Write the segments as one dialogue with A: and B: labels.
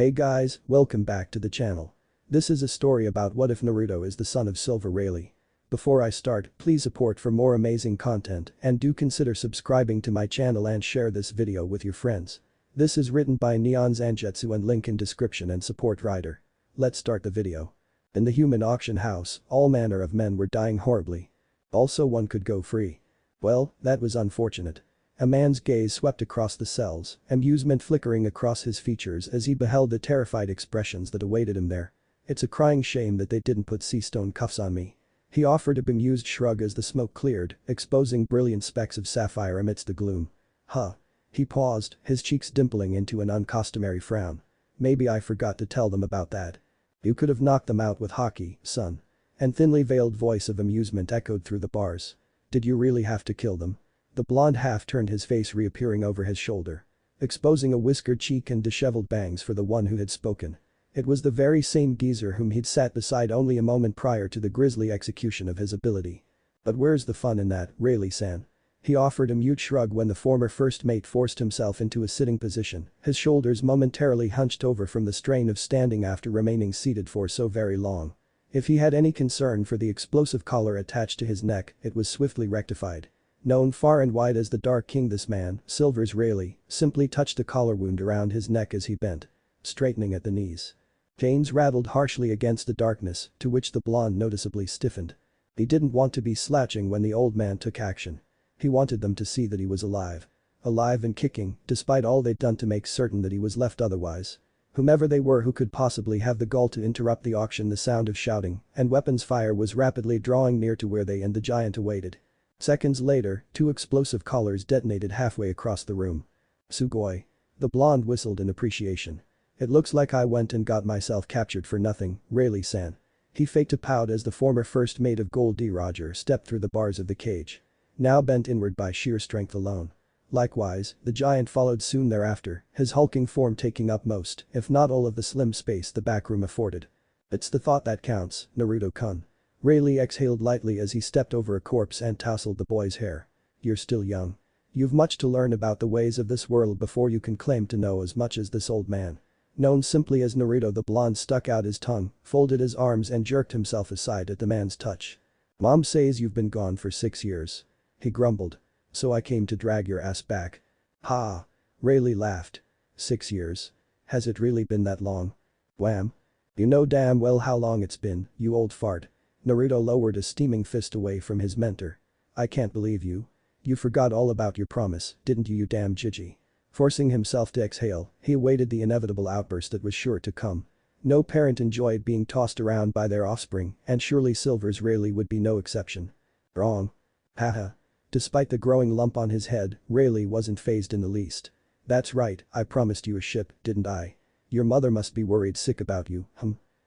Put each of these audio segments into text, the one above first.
A: Hey guys, welcome back to the channel. This is a story about what if Naruto is the son of Silver Rayleigh. Before I start, please support for more amazing content and do consider subscribing to my channel and share this video with your friends. This is written by NeonZangetsu and link in description and support writer. Let's start the video. In the human auction house, all manner of men were dying horribly. Also one could go free. Well, that was unfortunate. A man's gaze swept across the cells, amusement flickering across his features as he beheld the terrified expressions that awaited him there. It's a crying shame that they didn't put sea-stone cuffs on me. He offered a bemused shrug as the smoke cleared, exposing brilliant specks of sapphire amidst the gloom. Huh. He paused, his cheeks dimpling into an uncustomary frown. Maybe I forgot to tell them about that. You could have knocked them out with hockey, son. An thinly veiled voice of amusement echoed through the bars. Did you really have to kill them? The blonde half turned, his face reappearing over his shoulder, exposing a whiskered cheek and disheveled bangs for the one who had spoken. It was the very same geezer whom he'd sat beside only a moment prior to the grisly execution of his ability. But where's the fun in that, Rayleigh-san? He offered a mute shrug when the former first mate forced himself into a sitting position, his shoulders momentarily hunched over from the strain of standing after remaining seated for so very long. If he had any concern for the explosive collar attached to his neck, it was swiftly rectified. Known far and wide as the Dark King, this man, Silver's Rayleigh, simply touched the collar wound around his neck as he bent, straightening at the knees. Chains rattled harshly against the darkness, to which the blonde noticeably stiffened. He didn't want to be slouching when the old man took action. He wanted them to see that he was alive. Alive and kicking, despite all they'd done to make certain that he was left otherwise. Whomever they were who could possibly have the gall to interrupt the auction, the sound of shouting and weapons fire was rapidly drawing near to where they and the giant awaited. Seconds later, two explosive collars detonated halfway across the room. Sugoi. The blonde whistled in appreciation. It looks like I went and got myself captured for nothing, Rayleigh-san. He faked a pout as the former first mate of Gold D. Roger stepped through the bars of the cage. Now bent inward by sheer strength alone. Likewise, the giant followed soon thereafter, his hulking form taking up most, if not all of the slim space the back room afforded. It's the thought that counts, Naruto-kun. Rayleigh exhaled lightly as he stepped over a corpse and tousled the boy's hair. You're still young. You've much to learn about the ways of this world before you can claim to know as much as this old man. Known simply as Naruto, the blonde stuck out his tongue, folded his arms and jerked himself aside at the man's touch. Mom says you've been gone for 6 years. He grumbled. So I came to drag your ass back. Ha. Rayleigh laughed. 6 years. Has it really been that long? Wham. You know damn well how long it's been, you old fart. Naruto lowered a steaming fist away from his mentor. I can't believe you. You forgot all about your promise, didn't you damn Gigi? Forcing himself to exhale, he awaited the inevitable outburst that was sure to come. No parent enjoyed being tossed around by their offspring, and surely Silver's Rayleigh would be no exception. Wrong. Haha. Despite the growing lump on his head, Rayleigh wasn't fazed in the least. That's right, I promised you a ship, didn't I? Your mother must be worried sick about you,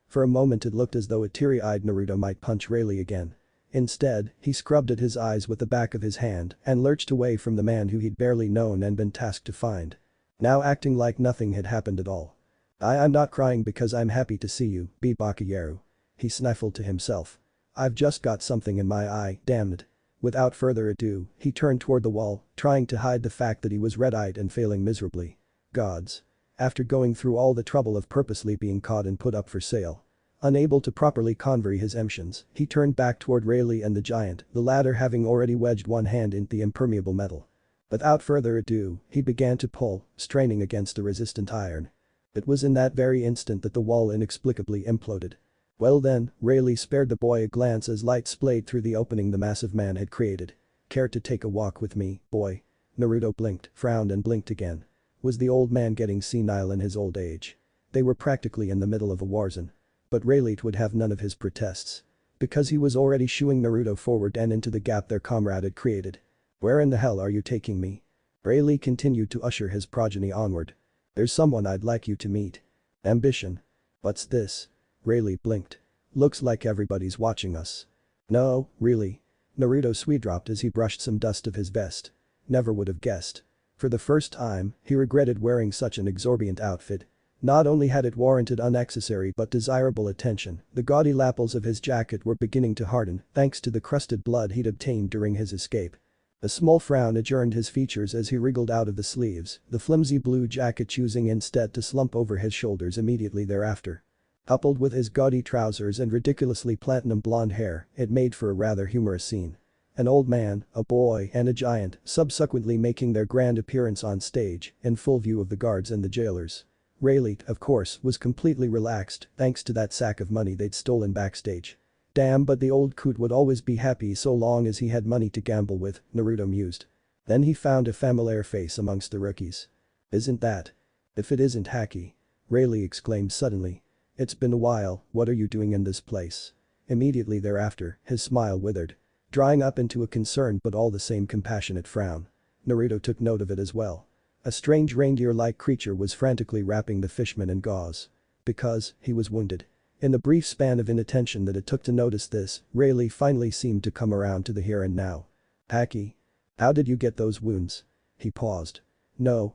A: For a moment it looked as though a teary-eyed Naruto might punch Rayleigh again. Instead, he scrubbed at his eyes with the back of his hand and lurched away from the man who he'd barely known and been tasked to find. Now acting like nothing had happened at all. I'm not crying because I'm happy to see you, Bakayaru. He sniffled to himself. I've just got something in my eye, damn it. Without further ado, he turned toward the wall, trying to hide the fact that he was red-eyed and failing miserably. Gods. After going through all the trouble of purposely being caught and put up for sale. Unable to properly convey his emotions, he turned back toward Rayleigh and the giant, the latter having already wedged one hand into the impermeable metal. Without further ado, he began to pull, straining against the resistant iron. It was in that very instant that the wall inexplicably imploded. Well then, Rayleigh spared the boy a glance as light splayed through the opening the massive man had created. Care to take a walk with me, boy? Naruto blinked, frowned and blinked again. Was the old man getting senile in his old age? They were practically in the middle of a warzone. But Rayleigh would have none of his protests. Because he was already shooing Naruto forward and into the gap their comrade had created. Where in the hell are you taking me? Rayleigh continued to usher his progeny onward. There's someone I'd like you to meet. Ambition. What's this? Rayleigh blinked. Looks like everybody's watching us. No, really. Naruto sweet-dropped as he brushed some dust of his vest. Never would have guessed. For the first time, he regretted wearing such an exorbitant outfit. Not only had it warranted unnecessary but desirable attention, the gaudy lapels of his jacket were beginning to harden thanks to the crusted blood he'd obtained during his escape. A small frown adorned his features as he wriggled out of the sleeves, the flimsy blue jacket choosing instead to slump over his shoulders immediately thereafter. Coupled with his gaudy trousers and ridiculously platinum blonde hair, it made for a rather humorous scene. An old man, a boy and a giant subsequently making their grand appearance on stage in full view of the guards and the jailers. Rayleigh, of course, was completely relaxed thanks to that sack of money they'd stolen backstage. Damn, but the old coot would always be happy so long as he had money to gamble with, Naruto mused. Then he found a familiar face amongst the rookies. Isn't that? If it isn't Haki. Rayleigh exclaimed suddenly. It's been a while, what are you doing in this place? Immediately thereafter, his smile withered, drying up into a concerned but all the same compassionate frown. Naruto took note of it as well. A strange reindeer-like creature was frantically wrapping the fishman in gauze. Because, he was wounded. In the brief span of inattention that it took to notice this, Rayleigh finally seemed to come around to the here and now. Haki? How did you get those wounds? He paused. No,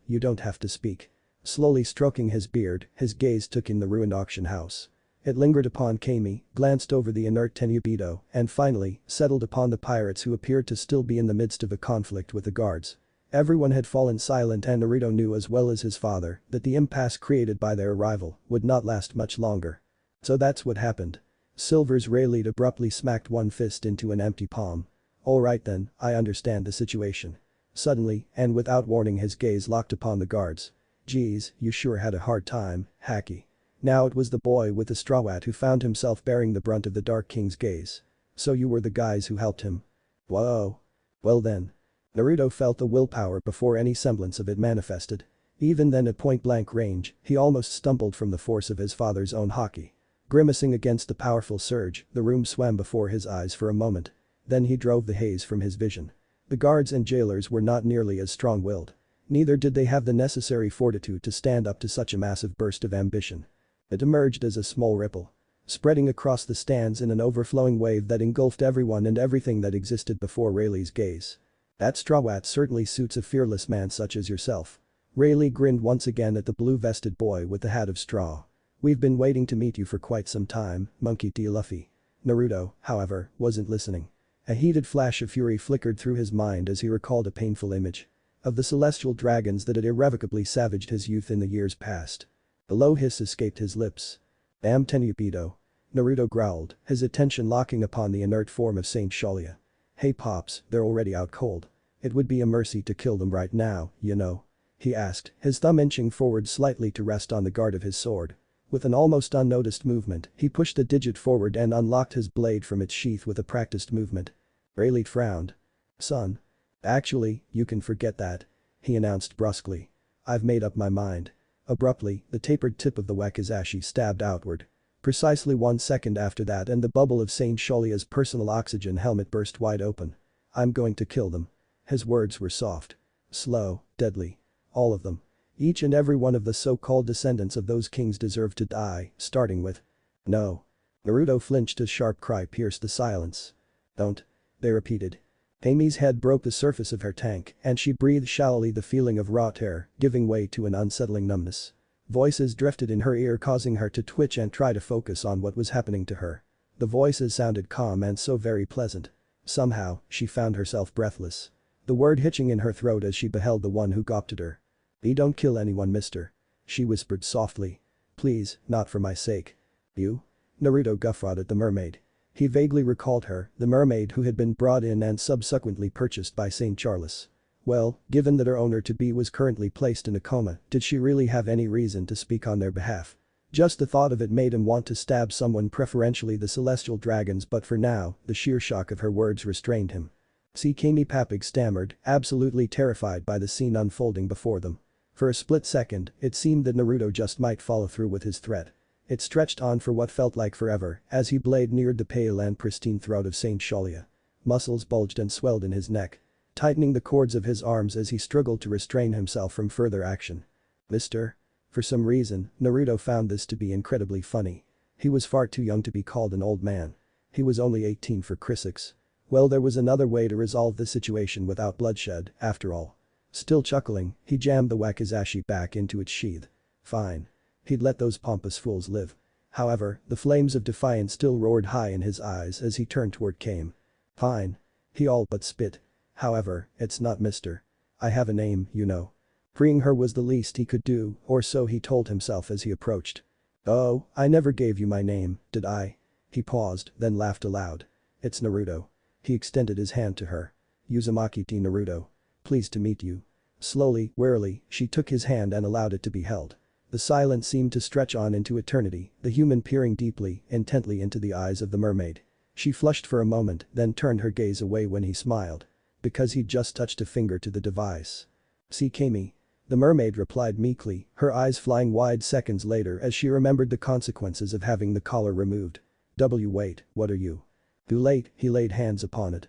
A: you don't have to speak. Slowly stroking his beard, his gaze took in the ruined auction house. It lingered upon Cami, glanced over the inert Tenryubito, and finally, settled upon the pirates who appeared to still be in the midst of a conflict with the guards. Everyone had fallen silent and Naruto knew as well as his father that the impasse created by their arrival would not last much longer. So that's what happened. Silver's Rayleigh abruptly smacked one fist into an empty palm. Alright then, I understand the situation. Suddenly, and without warning his gaze locked upon the guards. Geez, you sure had a hard time, Haki. Now it was the boy with the straw hat who found himself bearing the brunt of the Dark King's gaze. So you were the guys who helped him. Whoa. Well then. Naruto felt the willpower before any semblance of it manifested. Even then at point-blank range, he almost stumbled from the force of his father's own haki. Grimacing against the powerful surge, the room swam before his eyes for a moment. Then he drove the haze from his vision. The guards and jailers were not nearly as strong-willed. Neither did they have the necessary fortitude to stand up to such a massive burst of ambition. It emerged as a small ripple, spreading across the stands in an overflowing wave that engulfed everyone and everything that existed before Rayleigh's gaze. That straw hat certainly suits a fearless man such as yourself. Rayleigh grinned once again at the blue-vested boy with the hat of straw. We've been waiting to meet you for quite some time, Monkey D. Luffy. Naruto, however, wasn't listening. A heated flash of fury flickered through his mind as he recalled a painful image of the celestial dragons that had irrevocably savaged his youth in the years past. A low hiss escaped his lips. Damn Tenryubito. Naruto growled, his attention locking upon the inert form of Saint Shalia. Hey pops, they're already out cold. It would be a mercy to kill them right now, you know. He asked, his thumb inching forward slightly to rest on the guard of his sword. With an almost unnoticed movement, he pushed the digit forward and unlocked his blade from its sheath with a practiced movement. Rayleigh frowned. Son. Actually, you can forget that. He announced brusquely. I've made up my mind. Abruptly, the tapered tip of the wakizashi stabbed outward. Precisely 1 second after that and the bubble of Saint Sholia's personal oxygen helmet burst wide open. I'm going to kill them. His words were soft. Slow, deadly. All of them. Each and every one of the so-called descendants of those kings deserved to die, starting with. No. Naruto flinched as sharp cry pierced the silence. Don't. They repeated. Amy's head broke the surface of her tank and she breathed shallowly, the feeling of raw terror giving way to an unsettling numbness. Voices drifted in her ear causing her to twitch and try to focus on what was happening to her. The voices sounded calm and so very pleasant. Somehow, she found herself breathless. The word hitching in her throat as she beheld the one who gawped at her. "You don't kill anyone, mister," she whispered softly. "Please, not for my sake." "You?" Naruto guffawed at the mermaid. He vaguely recalled her, the mermaid who had been brought in and subsequently purchased by St. Charles. Well, given that her owner-to-be was currently placed in a coma, did she really have any reason to speak on their behalf? Just the thought of it made him want to stab someone, preferentially the celestial dragons, but for now, the sheer shock of her words restrained him. "See, Cami," Papig stammered, absolutely terrified by the scene unfolding before them. For a split second, it seemed that Naruto just might follow through with his threat. It stretched on for what felt like forever as he blade neared the pale and pristine throat of Saint Shalia. Muscles bulged and swelled in his neck, tightening the cords of his arms as he struggled to restrain himself from further action. "Mister?" For some reason, Naruto found this to be incredibly funny. He was far too young to be called an old man. He was only 18 for Chrisix. Well, there was another way to resolve the situation without bloodshed, after all. Still chuckling, he jammed the wakizashi back into its sheath. Fine. He'd let those pompous fools live. However, the flames of defiance still roared high in his eyes as he turned toward Came. Fine. He all but spit. However, it's not Mr. I have a name, you know. Freeing her was the least he could do, or so he told himself as he approached. Oh, I never gave you my name, did I? He paused, then laughed aloud. It's Naruto. He extended his hand to her. Uzumaki-t Naruto. Pleased to meet you. Slowly, warily, she took his hand and allowed it to be held. The silence seemed to stretch on into eternity, the human peering deeply, intently into the eyes of the mermaid. She flushed for a moment, then turned her gaze away when he smiled. Because he'd just touched a finger to the device. See Cami. The mermaid replied meekly, her eyes flying wide seconds later as she remembered the consequences of having the collar removed. Wait, what are you? Too late, he laid hands upon it.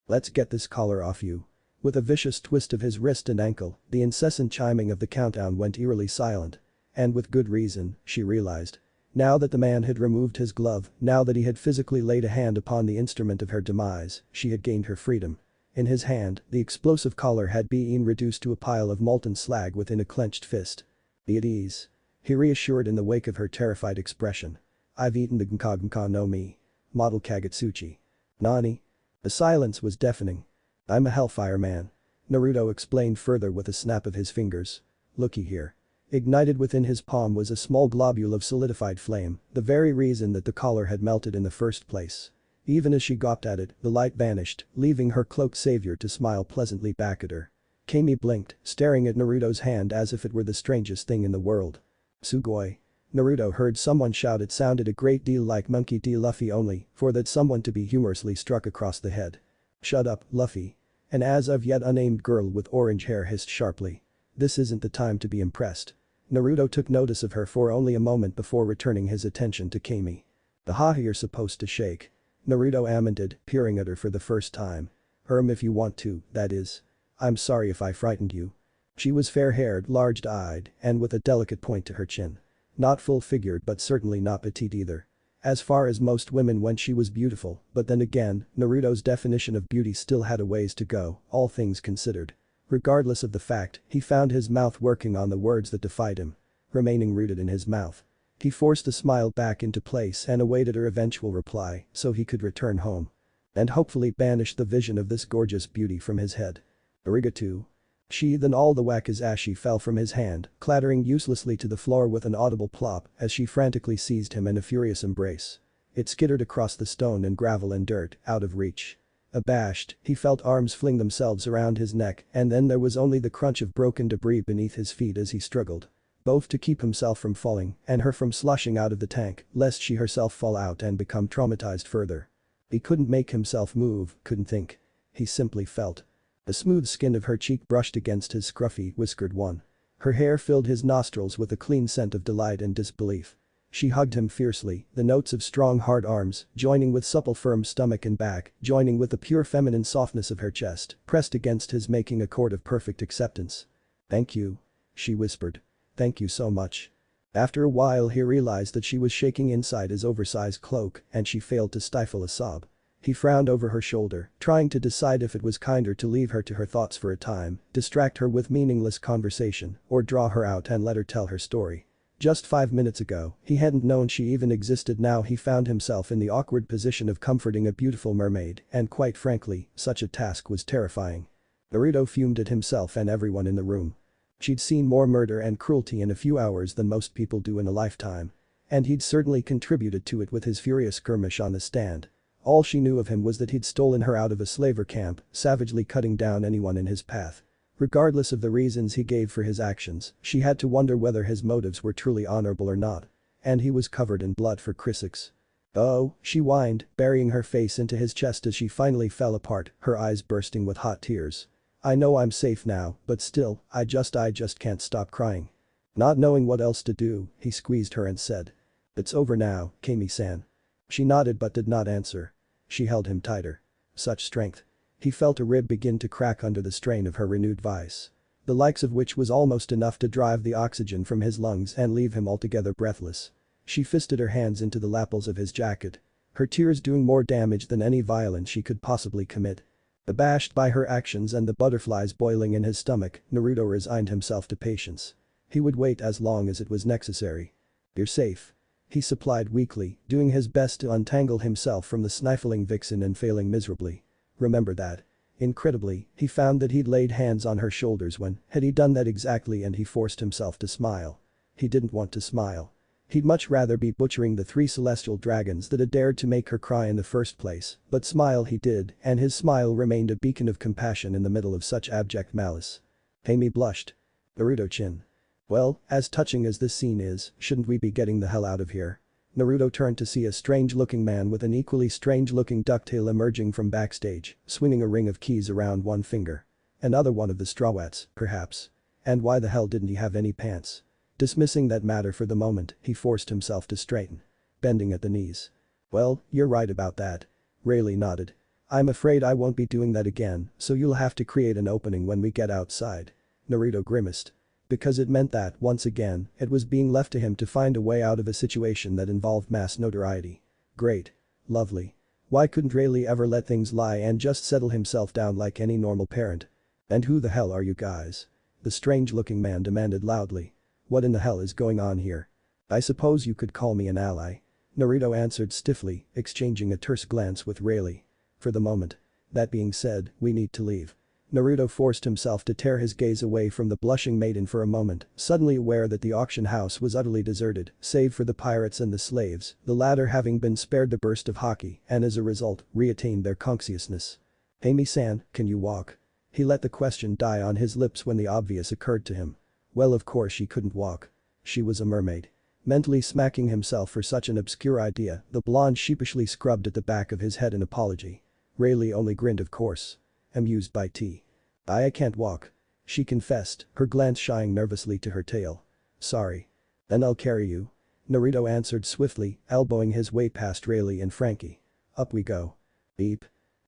A: Let's get this collar off you. With a vicious twist of his wrist and ankle, the incessant chiming of the countdown went eerily silent. And with good reason, she realized. Now that the man had removed his glove, now that he had physically laid a hand upon the instrument of her demise, she had gained her freedom. In his hand, the explosive collar had been reduced to a pile of molten slag within a clenched fist. Be at ease. He reassured in the wake of her terrified expression. I've eaten the Ginkagenka no Mi. Model Kagetsuchi. Nani? The silence was deafening. I'm a Hellfire man. Naruto explained further with a snap of his fingers. Looky here. Ignited within his palm was a small globule of solidified flame, the very reason that the collar had melted in the first place. Even as she gawped at it, the light vanished, leaving her cloaked savior to smile pleasantly back at her. Cami blinked, staring at Naruto's hand as if it were the strangest thing in the world. Sugoi. Naruto heard someone shout. It sounded a great deal like Monkey D. Luffy only, for that someone to be humorously struck across the head. Shut up, Luffy. An as of yet unnamed girl with orange hair hissed sharply. This isn't the time to be impressed. Naruto took notice of her for only a moment before returning his attention to Cami. The haha you're supposed to shake. Naruto amended, peering at her for the first time. If you want to, that is. I'm sorry if I frightened you. She was fair-haired, large-eyed, and with a delicate point to her chin. Not full-figured but certainly not petite either. As far as most women went she was beautiful, but then again, Naruto's definition of beauty still had a ways to go, all things considered. Regardless of the fact, he found his mouth working on the words that defied him. Remaining rooted in his mouth. He forced a smile back into place and awaited her eventual reply so he could return home. And hopefully banish the vision of this gorgeous beauty from his head. Arigato. She then all the wakizashi fell from his hand, clattering uselessly to the floor with an audible plop as she frantically seized him in a furious embrace. It skittered across the stone and gravel and dirt, out of reach. Abashed, he felt arms fling themselves around his neck and then there was only the crunch of broken debris beneath his feet as he struggled. Both to keep himself from falling and her from sloshing out of the tank, lest she herself fall out and become traumatized further. He couldn't make himself move, couldn't think. He simply felt. The smooth skin of her cheek brushed against his scruffy, whiskered one. Her hair filled his nostrils with a clean scent of delight and disbelief. She hugged him fiercely, the notes of strong hard arms, joining with supple firm stomach and back, joining with the pure feminine softness of her chest, pressed against his making a chord of perfect acceptance. Thank you. She whispered. Thank you so much. After a while he realized that she was shaking inside his oversized cloak and she failed to stifle a sob. He frowned over her shoulder, trying to decide if it was kinder to leave her to her thoughts for a time, distract her with meaningless conversation, or draw her out and let her tell her story. Just 5 minutes ago, he hadn't known she even existed. Now he found himself in the awkward position of comforting a beautiful mermaid and quite frankly, such a task was terrifying. Naruto fumed at himself and everyone in the room. She'd seen more murder and cruelty in a few hours than most people do in a lifetime. And he'd certainly contributed to it with his furious skirmish on the stand. All she knew of him was that he'd stolen her out of a slaver camp, savagely cutting down anyone in his path. Regardless of the reasons he gave for his actions, she had to wonder whether his motives were truly honorable or not. And he was covered in blood for Chrisix. Oh, she whined, burying her face into his chest as she finally fell apart, her eyes bursting with hot tears. I know I'm safe now, but still, I just can't stop crying. Not knowing what else to do, he squeezed her and said. It's over now, Kami-san. She nodded but did not answer. She held him tighter. Such strength. He felt a rib begin to crack under the strain of her renewed vice. The likes of which was almost enough to drive the oxygen from his lungs and leave him altogether breathless. She fisted her hands into the lapels of his jacket. Her tears doing more damage than any violence she could possibly commit. Abashed by her actions and the butterflies boiling in his stomach, Naruto resigned himself to patience. He would wait as long as it was necessary. You're safe. He supplied weakly, doing his best to untangle himself from the stifling vixen and failing miserably. Remember that. Incredibly, he found that he'd laid hands on her shoulders when had he done that exactly, and he forced himself to smile. He didn't want to smile. He'd much rather be butchering the 3 celestial dragons that had dared to make her cry in the first place, but smile he did, and his smile remained a beacon of compassion in the middle of such abject malice. Amy blushed. Naruto-chin. Well, as touching as this scene is, shouldn't we be getting the hell out of here? Naruto turned to see a strange-looking man with an equally strange-looking ducktail emerging from backstage, swinging a ring of keys around one finger. Another one of the strawwats, perhaps. And why the hell didn't he have any pants? Dismissing that matter for the moment, he forced himself to straighten. Bending at the knees. Well, you're right about that. Rayleigh nodded. I'm afraid I won't be doing that again, so you'll have to create an opening when we get outside. Naruto grimaced. Because it meant that, once again, it was being left to him to find a way out of a situation that involved mass notoriety. Great. Lovely. Why couldn't Rayleigh ever let things lie and just settle himself down like any normal parent? And who the hell are you guys? The strange-looking man demanded loudly. What in the hell is going on here? I suppose you could call me an ally. Naruto answered stiffly, exchanging a terse glance with Rayleigh. For the moment. That being said, we need to leave. Naruto forced himself to tear his gaze away from the blushing maiden for a moment, suddenly aware that the auction house was utterly deserted, save for the pirates and the slaves, the latter having been spared the burst of haki and as a result, reattained their consciousness. Amy-san, can you walk? He let the question die on his lips when the obvious occurred to him. Well, of course she couldn't walk. She was a mermaid. Mentally smacking himself for such an obscure idea, the blonde sheepishly scrubbed at the back of his head in apology. Rayleigh only grinned, of course. Amused by T. I can't walk. She confessed, her glance shying nervously to her tail. Sorry. Then I'll carry you. Naruto answered swiftly, elbowing his way past Rayleigh and Frankie. Up we go. Beep.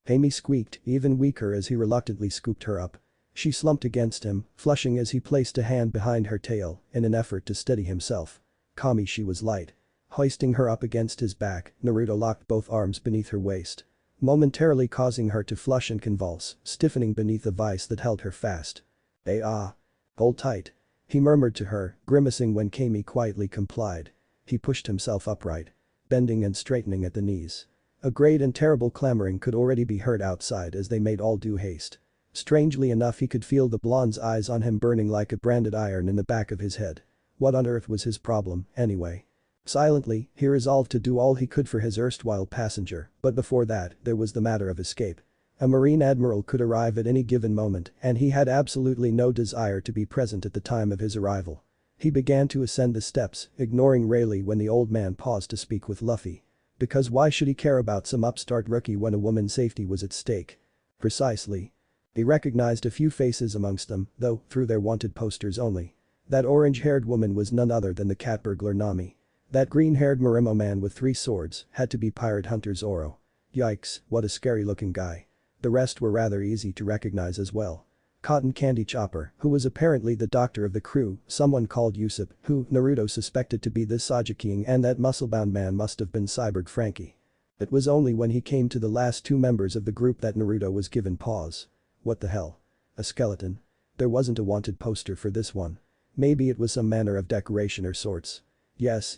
A: Amy squeaked, even weaker as he reluctantly scooped her up. She slumped against him, flushing as he placed a hand behind her tail in an effort to steady himself. Cami, she was light. Hoisting her up against his back, Naruto locked both arms beneath her waist. Momentarily causing her to flush and convulse, stiffening beneath the vice that held her fast. Hold tight. He murmured to her, grimacing when Cami quietly complied. He pushed himself upright. Bending and straightening at the knees. A great and terrible clamoring could already be heard outside as they made all due haste. Strangely enough, he could feel the blonde's eyes on him burning like a branded iron in the back of his head. What on earth was his problem, anyway? Silently, he resolved to do all he could for his erstwhile passenger, but before that, there was the matter of escape. A marine admiral could arrive at any given moment, and he had absolutely no desire to be present at the time of his arrival. He began to ascend the steps, ignoring Rayleigh when the old man paused to speak with Luffy. Because why should he care about some upstart rookie when a woman's safety was at stake? Precisely. He recognized a few faces amongst them, though, through their wanted posters only. That orange-haired woman was none other than the cat burglar Nami. That green-haired Marimo man with 3 swords had to be Pirate Hunter Zoro. Yikes, what a scary-looking guy. The rest were rather easy to recognize as well. Cotton Candy Chopper, who was apparently the doctor of the crew, someone called Usopp, who Naruto suspected to be the Saji-King, and that muscle-bound man must have been Cyborg Frankie. It was only when he came to the last 2 members of the group that Naruto was given pause. What the hell? A skeleton? There wasn't a wanted poster for this one. Maybe it was some manner of decoration or sorts. Yes,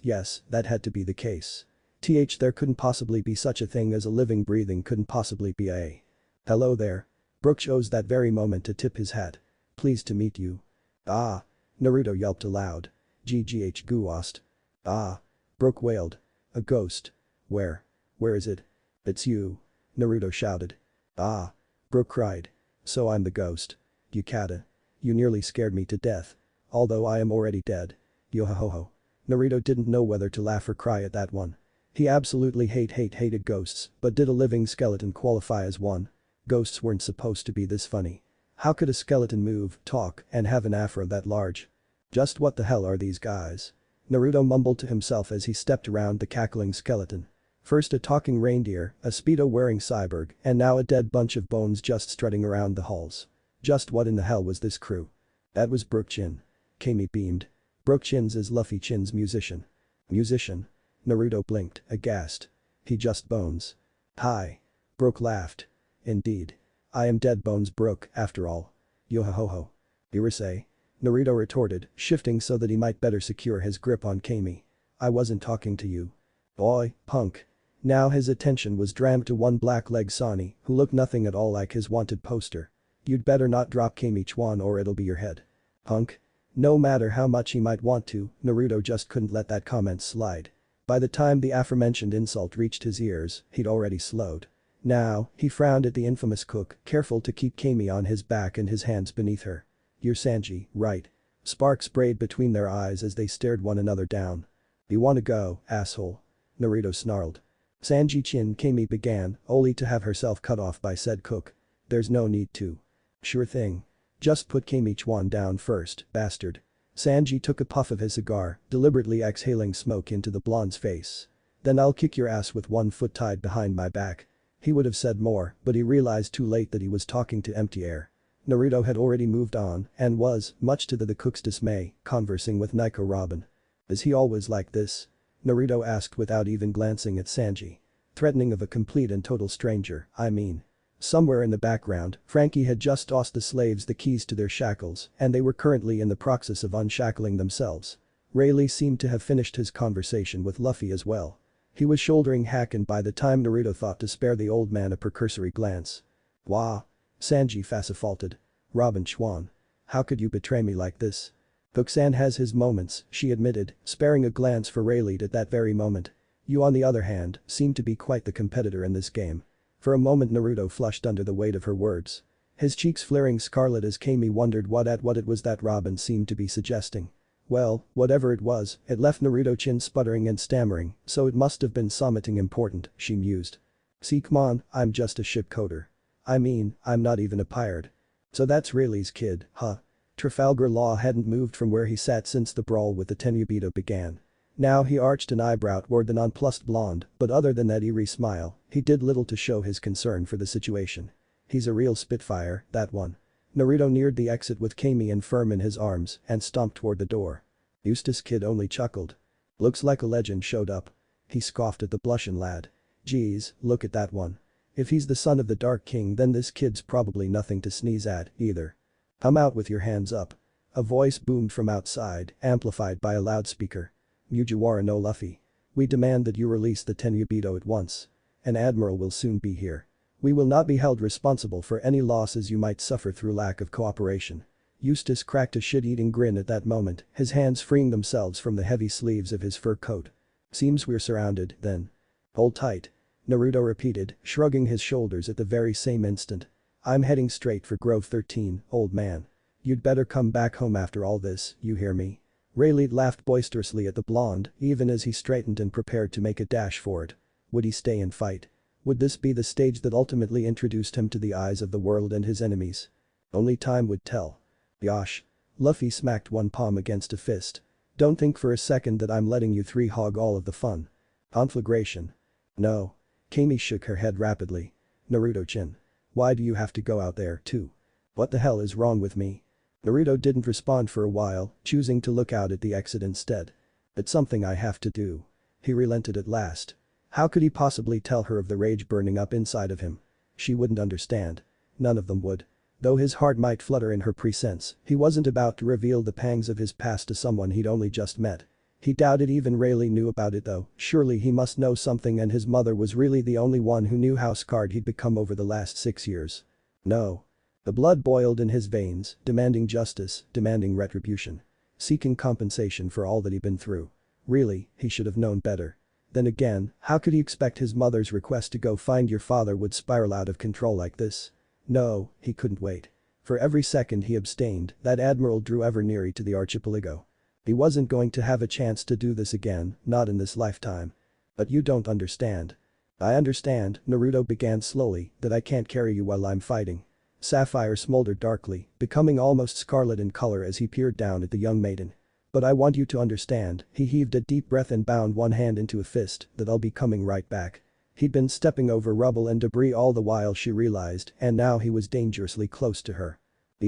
A: that had to be the case. There couldn't possibly be such a thing as a living breathing couldn't possibly be a. Hello there. Brook chose that very moment to tip his hat. Pleased to meet you. Ah. Naruto yelped aloud. GGH Guost. Ah. Brook wailed. A ghost. Where is it? It's you. Naruto shouted. Ah. Brook cried. So I'm the ghost. Yukata. You nearly scared me to death. Although I am already dead. Yo-ho-ho-ho. Naruto didn't know whether to laugh or cry at that one. He absolutely hated ghosts, but did a living skeleton qualify as one? Ghosts weren't supposed to be this funny. How could a skeleton move, talk, and have an afro that large? Just what the hell are these guys? Naruto mumbled to himself as he stepped around the cackling skeleton. First a talking reindeer, a Speedo-wearing cyborg, and now a dead bunch of bones just strutting around the halls. Just what in the hell was this crew? That was Brook-chin. Cami beamed. Brook-chin's is Luffy-chin's musician. Musician? Naruto blinked, aghast. He just bones. Hi. Brook laughed. Indeed. I am dead bones Brook, after all. Yo-ho-ho-ho. Irasei. Naruto retorted, shifting so that he might better secure his grip on Cami. I wasn't talking to you. Boy, punk. Now his attention was drawn to one black-leg Sani who looked nothing at all like his wanted poster. "You'd better not drop Kami-chan or it'll be your head. Punk." No matter how much he might want to, Naruto just couldn't let that comment slide. By the time the aforementioned insult reached his ears, he'd already slowed. Now, he frowned at the infamous cook, careful to keep Kami on his back and his hands beneath her. "You're Sanji, right?" Sparks sprayed between their eyes as they stared one another down. "You wanna go, asshole?" Naruto snarled. Sanji-chin, Kami began, only to have herself cut off by said cook. "There's no need to." "Sure thing. Just put Kami-chan down first, bastard." Sanji took a puff of his cigar, deliberately exhaling smoke into the blonde's face. "Then I'll kick your ass with one foot tied behind my back." He would have said more, but he realized too late that he was talking to empty air. Naruto had already moved on and was, much to the cook's dismay, conversing with Nico Robin. "Is he always like this?" Naruto asked without even glancing at Sanji. "Threatening of a complete and total stranger, I mean." Somewhere in the background, Frankie had just tossed the slaves the keys to their shackles and they were currently in the process of unshackling themselves. Rayleigh seemed to have finished his conversation with Luffy as well. He was shouldering Hakken by the time Naruto thought to spare the old man a precursory glance. "Wah." Sanji faulted. "Robin Schwan. How could you betray me like this?" "Cook-san has his moments," she admitted, sparing a glance for Rayleigh at that very moment. "You on the other hand, seem to be quite the competitor in this game." For a moment Naruto flushed under the weight of her words. His cheeks flaring scarlet as Kami wondered what it was that Robin seemed to be suggesting. Well, whatever it was, it left Naruto-chin sputtering and stammering, so it must have been something important, she mused. "See, come on, I'm just a shipcoder. I mean, I'm not even a pirate." "So that's Rayleigh's kid, huh?" Trafalgar Law hadn't moved from where he sat since the brawl with the Tenryubito began. Now he arched an eyebrow toward the nonplussed blonde, but other than that eerie smile, he did little to show his concern for the situation. "He's a real spitfire, that one." Naruto neared the exit with Kami and firm in his arms and stomped toward the door. Eustace Kid only chuckled. "Looks like a legend showed up." He scoffed at the blushing lad. "Geez, look at that one. If he's the son of the Dark King then this kid's probably nothing to sneeze at, either." "Come out with your hands up." A voice boomed from outside, amplified by a loudspeaker. "Mujiwara no Luffy. We demand that you release the Tenryubito at once. An admiral will soon be here. We will not be held responsible for any losses you might suffer through lack of cooperation." Eustace cracked a shit-eating grin at that moment, his hands freeing themselves from the heavy sleeves of his fur coat. "Seems we're surrounded, then." "Hold tight." Naruto repeated, shrugging his shoulders at the very same instant. "I'm heading straight for Grove 13, old man. You'd better come back home after all this, you hear me?" Rayleigh laughed boisterously at the blonde, even as he straightened and prepared to make a dash for it. Would he stay and fight? Would this be the stage that ultimately introduced him to the eyes of the world and his enemies? Only time would tell. "Yosh." Luffy smacked one palm against a fist. "Don't think for a second that I'm letting you three hog all of the fun." "Conflagration." "No." Kami shook her head rapidly. "Naruto-chin. Why do you have to go out there, too? What the hell is wrong with me?" Naruto didn't respond for a while, choosing to look out at the exit instead. "It's something I have to do." He relented at last. How could he possibly tell her of the rage burning up inside of him? She wouldn't understand. None of them would. Though his heart might flutter in her presence, he wasn't about to reveal the pangs of his past to someone he'd only just met. He doubted even Rayleigh knew about it though, surely he must know something and his mother was really the only one who knew how scarred he'd become over the last 6 years. No. The blood boiled in his veins, demanding justice, demanding retribution. Seeking compensation for all that he'd been through. Really, he should have known better. Then again, how could he expect his mother's request to go find your father would spiral out of control like this? No, he couldn't wait. For every second he abstained, that admiral drew ever nearer to the archipelago. He wasn't going to have a chance to do this again, not in this lifetime. "But you don't understand." "I understand," Naruto began slowly, "that I can't carry you while I'm fighting." Sapphire smoldered darkly, becoming almost scarlet in color as he peered down at the young maiden. "But I want you to understand," he heaved a deep breath and bound one hand into a fist, "that I'll be coming right back." He'd been stepping over rubble and debris all the while she realized and now he was dangerously close to her.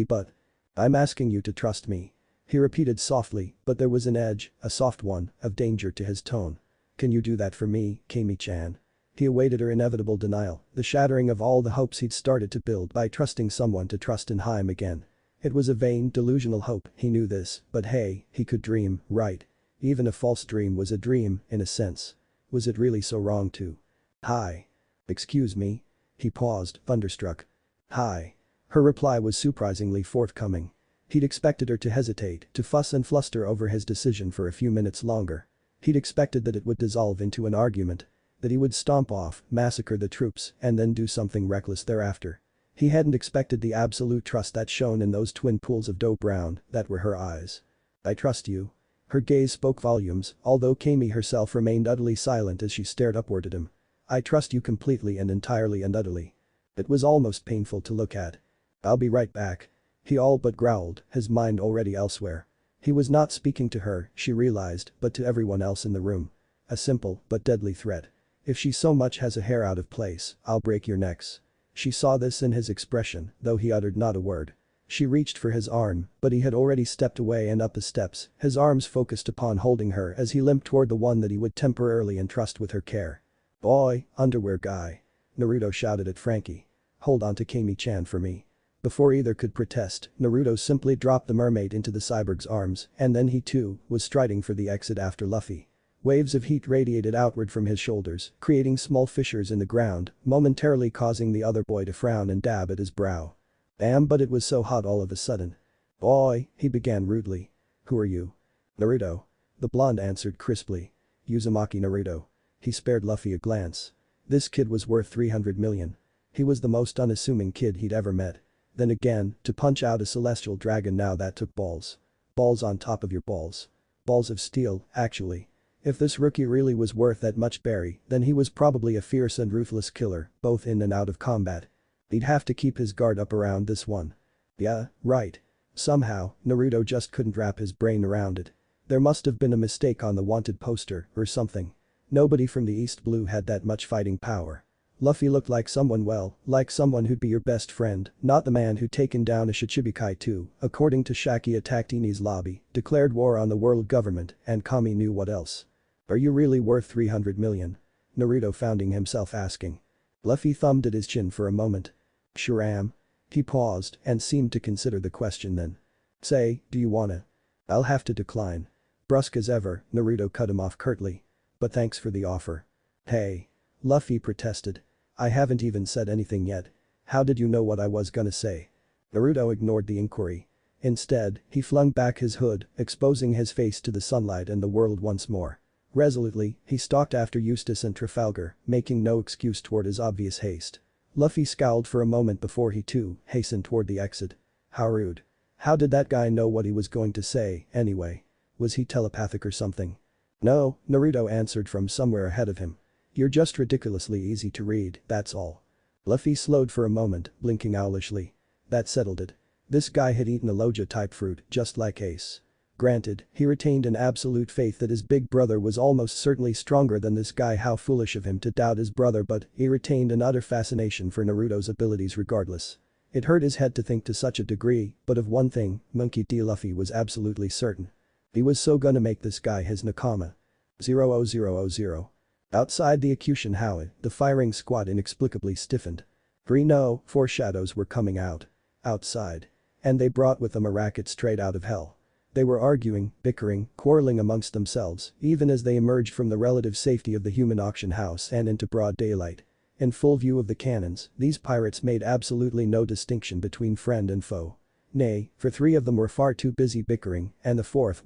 A: But I'm asking you to trust me." He repeated softly, but there was an edge, a soft one, of danger to his tone. "Can you do that for me, Kami-chan?" He awaited her inevitable denial, the shattering of all the hopes he'd started to build by trusting someone to trust in him again. It was a vain, delusional hope, he knew this, but hey, he could dream, right? Even a false dream was a dream, in a sense. Was it really so wrong to? Hi. Excuse me? He paused, thunderstruck. Hi. Her reply was surprisingly forthcoming. He'd expected her to hesitate, to fuss and fluster over his decision for a few minutes longer. He'd expected that it would dissolve into an argument. That he would stomp off, massacre the troops, and then do something reckless thereafter. He hadn't expected the absolute trust that shone in those twin pools of doe brown that were her eyes. I trust you. Her gaze spoke volumes, although Cami herself remained utterly silent as she stared upward at him. I trust you completely and entirely and utterly. It was almost painful to look at. I'll be right back. He all but growled, his mind already elsewhere. He was not speaking to her, she realized, but to everyone else in the room. A simple but deadly threat. If she so much has a hair out of place, I'll break your necks. She saw this in his expression, though he uttered not a word. She reached for his arm, but he had already stepped away and up the steps, his arms focused upon holding her as he limped toward the one that he would temporarily entrust with her care. Boy, underwear guy. Naruto shouted at Frankie. Hold on to Kami-chan for me. Before either could protest, Naruto simply dropped the mermaid into the cyborg's arms, and then he too was striding for the exit after Luffy. Waves of heat radiated outward from his shoulders, creating small fissures in the ground, momentarily causing the other boy to frown and dab at his brow. Damn, but it was so hot all of a sudden. Boy, he began rudely. Who are you? Naruto. The blonde answered crisply. Uzumaki Naruto. He spared Luffy a glance. This kid was worth 300 million. He was the most unassuming kid he'd ever met. Then again, to punch out a celestial dragon now that took balls. Balls on top of your balls. Balls of steel, actually. If this rookie really was worth that much berry, then he was probably a fierce and ruthless killer, both in and out of combat. He'd have to keep his guard up around this one. Yeah, right. Somehow, Naruto just couldn't wrap his brain around it. There must have been a mistake on the wanted poster, or something. Nobody from the East Blue had that much fighting power. Luffy looked like someone like someone who'd be your best friend, not the man who'd taken down a Shichibukai too, according to Shaki attacked Ini's lobby, declared war on the world government, and Cami knew what else. Are you really worth 300 million? Naruto founding himself asking. Luffy thumbed at his chin for a moment. Sure am. He paused and seemed to consider the question then. Say, do you wanna? I'll have to decline. Brusque as ever, Naruto cut him off curtly. But thanks for the offer. Hey. Luffy protested. I haven't even said anything yet. How did you know what I was gonna say? Naruto ignored the inquiry. Instead, he flung back his hood, exposing his face to the sunlight and the world once more. Resolutely, he stalked after Eustace and Trafalgar, making no excuse toward his obvious haste. Luffy scowled for a moment before he too hastened toward the exit. How rude. How did that guy know what he was going to say, anyway? Was he telepathic or something? No, Naruto answered from somewhere ahead of him. You're just ridiculously easy to read, that's all. Luffy slowed for a moment, blinking owlishly. That settled it. This guy had eaten a Loja-type fruit, just like Ace. Granted, he retained an absolute faith that his big brother was almost certainly stronger than this guy. How foolish of him to doubt his brother, but he retained an utter fascination for Naruto's abilities regardless. It hurt his head to think to such a degree, but of one thing, Monkey D. Luffy was absolutely certain. He was so gonna make this guy his nakama. 0000. Outside the Akushin Howie, the firing squad inexplicably stiffened. No, four shadows were coming out. Outside. And they brought with them a racket straight out of hell. They were arguing, bickering, quarreling amongst themselves, even as they emerged from the relative safety of the human auction house and into broad daylight. In full view of the cannons, these pirates made absolutely no distinction between friend and foe. Nay, for three of them were far too busy bickering, and the fourth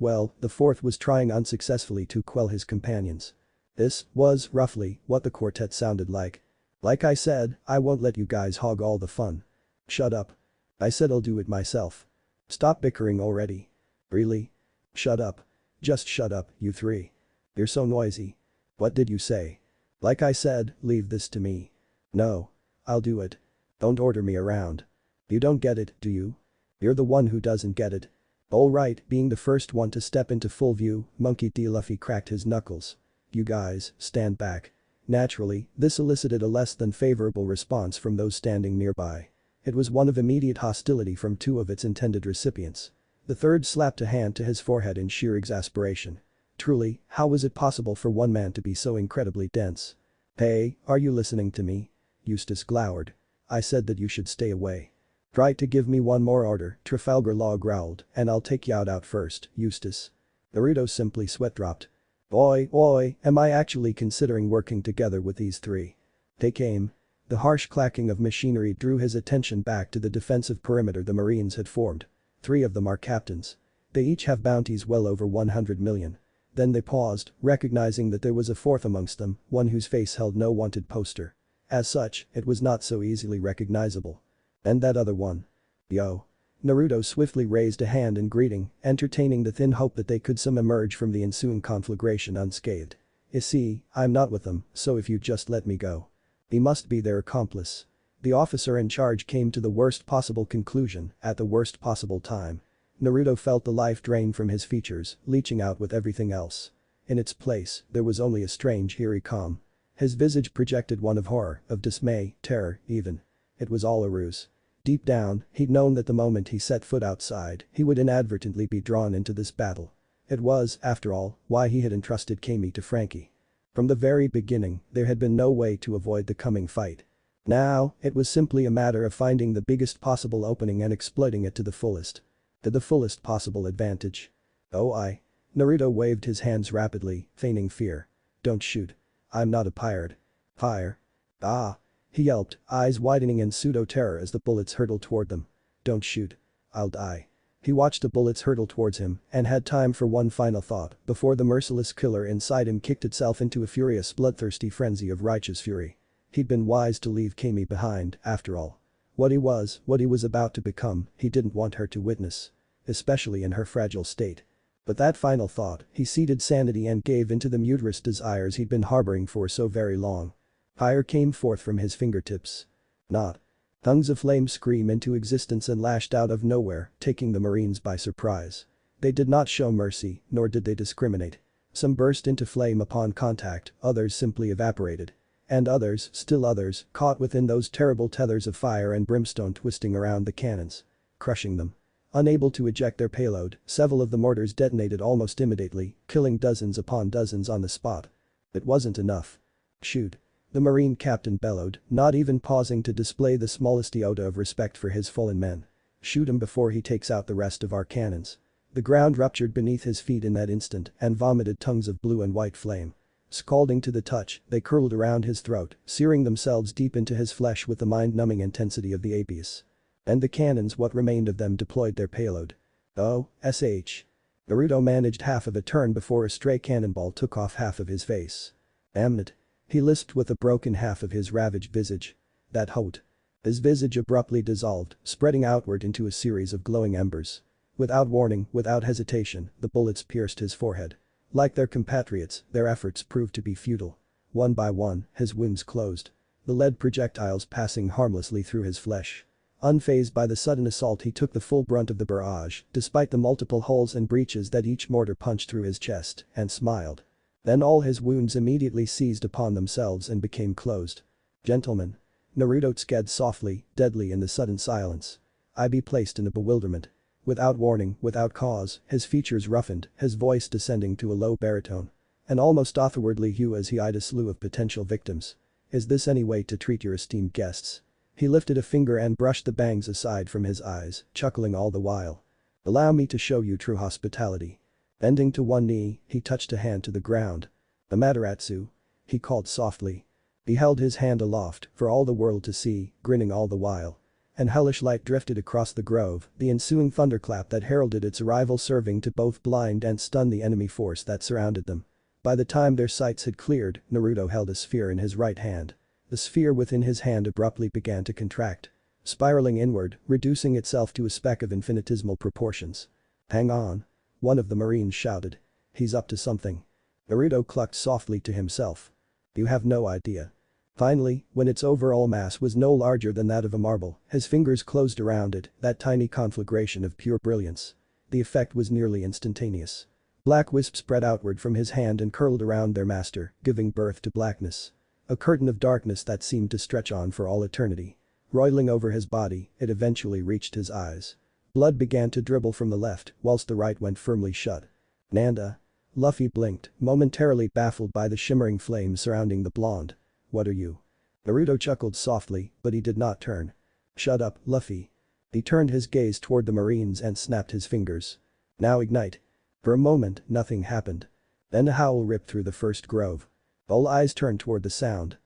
A: was trying unsuccessfully to quell his companions. This was, roughly, what the quartet sounded like. Like I said, I won't let you guys hog all the fun. Shut up. I said I'll do it myself. Stop bickering already. Really? Shut up. Just shut up, you three. You're so noisy. What did you say? Like I said, leave this to me. No. I'll do it. Don't order me around. You don't get it, do you? You're the one who doesn't get it. Alright, being the first one to step into full view, Monkey D. Luffy cracked his knuckles. You guys, stand back. Naturally, this elicited a less than favorable response from those standing nearby. It was one of immediate hostility from two of its intended recipients. The third slapped a hand to his forehead in sheer exasperation. Truly, how was it possible for one man to be so incredibly dense? Hey, are you listening to me? Eustace glowered. I said that you should stay away. Try to give me one more order, Trafalgar Law growled, and I'll take you out first, Eustace. Naruto simply sweat dropped. Oi, am I actually considering working together with these three? They came. The harsh clacking of machinery drew his attention back to the defensive perimeter the Marines had formed. 3 of them are captains. They each have bounties well over 100 million. Then they paused, recognizing that there was a 4th amongst them, one whose face held no wanted poster. As such, it was not so easily recognizable. And that other one. Yo. Naruto swiftly raised a hand in greeting, entertaining the thin hope that they could some emerge from the ensuing conflagration unscathed. You see, I'm not with them, so if you just let me go. He must be their accomplice. The officer in charge came to the worst possible conclusion at the worst possible time. Naruto felt the life drain from his features, leaching out with everything else. In its place, there was only a strange eerie calm. His visage projected one of horror, of dismay, terror, even. It was all a ruse. Deep down, he'd known that the moment he set foot outside, he would inadvertently be drawn into this battle. It was, after all, why he had entrusted Cami to Frankie. From the very beginning, there had been no way to avoid the coming fight. Now, it was simply a matter of finding the biggest possible opening and exploiting it to the fullest. To the fullest possible advantage. Oh. Naruto waved his hands rapidly, feigning fear. Don't shoot. I'm not a pirate. Fire. Ah. He yelped, eyes widening in pseudo-terror as the bullets hurtled toward them. Don't shoot. I'll die. He watched the bullets hurtle towards him and had time for one final thought before the merciless killer inside him kicked itself into a furious bloodthirsty frenzy of righteous fury. He'd been wise to leave Cami behind, after all. What he was about to become, he didn't want her to witness. Especially in her fragile state. But that final thought, he ceded sanity and gave into the murderous desires he'd been harboring for so very long. Fire came forth from his fingertips. Not. Tongues of flame screamed into existence and lashed out of nowhere, taking the Marines by surprise. They did not show mercy, nor did they discriminate. Some burst into flame upon contact, others simply evaporated. And others, still others, caught within those terrible tethers of fire and brimstone twisting around the cannons. Crushing them. Unable to eject their payload, several of the mortars detonated almost immediately, killing dozens upon dozens on the spot. It wasn't enough. Shoot. The Marine captain bellowed, not even pausing to display the smallest iota of respect for his fallen men. Shoot him before he takes out the rest of our cannons. The ground ruptured beneath his feet in that instant and vomited tongues of blue and white flame. Scalding to the touch, they curled around his throat, searing themselves deep into his flesh with the mind-numbing intensity of the abyss. And the cannons, what remained of them, deployed their payload. Oh, sh. Naruto managed half of a turn before a stray cannonball took off half of his face. Damn it. He lisped with a broken half of his ravaged visage. That hot. His visage abruptly dissolved, spreading outward into a series of glowing embers. Without warning, without hesitation, the bullets pierced his forehead. Like their compatriots, their efforts proved to be futile. One by one, his wounds closed. The lead projectiles passing harmlessly through his flesh. Unfazed by the sudden assault, he took the full brunt of the barrage, despite the multiple holes and breaches that each mortar punched through his chest, and smiled. Then all his wounds immediately seized upon themselves and became closed. Gentlemen. Naruto sked softly, deadly in the sudden silence. I be placed in a bewilderment. Without warning, without cause, his features roughened, his voice descending to a low baritone. An almost otherworldly hue as he eyed a slew of potential victims. Is this any way to treat your esteemed guests? He lifted a finger and brushed the bangs aside from his eyes, chuckling all the while. Allow me to show you true hospitality. Bending to one knee, he touched a hand to the ground. Amaterasu. He called softly. He held his hand aloft for all the world to see, grinning all the while. And hellish light drifted across the grove, the ensuing thunderclap that heralded its arrival serving to both blind and stun the enemy force that surrounded them. By the time their sights had cleared, Naruto held a sphere in his right hand. The sphere within his hand abruptly began to contract. Spiraling inward, reducing itself to a speck of infinitesimal proportions. Hang on. One of the Marines shouted. He's up to something. Naruto clucked softly to himself. You have no idea. Finally, when its overall mass was no larger than that of a marble, his fingers closed around it, that tiny conflagration of pure brilliance. The effect was nearly instantaneous. Black wisps spread outward from his hand and curled around their master, giving birth to blackness. A curtain of darkness that seemed to stretch on for all eternity. Roiling over his body, it eventually reached his eyes. Blood began to dribble from the left, whilst the right went firmly shut. Nanda. Luffy blinked, momentarily baffled by the shimmering flames surrounding the blonde. What are you? Naruto chuckled softly, but he did not turn. Shut up, Luffy. He turned his gaze toward the Marines and snapped his fingers. Now ignite. For a moment, nothing happened. Then a howl ripped through the first grove. All eyes turned toward the sound.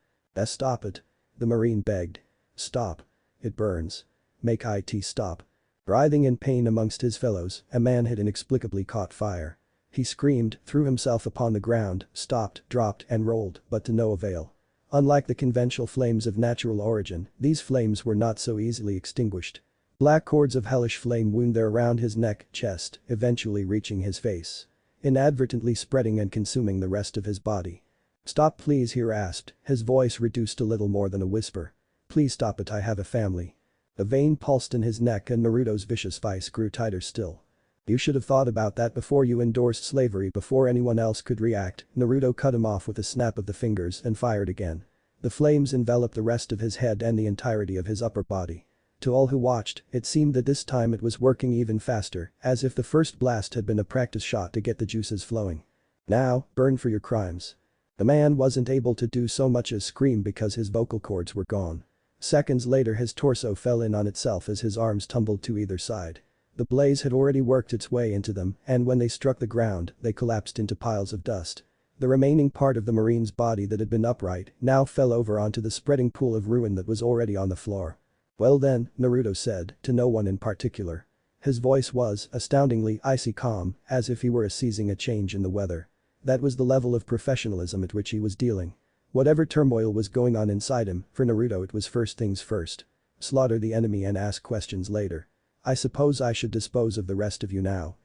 A: Stop it. The Marine begged. Stop. It burns. Make it stop. Writhing in pain amongst his fellows, a man had inexplicably caught fire. He screamed, threw himself upon the ground, stopped, dropped and rolled, but to no avail. Unlike the conventional flames of natural origin, these flames were not so easily extinguished. Black cords of hellish flame wound there around his neck, chest, eventually reaching his face. Inadvertently spreading and consuming the rest of his body. Stop please, he rasped, his voice reduced to little more than a whisper. Please stop it, I have a family. A vein pulsed in his neck and Naruto's vicious vice grew tighter still. You should have thought about that before you endorsed slavery. Before anyone else could react, Naruto cut him off with a snap of the fingers and fired again. The flames enveloped the rest of his head and the entirety of his upper body. To all who watched, it seemed that this time it was working even faster, as if the first blast had been a practice shot to get the juices flowing. Now, burn for your crimes. The man wasn't able to do so much as scream because his vocal cords were gone. Seconds later his torso fell in on itself as his arms tumbled to either side. The blaze had already worked its way into them, and when they struck the ground, they collapsed into piles of dust. The remaining part of the Marine's body that had been upright now fell over onto the spreading pool of ruin that was already on the floor. Well then, Naruto said, to no one in particular. His voice was astoundingly icy calm, as if he were seizing a change in the weather. That was the level of professionalism at which he was dealing. Whatever turmoil was going on inside him, for Naruto it was first things first. Slaughter the enemy and ask questions later. I suppose I should dispose of the rest of you now,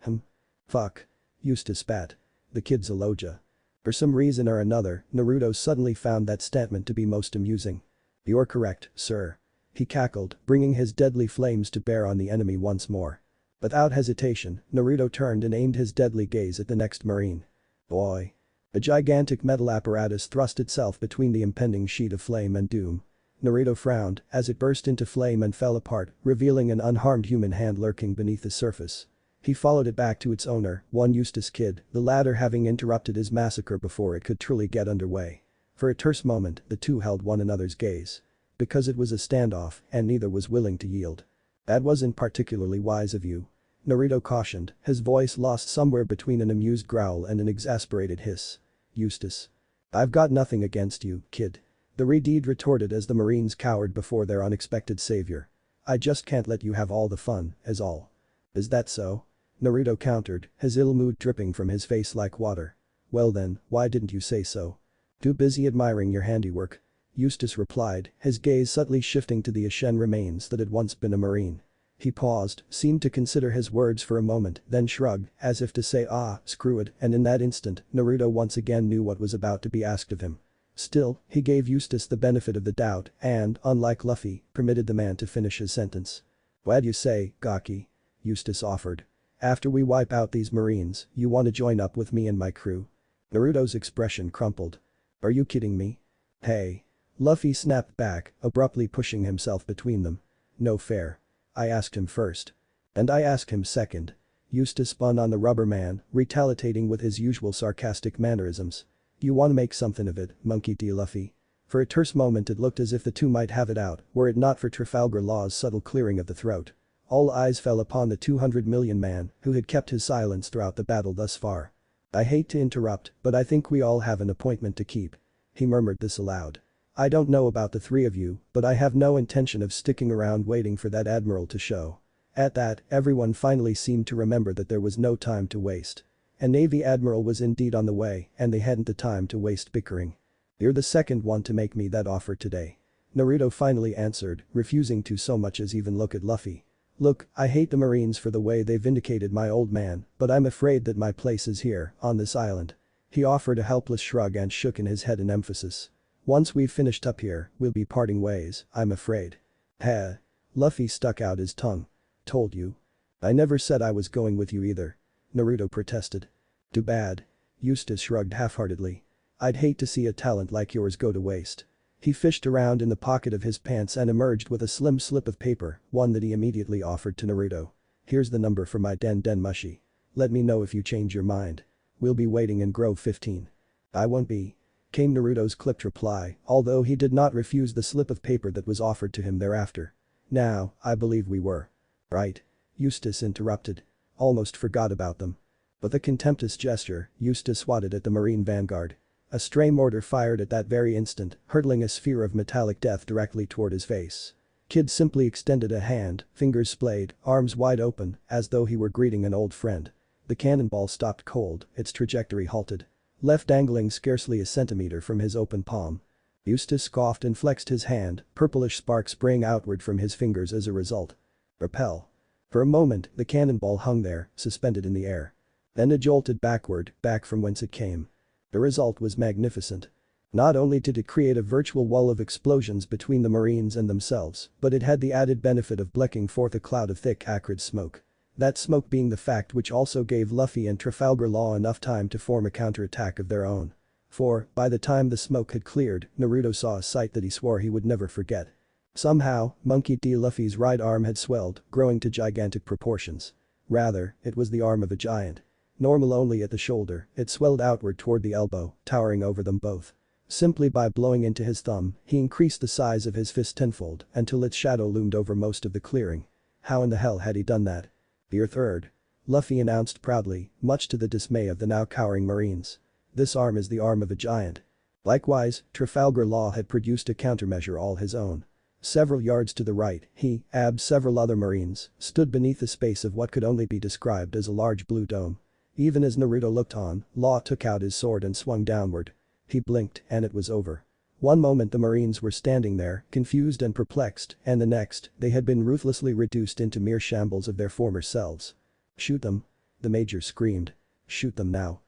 A: Fuck. Eustace spat. The kid's a loja. For some reason or another, Naruto suddenly found that statement to be most amusing. You're correct, sir. He cackled, bringing his deadly flames to bear on the enemy once more. Without hesitation, Naruto turned and aimed his deadly gaze at the next Marine. Boy. A gigantic metal apparatus thrust itself between the impending sheet of flame and doom. Naruto frowned as it burst into flame and fell apart, revealing an unharmed human hand lurking beneath the surface. He followed it back to its owner, one Eustace Kid, the latter having interrupted his massacre before it could truly get underway. For a terse moment, the two held one another's gaze. Because it was a standoff, and neither was willing to yield. That wasn't particularly wise of you. Naruto cautioned, his voice lost somewhere between an amused growl and an exasperated hiss. Eustace. I've got nothing against you, kid. The Redeed retorted as the Marines cowered before their unexpected savior. I just can't let you have all the fun, as all. Is that so? Naruto countered, his ill mood dripping from his face like water. Well then, why didn't you say so? Too busy admiring your handiwork. Eustace replied, his gaze subtly shifting to the Ashen remains that had once been a Marine. He paused, seemed to consider his words for a moment, then shrugged, as if to say screw it, and in that instant, Naruto once again knew what was about to be asked of him. Still, he gave Eustace the benefit of the doubt and, unlike Luffy, permitted the man to finish his sentence. What'd you say, Gaki? Eustace offered. After we wipe out these Marines, you want to join up with me and my crew? Naruto's expression crumpled. Are you kidding me? Hey. Luffy snapped back, abruptly pushing himself between them. No fair. I asked him first. And I asked him second. Eustace spun on the rubber man, retaliating with his usual sarcastic mannerisms. You wanna make something of it, Monkey D. Luffy? For a terse moment it looked as if the two might have it out, were it not for Trafalgar Law's subtle clearing of the throat. All eyes fell upon the 200 million man who had kept his silence throughout the battle thus far. I hate to interrupt, but I think we all have an appointment to keep. He murmured this aloud. I don't know about the three of you, but I have no intention of sticking around waiting for that admiral to show. At that, everyone finally seemed to remember that there was no time to waste. A Navy admiral was indeed on the way, and they hadn't the time to waste bickering. You're the second one to make me that offer today. Naruto finally answered, refusing to so much as even look at Luffy. Look, I hate the Marines for the way they vindicated my old man, but I'm afraid that my place is here, on this island. He offered a helpless shrug and shook in his head in emphasis. Once we've finished up here, we'll be parting ways, I'm afraid. Heh. Luffy stuck out his tongue. Told you. I never said I was going with you either. Naruto protested. Too bad. Eustace shrugged half-heartedly. I'd hate to see a talent like yours go to waste. He fished around in the pocket of his pants and emerged with a slim slip of paper, one that he immediately offered to Naruto. Here's the number for my Den Mushi. Let me know if you change your mind. We'll be waiting in Grove 15. I won't be. Came Naruto's clipped reply, although he did not refuse the slip of paper that was offered to him thereafter. Now, I believe we were. Right. Eustace interrupted. Almost forgot about them. With a contemptuous gesture, Eustace swatted at the Marine vanguard. A stray mortar fired at that very instant, hurtling a sphere of metallic death directly toward his face. Kid simply extended a hand, fingers splayed, arms wide open, as though he were greeting an old friend. The cannonball stopped cold, its trajectory halted. Left dangling scarcely a centimeter from his open palm. Eustace scoffed and flexed his hand, purplish sparks spraying outward from his fingers as a result. Repel. For a moment, the cannonball hung there, suspended in the air. Then it jolted backward, back from whence it came. The result was magnificent. Not only did it create a virtual wall of explosions between the Marines and themselves, but it had the added benefit of blecking forth a cloud of thick acrid smoke. That smoke being the fact which also gave Luffy and Trafalgar Law enough time to form a counterattack of their own. For, by the time the smoke had cleared, Naruto saw a sight that he swore he would never forget. Somehow, Monkey D. Luffy's right arm had swelled, growing to gigantic proportions. Rather, it was the arm of a giant. Normal only at the shoulder, it swelled outward toward the elbow, towering over them both. Simply by blowing into his thumb, he increased the size of his fist tenfold until its shadow loomed over most of the clearing. How in the hell had he done that? "You're third," Luffy announced proudly, much to the dismay of the now cowering Marines. "This arm is the arm of a giant." Likewise, Trafalgar Law had produced a countermeasure all his own. Several yards to the right, he, several other Marines, stood beneath the space of what could only be described as a large blue dome. Even as Naruto looked on, Law took out his sword and swung downward. He blinked, and it was over. One moment the Marines were standing there, confused and perplexed, and the next, they had been ruthlessly reduced into mere shambles of their former selves. "Shoot them!" the major screamed. "Shoot them now."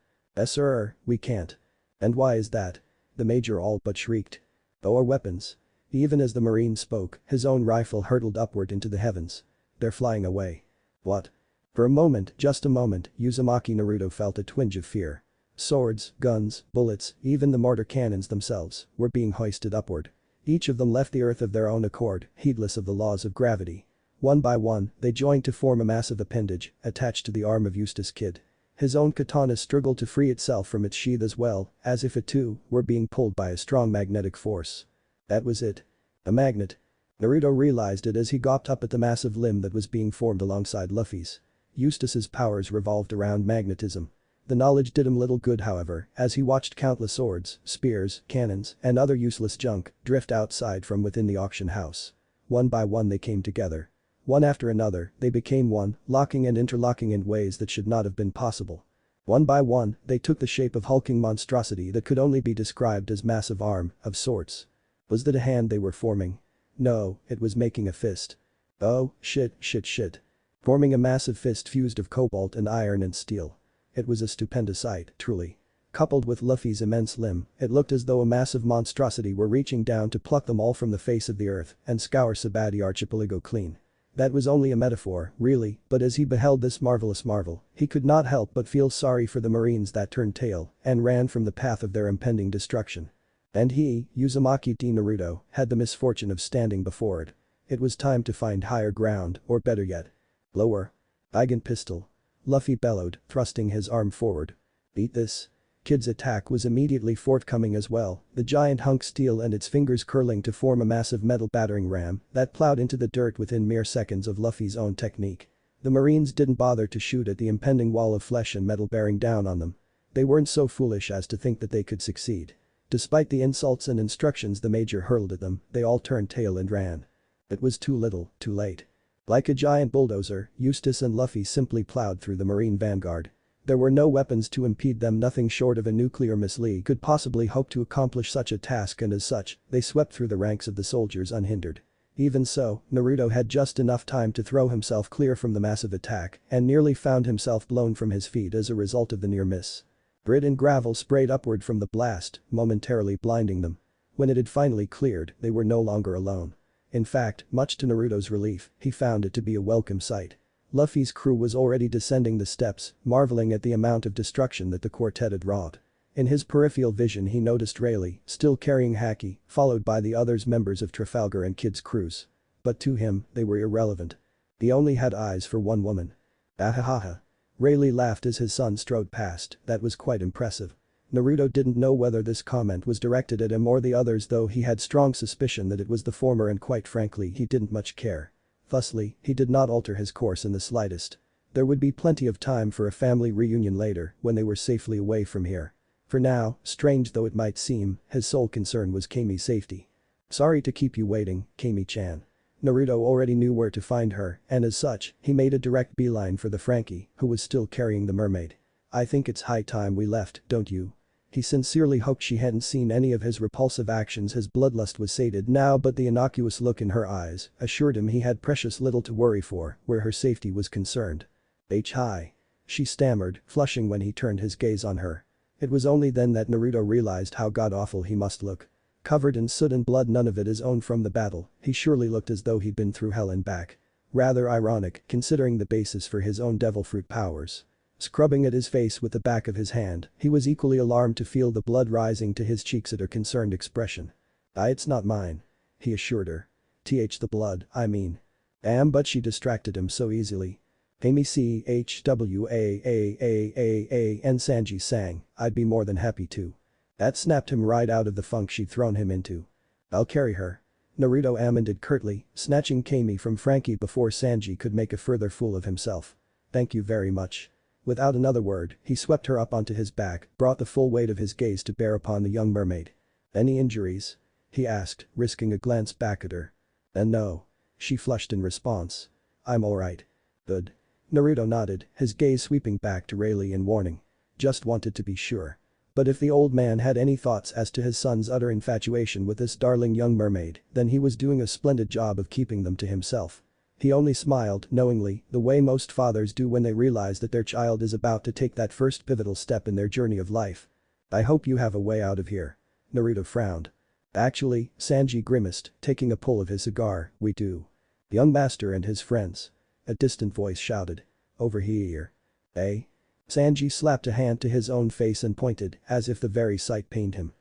A: "Sir, we can't." "And why is that?" the major all but shrieked. "Our weapons." Even as the Marine spoke, his own rifle hurtled upward into the heavens. "They're flying away." "What?" For a moment, just a moment, Uzumaki Naruto felt a twinge of fear. Swords, guns, bullets, even the mortar cannons themselves, were being hoisted upward. Each of them left the earth of their own accord, heedless of the laws of gravity. One by one, they joined to form a massive appendage, attached to the arm of Eustace Kid. His own katana struggled to free itself from its sheath as well, as if it too, were being pulled by a strong magnetic force. That was it. A magnet. Naruto realized it as he gawped up at the massive limb that was being formed alongside Luffy's. Eustace's powers revolved around magnetism. The knowledge did him little good however, as he watched countless swords, spears, cannons, and other useless junk drift outside from within the auction house. One by one they came together. One after another, they became one, locking and interlocking in ways that should not have been possible. One by one, they took the shape of hulking monstrosity that could only be described as massive arm, of sorts. Was that a hand they were forming? No, it was making a fist. Oh, shit. Forming a massive fist fused of cobalt and iron and steel. It was a stupendous sight, truly. Coupled with Luffy's immense limb, it looked as though a massive monstrosity were reaching down to pluck them all from the face of the earth and scour Sabati Archipelago clean. That was only a metaphor, really, but as he beheld this marvelous marvel, he could not help but feel sorry for the Marines that turned tail and ran from the path of their impending destruction. And he, Uzumaki D. Naruto, had the misfortune of standing before it. It was time to find higher ground, or better yet. Lower. Eigen pistol. Luffy bellowed, thrusting his arm forward. "Beat this." Kid's attack was immediately forthcoming as well, the giant hunk steel and its fingers curling to form a massive metal battering ram that plowed into the dirt within mere seconds of Luffy's own technique. The Marines didn't bother to shoot at the impending wall of flesh and metal bearing down on them. They weren't so foolish as to think that they could succeed. Despite the insults and instructions the major hurled at them, they all turned tail and ran. It was too little, too late. Like a giant bulldozer, Eustace and Luffy simply plowed through the Marine vanguard. There were no weapons to impede them, nothing short of a nuclear missile could possibly hope to accomplish such a task, and as such, they swept through the ranks of the soldiers unhindered. Even so, Naruto had just enough time to throw himself clear from the massive attack and nearly found himself blown from his feet as a result of the near miss. Grit and gravel sprayed upward from the blast, momentarily blinding them. When it had finally cleared, they were no longer alone. In fact, much to Naruto's relief, he found it to be a welcome sight. Luffy's crew was already descending the steps, marveling at the amount of destruction that the quartet had wrought. In his peripheral vision he noticed Rayleigh, still carrying Haki, followed by the others members of Trafalgar and Kid's crews. But to him, they were irrelevant. He only had eyes for one woman. Ahahaha. Rayleigh laughed as his son strode past, that was quite impressive. Naruto didn't know whether this comment was directed at him or the others, though he had strong suspicion that it was the former, and quite frankly he didn't much care. Thusly, he did not alter his course in the slightest. There would be plenty of time for a family reunion later when they were safely away from here. For now, strange though it might seem, his sole concern was Cami's safety. "Sorry to keep you waiting, Cami-chan." Naruto already knew where to find her, and as such, he made a direct beeline for the Frankie, who was still carrying the mermaid. "I think it's high time we left, don't you?" He sincerely hoped she hadn't seen any of his repulsive actions. His bloodlust was sated now, but the innocuous look in her eyes assured him he had precious little to worry for where her safety was concerned. "Hi." She stammered, flushing when he turned his gaze on her. It was only then that Naruto realized how god-awful he must look. Covered in soot and blood, none of it his own from the battle, he surely looked as though he'd been through hell and back. Rather ironic, considering the basis for his own devil fruit powers. Scrubbing at his face with the back of his hand, he was equally alarmed to feel the blood rising to his cheeks at her concerned expression. It's not mine," he assured her. The blood, I mean." But she distracted him so easily. "Amy and Sanji sang, I'd be more than happy to." That snapped him right out of the funk she'd thrown him into. "I'll carry her." Naruto amended curtly, snatching Cami from Frankie before Sanji could make a further fool of himself. "Thank you very much." Without another word, he swept her up onto his back, brought the full weight of his gaze to bear upon the young mermaid. "Any injuries?" he asked, risking a glance back at her. No." She flushed in response. "I'm alright." "Good." Naruto nodded, his gaze sweeping back to Rayleigh in warning. Just wanted to be sure. But if the old man had any thoughts as to his son's utter infatuation with this darling young mermaid, then he was doing a splendid job of keeping them to himself. He only smiled, knowingly, the way most fathers do when they realize that their child is about to take that first pivotal step in their journey of life. "I hope you have a way out of here." Naruto frowned. "Actually," Sanji grimaced, taking a pull of his cigar, "we do." "Young master and his friends." A distant voice shouted. "Over here." "Eh?" Sanji slapped a hand to his own face and pointed, as if the very sight pained him.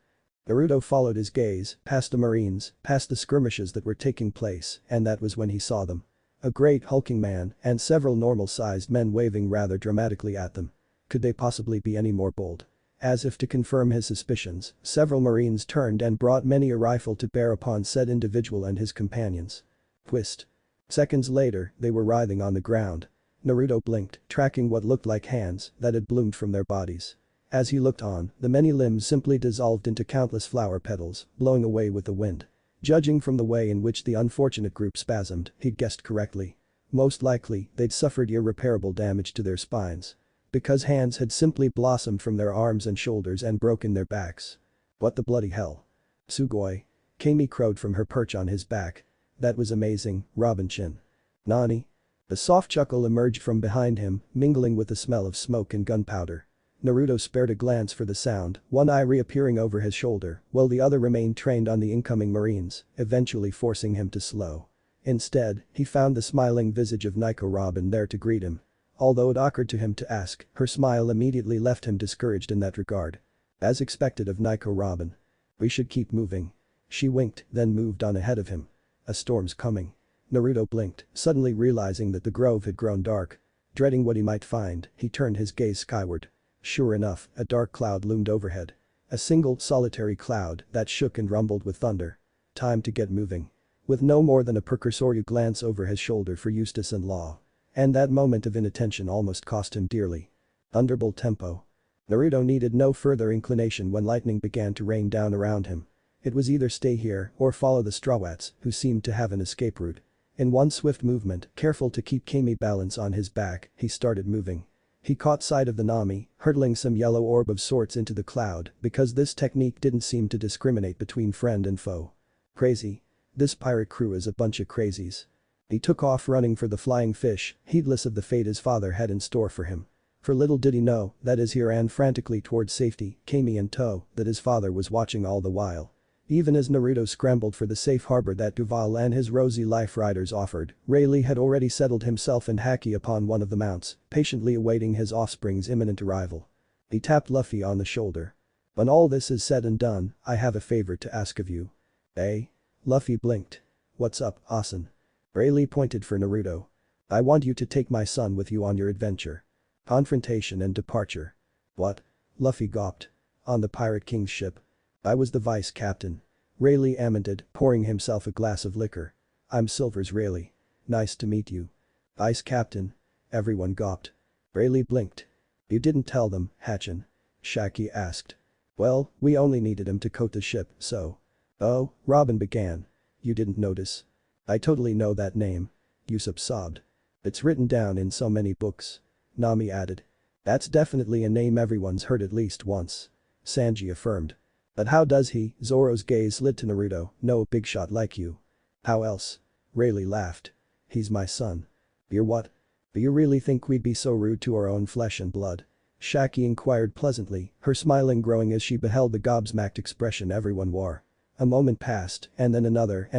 A: Naruto followed his gaze, past the marines, past the skirmishes that were taking place, and that was when he saw them. A great hulking man and several normal-sized men waving rather dramatically at them. Could they possibly be any more bold? As if to confirm his suspicions, several marines turned and brought many a rifle to bear upon said individual and his companions. Twist. Seconds later, they were writhing on the ground. Naruto blinked, tracking what looked like hands that had bloomed from their bodies. As he looked on, the many limbs simply dissolved into countless flower petals, blowing away with the wind. Judging from the way in which the unfortunate group spasmed, he'd guessed correctly. Most likely, they'd suffered irreparable damage to their spines. Because hands had simply blossomed from their arms and shoulders and broken their backs. What the bloody hell? "Sugoi." Cami crowed from her perch on his back. "That was amazing, Robin-chan." "Nani?" A soft chuckle emerged from behind him, mingling with the smell of smoke and gunpowder. Naruto spared a glance for the sound, one eye reappearing over his shoulder, while the other remained trained on the incoming marines, eventually forcing him to slow. Instead, he found the smiling visage of Nico Robin there to greet him. Although it occurred to him to ask, her smile immediately left him discouraged in that regard. As expected of Nico Robin. "We should keep moving." She winked, then moved on ahead of him. "A storm's coming." Naruto blinked, suddenly realizing that the grove had grown dark. Dreading what he might find, he turned his gaze skyward. Sure enough, a dark cloud loomed overhead. A single, solitary cloud that shook and rumbled with thunder. Time to get moving. With no more than a precursory glance over his shoulder for Eustace and Law. And that moment of inattention almost cost him dearly. Thunderbolt tempo. Naruto needed no further inclination when lightning began to rain down around him. It was either stay here or follow the Strawats, who seemed to have an escape route. In one swift movement, careful to keep Cami balance on his back, he started moving. He caught sight of the Nami, hurtling some yellow orb of sorts into the cloud because this technique didn't seem to discriminate between friend and foe. Crazy. This pirate crew is a bunch of crazies. He took off running for the flying fish, heedless of the fate his father had in store for him. For little did he know that as he ran frantically towards safety, Cami in tow, that his father was watching all the while. Even as Naruto scrambled for the safe harbor that Duval and his rosy life riders offered, Rayleigh had already settled himself and Haki upon one of the mounts, patiently awaiting his offspring's imminent arrival. He tapped Luffy on the shoulder. "When all this is said and done, I have a favor to ask of you." "Eh?" Luffy blinked. "What's up, Asen?" Rayleigh pointed for Naruto. "I want you to take my son with you on your adventure. Confrontation and departure." "What?" Luffy gawped. "On the Pirate King's ship. I was the vice captain." Rayleigh amended, pouring himself a glass of liquor. "I'm Silver's Rayleigh. Nice to meet you." "Vice captain?" Everyone gawped. Rayleigh blinked. "You didn't tell them, Hachin?" Shaki asked. Well, we only needed him to coat the ship, so. Oh, Robin began. You didn't notice. I totally know that name. Yusuf sobbed. It's written down in so many books. Nami added. That's definitely a name everyone's heard at least once. Sanji affirmed. But how does he? Zoro's gaze slid to Naruto. No big shot like you. How else? Rayleigh laughed. He's my son. You're what? Do you really think we'd be so rude to our own flesh and blood? Shaki inquired pleasantly, her smiling growing as she beheld the gobsmacked expression everyone wore. A moment passed, and then another,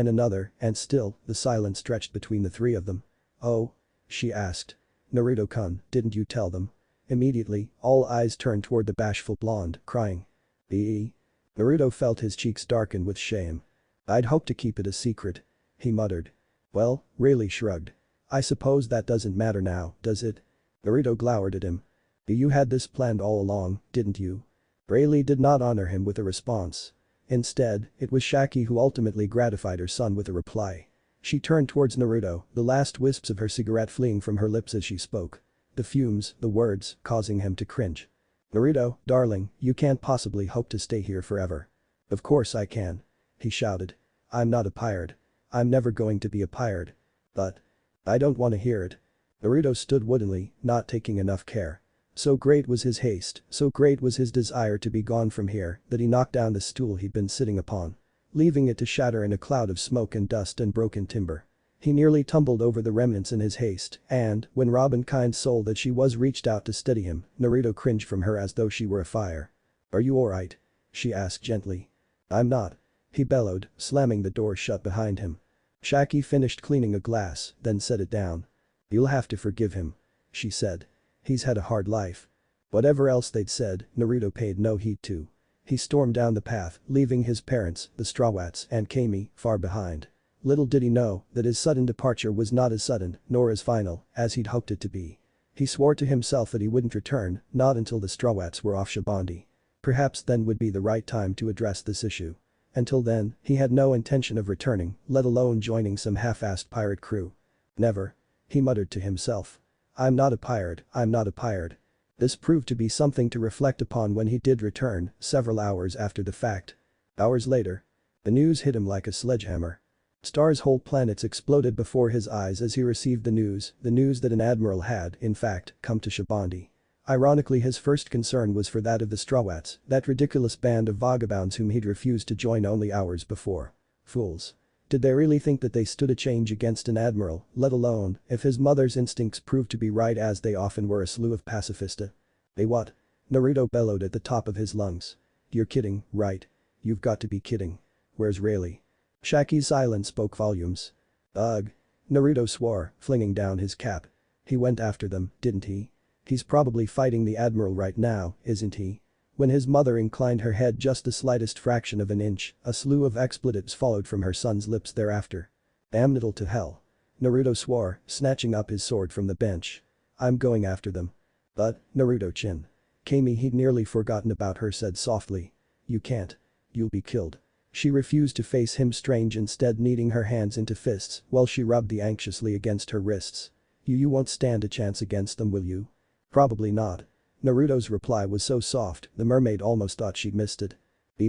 A: and still, the silence stretched between the three of them. Oh? She asked. Naruto-kun, didn't you tell them? Immediately, all eyes turned toward the bashful blonde, crying. Naruto felt his cheeks darken with shame. I'd hoped to keep it a secret. He muttered. Well, Rayleigh shrugged. I suppose that doesn't matter now, does it? Naruto glowered at him. You had this planned all along, didn't you? Rayleigh did not honor him with a response. Instead, it was Shaki who ultimately gratified her son with a reply. She turned towards Naruto, the last wisps of her cigarette fleeing from her lips as she spoke. The fumes, the words, causing him to cringe. Naruto, darling, you can't possibly hope to stay here forever. Of course I can. He shouted. I'm not a pirate. I'm never going to be a pirate. But. I don't want to hear it. Naruto stood woodenly, not taking enough care. So great was his haste, so great was his desire to be gone from here, that he knocked down the stool he'd been sitting upon, leaving it to shatter in a cloud of smoke and dust and broken timber. He nearly tumbled over the remnants in his haste, and, when Robin kind soul that she was reached out to steady him, Naruto cringed from her as though she were afire. Are you alright? She asked gently. I'm not. He bellowed, slamming the door shut behind him. Shaki finished cleaning a glass, then set it down. You'll have to forgive him. She said. He's had a hard life. Whatever else they'd said, Naruto paid no heed to. He stormed down the path, leaving his parents, the Strawats and Cami, far behind. Little did he know that his sudden departure was not as sudden, nor as final, as he'd hoped it to be. He swore to himself that he wouldn't return, not until the Strawats were off Shabandi. Perhaps then would be the right time to address this issue. Until then, he had no intention of returning, let alone joining some half-assed pirate crew. Never. He muttered to himself. I'm not a pirate, I'm not a pirate. This proved to be something to reflect upon when he did return, several hours after the fact. Hours later. The news hit him like a sledgehammer. Stars' whole planets exploded before his eyes as he received the news that an admiral had, in fact, come to Shabandi. Ironically, his first concern was for that of the Strawats, that ridiculous band of vagabonds whom he'd refused to join only hours before. Fools. Did they really think that they stood a chance against an admiral, let alone, if his mother's instincts proved to be right as they often were, a slew of pacifista? They what? Naruto bellowed at the top of his lungs. You're kidding, right? You've got to be kidding. Where's Rayleigh? Shaki's silence spoke volumes. Ugh. Naruto swore, flinging down his cap. He went after them, didn't he? He's probably fighting the admiral right now, isn't he? When his mother inclined her head just the slightest fraction of an inch, a slew of expletives followed from her son's lips thereafter. Damnable to hell. Naruto swore, snatching up his sword from the bench. I'm going after them. But, Naruto-chin. Cami, he'd nearly forgotten about her, said softly. You can't. You'll be killed. She refused to face him, strange, instead kneading her hands into fists while she rubbed them anxiously against her wrists. You won't stand a chance against them, will you? Probably not. Naruto's reply was so soft, the mermaid almost thought she'd missed it.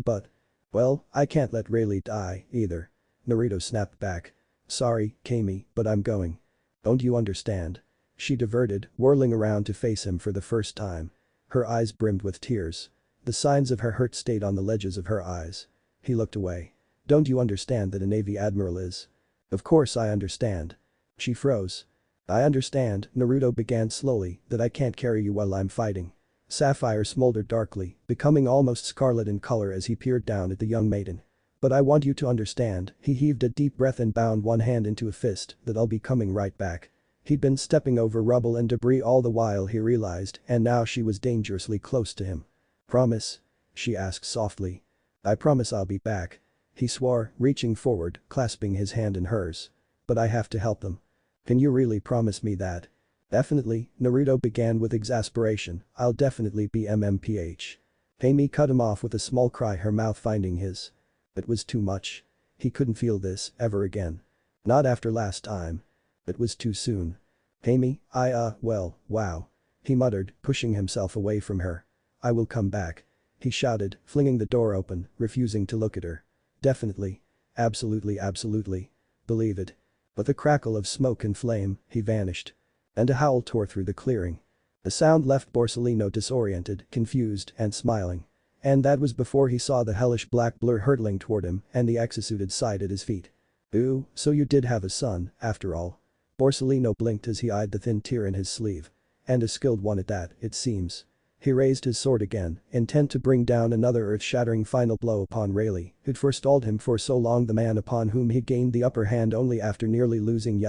A: But. Well, I can't let Rayleigh die, either. Naruto snapped back. Sorry, Cami, but I'm going. Don't you understand? She diverted, whirling around to face him for the first time. Her eyes brimmed with tears. The signs of her hurt stayed on the ledges of her eyes. He looked away. Don't you understand that a Navy admiral is? Of course I understand. She froze. I understand, Naruto began slowly, that I can't carry you while I'm fighting. Sapphire smoldered darkly, becoming almost scarlet in color as he peered down at the young maiden. But I want you to understand, he heaved a deep breath and bound one hand into a fist, that I'll be coming right back. He'd been stepping over rubble and debris all the while, he realized, and now she was dangerously close to him. Promise? She asked softly. I promise I'll be back. He swore, reaching forward, clasping his hand in hers. But I have to help them. Can you really promise me that? Definitely, Naruto began with exasperation, I'll definitely be MMPH. Amy cut him off with a small cry, her mouth finding his. It was too much. He couldn't feel this, ever again. Not after last time. It was too soon. Amy, well, wow. He muttered, pushing himself away from her. I will come back. he shouted, flinging the door open, refusing to look at her. Definitely. Absolutely, absolutely. Believe it. With a crackle of smoke and flame, he vanished. And a howl tore through the clearing. The sound left Borsellino disoriented, confused, and smiling. And that was before he saw the hellish black blur hurtling toward him and the executed sight at his feet. Ooh, so you did have a son, after all. Borsellino blinked as he eyed the thin tear in his sleeve. And a skilled one at that, it seems. He raised his sword again, intent to bring down another earth-shattering final blow upon Rayleigh, who'd forestalled him for so long, the man upon whom he gained the upper hand only after nearly losing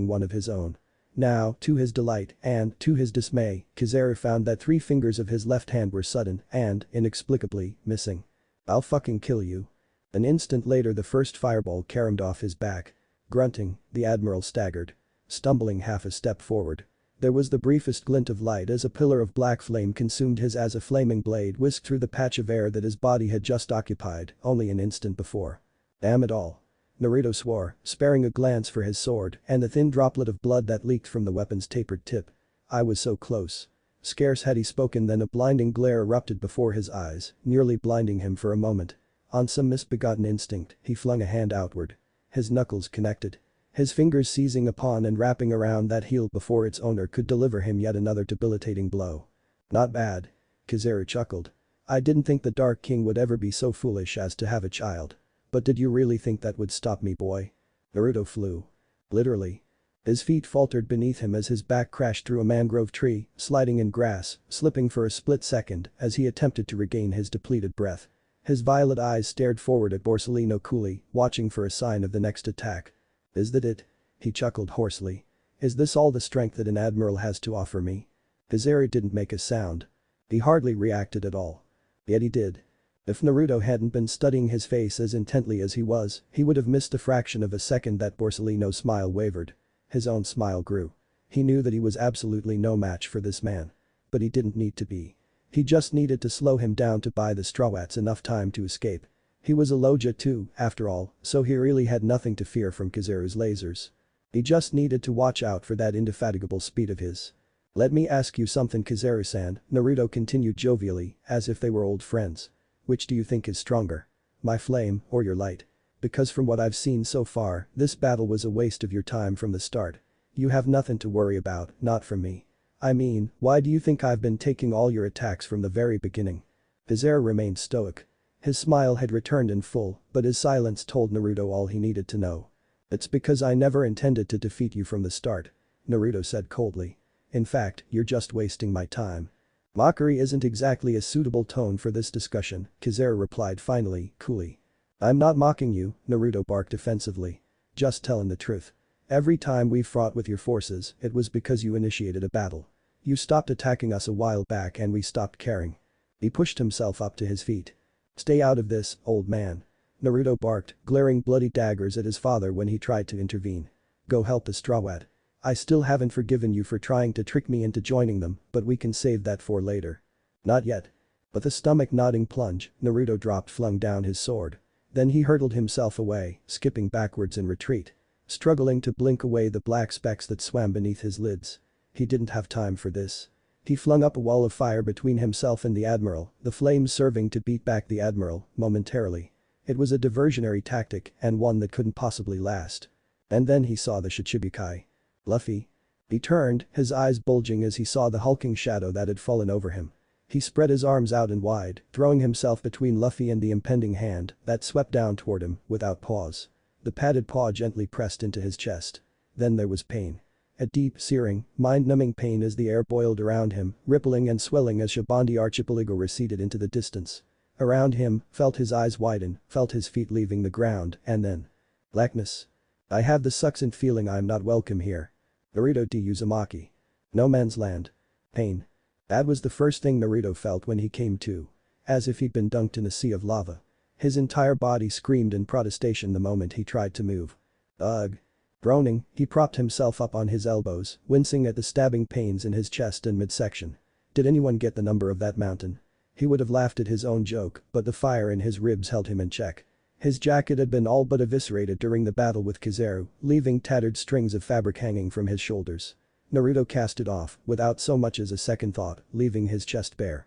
A: one of his own. Now, to his delight and to his dismay, Kizaru found that 3 fingers of his left hand were sudden and, inexplicably, missing. I'll fucking kill you. An instant later the first fireball caromed off his back. Grunting, the Admiral staggered. Stumbling half a step forward. There was the briefest glint of light as a pillar of black flame consumed his as a flaming blade whisked through the patch of air that his body had just occupied only an instant before. Damn it all. Naruto swore, sparing a glance for his sword and the thin droplet of blood that leaked from the weapon's tapered tip. I was so close. Scarce had he spoken than a blinding glare erupted before his eyes, nearly blinding him for a moment. On some misbegotten instinct, he flung a hand outward. His knuckles connected. His fingers seizing upon and wrapping around that heel before its owner could deliver him yet another debilitating blow. Not bad. Kizaru chuckled. I didn't think the Dark King would ever be so foolish as to have a child. But did you really think that would stop me, boy? Naruto flew. Literally. His feet faltered beneath him as his back crashed through a mangrove tree, sliding in grass, slipping for a split second as he attempted to regain his depleted breath. His violet eyes stared forward at Borsellino coolly, watching for a sign of the next attack. Is that it? He chuckled hoarsely. Is this all the strength that an admiral has to offer me? Kizaru didn't make a sound. He hardly reacted at all. Yet he did. If Naruto hadn't been studying his face as intently as he was, he would have missed a fraction of a second that Borsellino's smile wavered. His own smile grew. He knew that he was absolutely no match for this man. But he didn't need to be. He just needed to slow him down to buy the Strawats enough time to escape. He was a Loja too, after all, so he really had nothing to fear from Kizaru's lasers. He just needed to watch out for that indefatigable speed of his. Let me ask you something, Kizaru-san, Naruto continued jovially, as if they were old friends. Which do you think is stronger? My flame or your light? Because from what I've seen so far, this battle was a waste of your time from the start. You have nothing to worry about, not from me. I mean, why do you think I've been taking all your attacks from the very beginning? Kizaru remained stoic. His smile had returned in full, but his silence told Naruto all he needed to know. It's because I never intended to defeat you from the start, Naruto said coldly. In fact, you're just wasting my time. Mockery isn't exactly a suitable tone for this discussion, Kizaru replied finally, coolly. I'm not mocking you, Naruto barked defensively. Just telling the truth. Every time we've fought with your forces, it was because you initiated a battle. You stopped attacking us a while back and we stopped caring. He pushed himself up to his feet. Stay out of this, old man. Naruto barked, glaring bloody daggers at his father when he tried to intervene. Go help the Strawat. I still haven't forgiven you for trying to trick me into joining them, but we can save that for later. Not yet. With a stomach-nodding plunge, Naruto flung down his sword. Then he hurtled himself away, skipping backwards in retreat. Struggling to blink away the black specks that swam beneath his lids. He didn't have time for this. He flung up a wall of fire between himself and the Admiral, the flames serving to beat back the Admiral, momentarily. It was a diversionary tactic and one that couldn't possibly last. And then he saw the Shichibukai. Luffy. He turned, his eyes bulging as he saw the hulking shadow that had fallen over him. He spread his arms out and wide, throwing himself between Luffy and the impending hand that swept down toward him without pause. The padded paw gently pressed into his chest. Then there was pain. A deep, searing, mind-numbing pain as the air boiled around him, rippling and swelling as Shabandi Archipelago receded into the distance. Around him, felt his eyes widen, felt his feet leaving the ground, and then. Blackness. I have the succinct feeling I'm not welcome here. Naruto D. Uzumaki. No man's land. Pain. That was the first thing Naruto felt when he came to. As if he'd been dunked in a sea of lava. His entire body screamed in protestation the moment he tried to move. Ugh. Groaning, he propped himself up on his elbows, wincing at the stabbing pains in his chest and midsection. Did anyone get the number of that mountain? He would have laughed at his own joke, but the fire in his ribs held him in check. His jacket had been all but eviscerated during the battle with Kizaru, leaving tattered strings of fabric hanging from his shoulders. Naruto cast it off, without so much as a second thought, leaving his chest bare.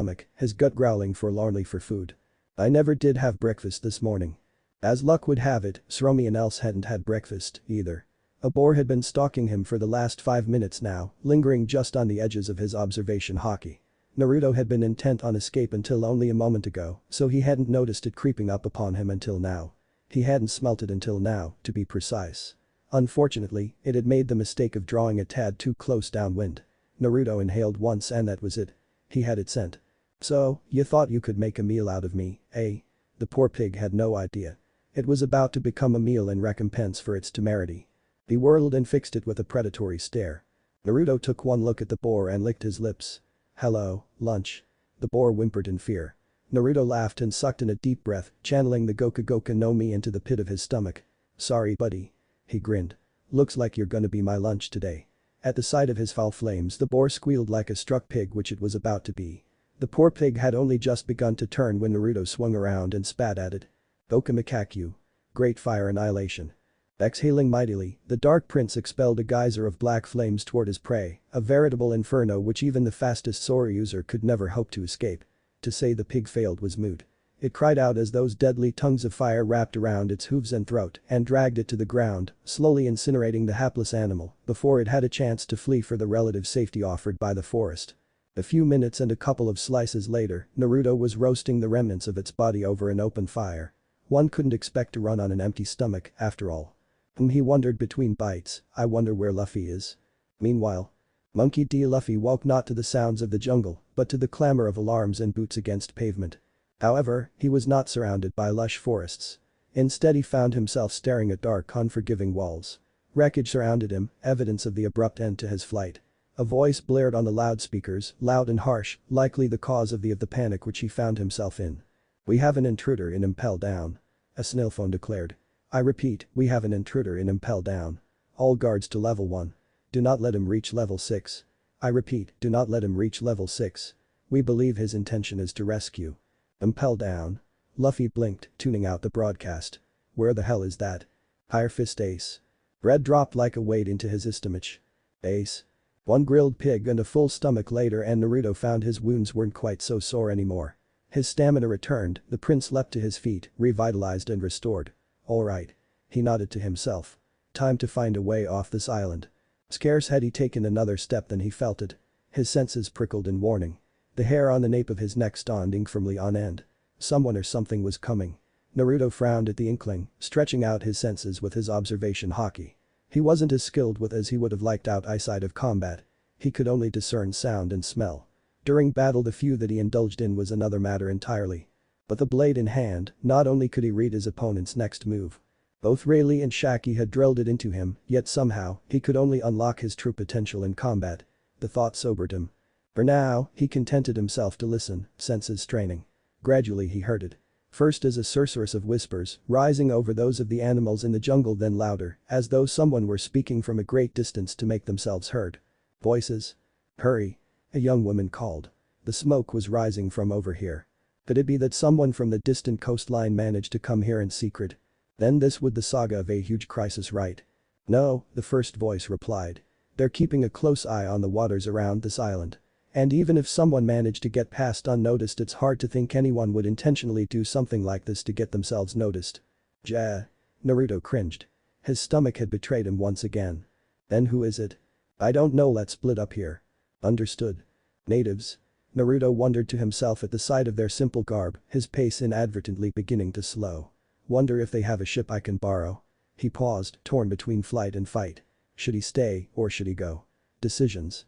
A: stomach, his gut growling forlornly for food. I never did have breakfast this morning. As luck would have it, Sromian else hadn't had breakfast, either. A boar had been stalking him for the last 5 minutes now, lingering just on the edges of his observation hockey. Naruto had been intent on escape until only a moment ago, so he hadn't noticed it creeping up upon him until now. He hadn't smelt it until now, to be precise. Unfortunately, it had made the mistake of drawing a tad too close downwind. Naruto inhaled once and that was it. He had it sent. So, you thought you could make a meal out of me, eh? The poor pig had no idea. It was about to become a meal in recompense for its temerity. He whirled and fixed it with a predatory stare. Naruto took one look at the boar and licked his lips. Hello, lunch. The boar whimpered in fear. Naruto laughed and sucked in a deep breath, channeling the Goku Goku no Mi into the pit of his stomach. Sorry buddy. He grinned. Looks like you're gonna be my lunch today. At the sight of his foul flames the boar squealed like a struck pig, which it was about to be. The poor pig had only just begun to turn when Naruto swung around and spat at it. Okamikakyu. Great fire annihilation. Exhaling mightily, the Dark Prince expelled a geyser of black flames toward his prey, a veritable inferno which even the fastest Sora user could never hope to escape. To say the pig failed was moot. It cried out as those deadly tongues of fire wrapped around its hooves and throat and dragged it to the ground, slowly incinerating the hapless animal before it had a chance to flee for the relative safety offered by the forest. A few minutes and a couple of slices later, Naruto was roasting the remnants of its body over an open fire. One couldn't expect to run on an empty stomach, after all. He wondered between bites, I wonder where Luffy is. Meanwhile, Monkey D. Luffy woke not to the sounds of the jungle, but to the clamor of alarms and boots against pavement. However, he was not surrounded by lush forests. Instead he found himself staring at dark, unforgiving walls. Wreckage surrounded him, evidence of the abrupt end to his flight. A voice blared on the loudspeakers, loud and harsh, likely the cause of the panic which he found himself in. We have an intruder in Impel Down. A snillphone declared. I repeat, we have an intruder in Impel Down. All guards to level 1. Do not let him reach level 6. I repeat, do not let him reach level 6. We believe his intention is to rescue. Impel Down. Luffy blinked, tuning out the broadcast. Where the hell is that? Higher fist ace. Bread dropped like a weight into his stomach. Ace. One grilled pig and a full stomach later and Naruto found his wounds weren't quite so sore anymore. His stamina returned, the prince leapt to his feet, revitalized and restored. Alright. He nodded to himself. Time to find a way off this island. Scarce had he taken another step than he felt it. His senses prickled in warning. The hair on the nape of his neck stood firmly on end. Someone or something was coming. Naruto frowned at the inkling, stretching out his senses with his observation haki. He wasn't as skilled with as he would have liked out eyesight of combat. He could only discern sound and smell. During battle the few that he indulged in was another matter entirely. But the blade in hand, not only could he read his opponent's next move. Both Rayleigh and Shaki had drilled it into him, yet somehow, he could only unlock his true potential in combat. The thought sobered him. For now, he contented himself to listen, senses straining. Gradually he heard it. First as a sorceress of whispers, rising over those of the animals in the jungle, then louder, as though someone were speaking from a great distance to make themselves heard. Voices. Hurry. A young woman called. The smoke was rising from over here. Could it be that someone from the distant coastline managed to come here in secret? Then this would the saga of a huge crisis, right? No, the first voice replied. They're keeping a close eye on the waters around this island. And even if someone managed to get past unnoticed, it's hard to think anyone would intentionally do something like this to get themselves noticed. Ja. Naruto cringed. His stomach had betrayed him once again. Then who is it? I don't know, let's split up here. Understood. Natives. Naruto wondered to himself at the sight of their simple garb, his pace inadvertently beginning to slow. Wonder if they have a ship I can borrow. He paused, torn between flight and fight. Should he stay or should he go? Decisions.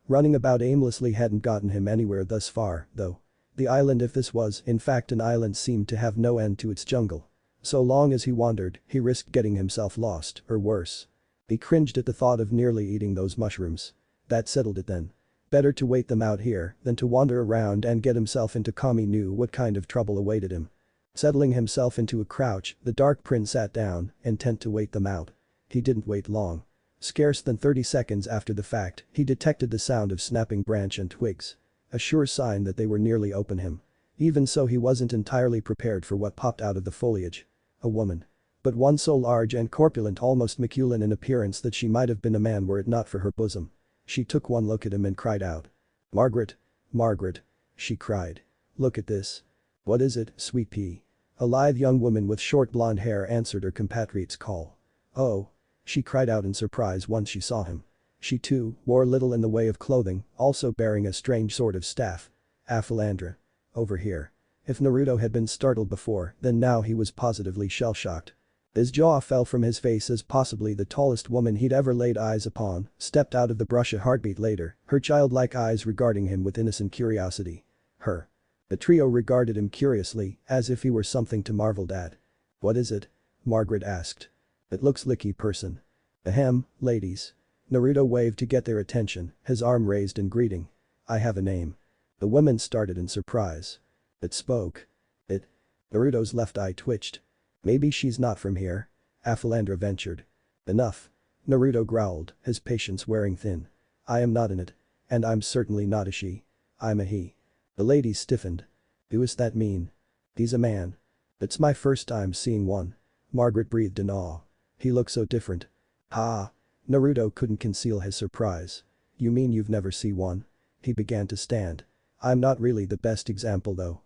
A: Running about aimlessly hadn't gotten him anywhere thus far, though. The island, if this was in fact an island, seemed to have no end to its jungle. So long as he wandered, he risked getting himself lost, or worse. He cringed at the thought of nearly eating those mushrooms. That settled it then. Better to wait them out here than to wander around and get himself into. Cami knew what kind of trouble awaited him. Settling himself into a crouch, the dark prince sat down, intent to wait them out. He didn't wait long. Scarce than 30 seconds after the fact, he detected the sound of snapping branch and twigs. A sure sign that they were nearly open him. Even so, he wasn't entirely prepared for what popped out of the foliage. A woman. But one so large and corpulent, almost masculine in appearance, that she might have been a man were it not for her bosom. She took one look at him and cried out. Margaret. Margaret. She cried. Look at this. What is it, sweet pea? A lithe young woman with short blonde hair answered her compatriot's call. Oh. She cried out in surprise once she saw him. She too wore little in the way of clothing, also bearing a strange sort of staff. Philandra. Over here. If Naruto had been startled before, then now he was positively shell-shocked. His jaw fell from his face as possibly the tallest woman he'd ever laid eyes upon stepped out of the brush a heartbeat later, her childlike eyes regarding him with innocent curiosity. Her. The trio regarded him curiously, as if he were something to marvel at. What is it? Margaret asked. It looks licky person. Ahem, ladies. Naruto waved to get their attention, his arm raised in greeting. I have a name. The women started in surprise. It spoke. It. Naruto's left eye twitched. Maybe she's not from here. Philandra ventured. Enough. Naruto growled, his patience wearing thin. I am not in it. And I'm certainly not a she. I'm a he. The ladies stiffened. Who does that mean? He's a man. It's my first time seeing one. Margaret breathed in awe. He looks so different. Ha. Naruto couldn't conceal his surprise. You mean you've never seen one? He began to stand. I'm not really the best example though.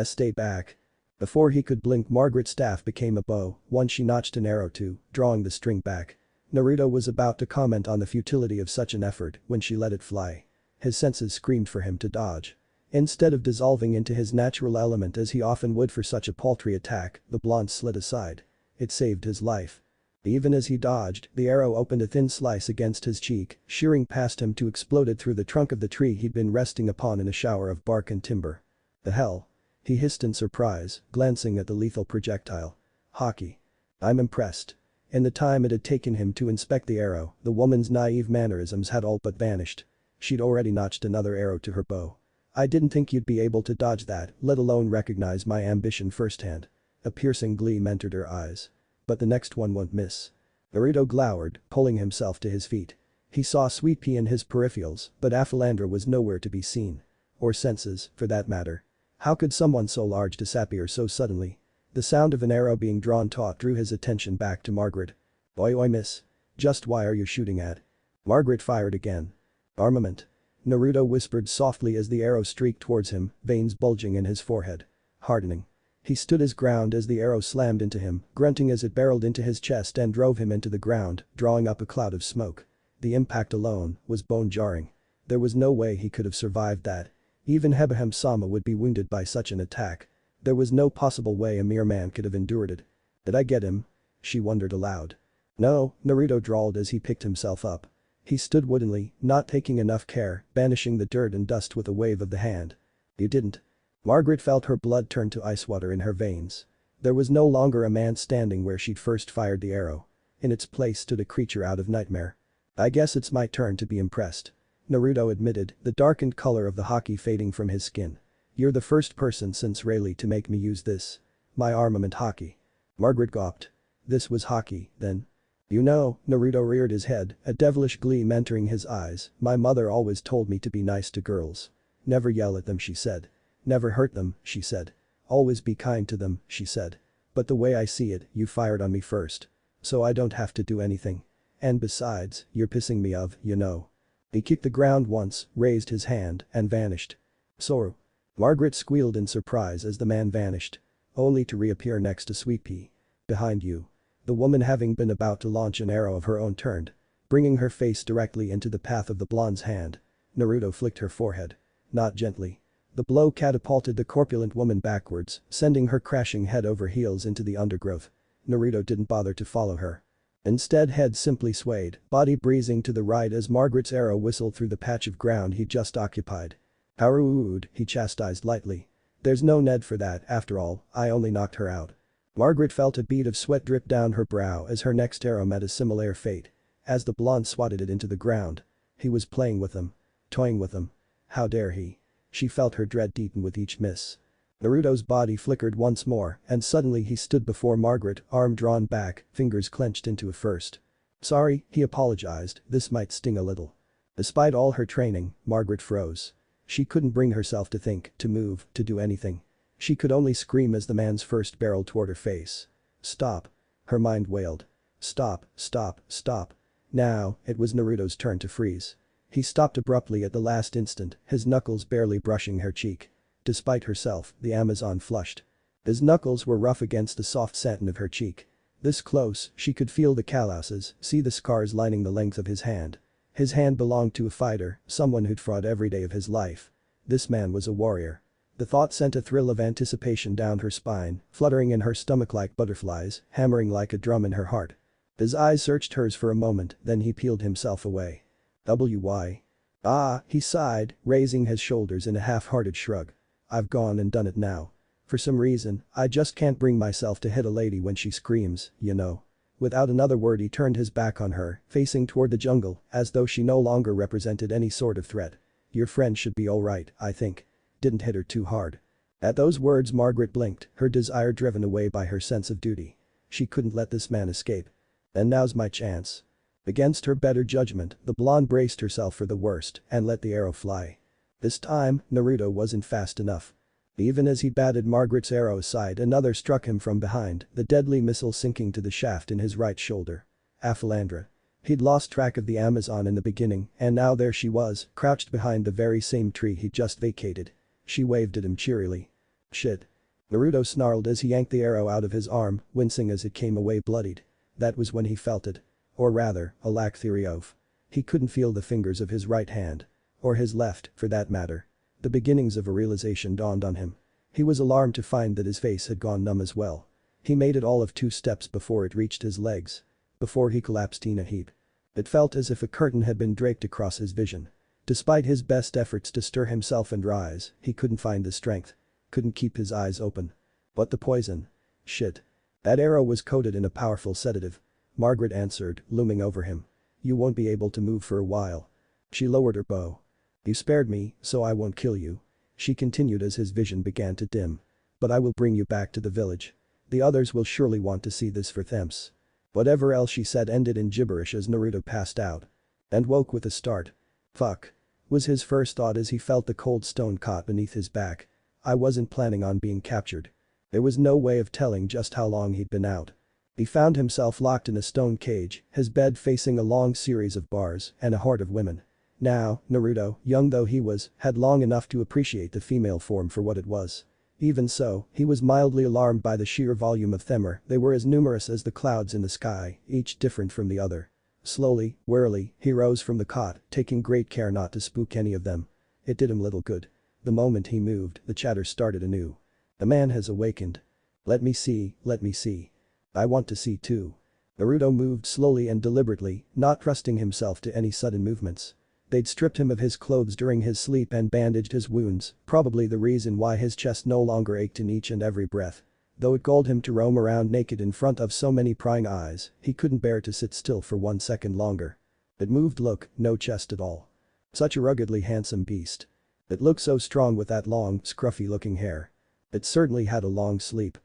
A: Stay back. Before he could blink, Margaret's staff became a bow, one she notched an arrow to, drawing the string back. Naruto was about to comment on the futility of such an effort when she let it fly. His senses screamed for him to dodge. Instead of dissolving into his natural element as he often would for such a paltry attack, the blonde slid aside. It saved his life. Even as he dodged, the arrow opened a thin slice against his cheek, shearing past him to exploded through the trunk of the tree he'd been resting upon in a shower of bark and timber. The hell? He hissed in surprise, glancing at the lethal projectile. Hockey. I'm impressed. In the time it had taken him to inspect the arrow, the woman's naive mannerisms had all but vanished. She'd already notched another arrow to her bow. I didn't think you'd be able to dodge that, let alone recognize my ambition firsthand. A piercing gleam entered her eyes. But the next one won't miss. Naruto glowered, pulling himself to his feet. He saw Sweet Pea in his peripherals, but Philandra was nowhere to be seen. Or senses, for that matter. How could someone so large disappear so suddenly? The sound of an arrow being drawn taut drew his attention back to Margaret. Oi miss. Just why are you shooting at? Margaret fired again. Armament. Naruto whispered softly as the arrow streaked towards him, veins bulging in his forehead. Hardening. He stood his ground as the arrow slammed into him, grunting as it barreled into his chest and drove him into the ground, drawing up a cloud of smoke. The impact alone was bone-jarring. There was no way he could have survived that. Even Hebeham-sama would be wounded by such an attack. There was no possible way a mere man could have endured it. Did I get him? She wondered aloud. No, Naruto drawled as he picked himself up. He stood woodenly, not taking enough care, banishing the dirt and dust with a wave of the hand. You didn't. Margaret felt her blood turn to ice water in her veins. There was no longer a man standing where she'd first fired the arrow. In its place stood a creature out of nightmare. I guess it's my turn to be impressed. Naruto admitted, the darkened color of the haki fading from his skin. You're the first person since Rayleigh to make me use this. My armament haki. Margaret gawped. This was haki, then. You know, Naruto reared his head, a devilish gleam entering his eyes. My mother always told me to be nice to girls. Never yell at them, she said. Never hurt them, she said. Always be kind to them, she said. But the way I see it, you fired on me first. So I don't have to do anything. And besides, you're pissing me off, you know. He kicked the ground once, raised his hand, and vanished. Soru. Margaret squealed in surprise as the man vanished. Only to reappear next to Sweet Pea. Behind you. The woman having been about to launch an arrow of her own turned. Bringing her face directly into the path of the blonde's hand. Naruto flicked her forehead. Not gently. The blow catapulted the corpulent woman backwards, sending her crashing head over heels into the undergrowth. Naruto didn't bother to follow her. Instead, head simply swayed, body breezing to the right as Margaret's arrow whistled through the patch of ground he just occupied. How rude, he chastised lightly. There's no need for that, after all, I only knocked her out. Margaret felt a bead of sweat drip down her brow as her next arrow met a similar fate. As the blonde swatted it into the ground. He was playing with them. Toying with them. How dare he? She felt her dread deepen with each miss. Naruto's body flickered once more, and suddenly he stood before Margaret, arm drawn back, fingers clenched into a fist. Sorry, he apologized, this might sting a little. Despite all her training, Margaret froze. She couldn't bring herself to think, to move, to do anything. She could only scream as the man's first barreled toward her face. Stop. Her mind wailed. Stop, stop, stop. Now, it was Naruto's turn to freeze. He stopped abruptly at the last instant, his knuckles barely brushing her cheek. Despite herself, the Amazon flushed. His knuckles were rough against the soft satin of her cheek. This close, she could feel the calluses, see the scars lining the length of his hand. His hand belonged to a fighter, someone who'd fought every day of his life. This man was a warrior. The thought sent a thrill of anticipation down her spine, fluttering in her stomach like butterflies, hammering like a drum in her heart. His eyes searched hers for a moment, then he peeled himself away. Why? Ah, he sighed, raising his shoulders in a half-hearted shrug. I've gone and done it now. For some reason, I just can't bring myself to hit a lady when she screams, you know. Without another word he turned his back on her, facing toward the jungle, as though she no longer represented any sort of threat. Your friend should be alright, I think. Didn't hit her too hard. At those words Margaret blinked, her desire driven away by her sense of duty. She couldn't let this man escape. And now's my chance. Against her better judgment, the blonde braced herself for the worst and let the arrow fly. This time, Naruto wasn't fast enough. Even as he batted Margaret's arrow aside, another struck him from behind, the deadly missile sinking to the shaft in his right shoulder. Aphilandra. He'd lost track of the Amazon in the beginning, and now there she was, crouched behind the very same tree he'd just vacated. She waved at him cheerily. Shit. Naruto snarled as he yanked the arrow out of his arm, wincing as it came away bloodied. That was when he felt it. Or rather, a lack thereof. He couldn't feel the fingers of his right hand. Or his left, for that matter. The beginnings of a realization dawned on him. He was alarmed to find that his face had gone numb as well. He made it all of 2 steps before it reached his legs. Before he collapsed in a heap. It felt as if a curtain had been draped across his vision. Despite his best efforts to stir himself and rise, he couldn't find the strength. Couldn't keep his eyes open. But the poison. Shit. That arrow was coated in a powerful sedative. Margaret answered, looming over him. You won't be able to move for a while. She lowered her bow. You spared me, so I won't kill you. She continued as his vision began to dim. But I will bring you back to the village. The others will surely want to see this for Thamps. Whatever else she said ended in gibberish as Naruto passed out. And woke with a start. Fuck. Was his first thought as he felt the cold stone caught beneath his back. I wasn't planning on being captured. There was no way of telling just how long he'd been out. He found himself locked in a stone cage, his bed facing a long series of bars and a horde of women. Now, Naruto, young though he was, had long enough to appreciate the female form for what it was. Even so, he was mildly alarmed by the sheer volume of them. They were as numerous as the clouds in the sky, each different from the other. Slowly, warily, he rose from the cot, taking great care not to spook any of them. It did him little good. The moment he moved, the chatter started anew. The man has awakened. Let me see, let me see. I want to see too. Naruto moved slowly and deliberately, not trusting himself to any sudden movements. They'd stripped him of his clothes during his sleep and bandaged his wounds, probably the reason why his chest no longer ached in each and every breath. Though it galled him to roam around naked in front of so many prying eyes, he couldn't bear to sit still for 1 second longer. It moved. Look, no chest at all. Such a ruggedly handsome beast. It looked so strong with that long, scruffy looking hair. It certainly had a long sleep.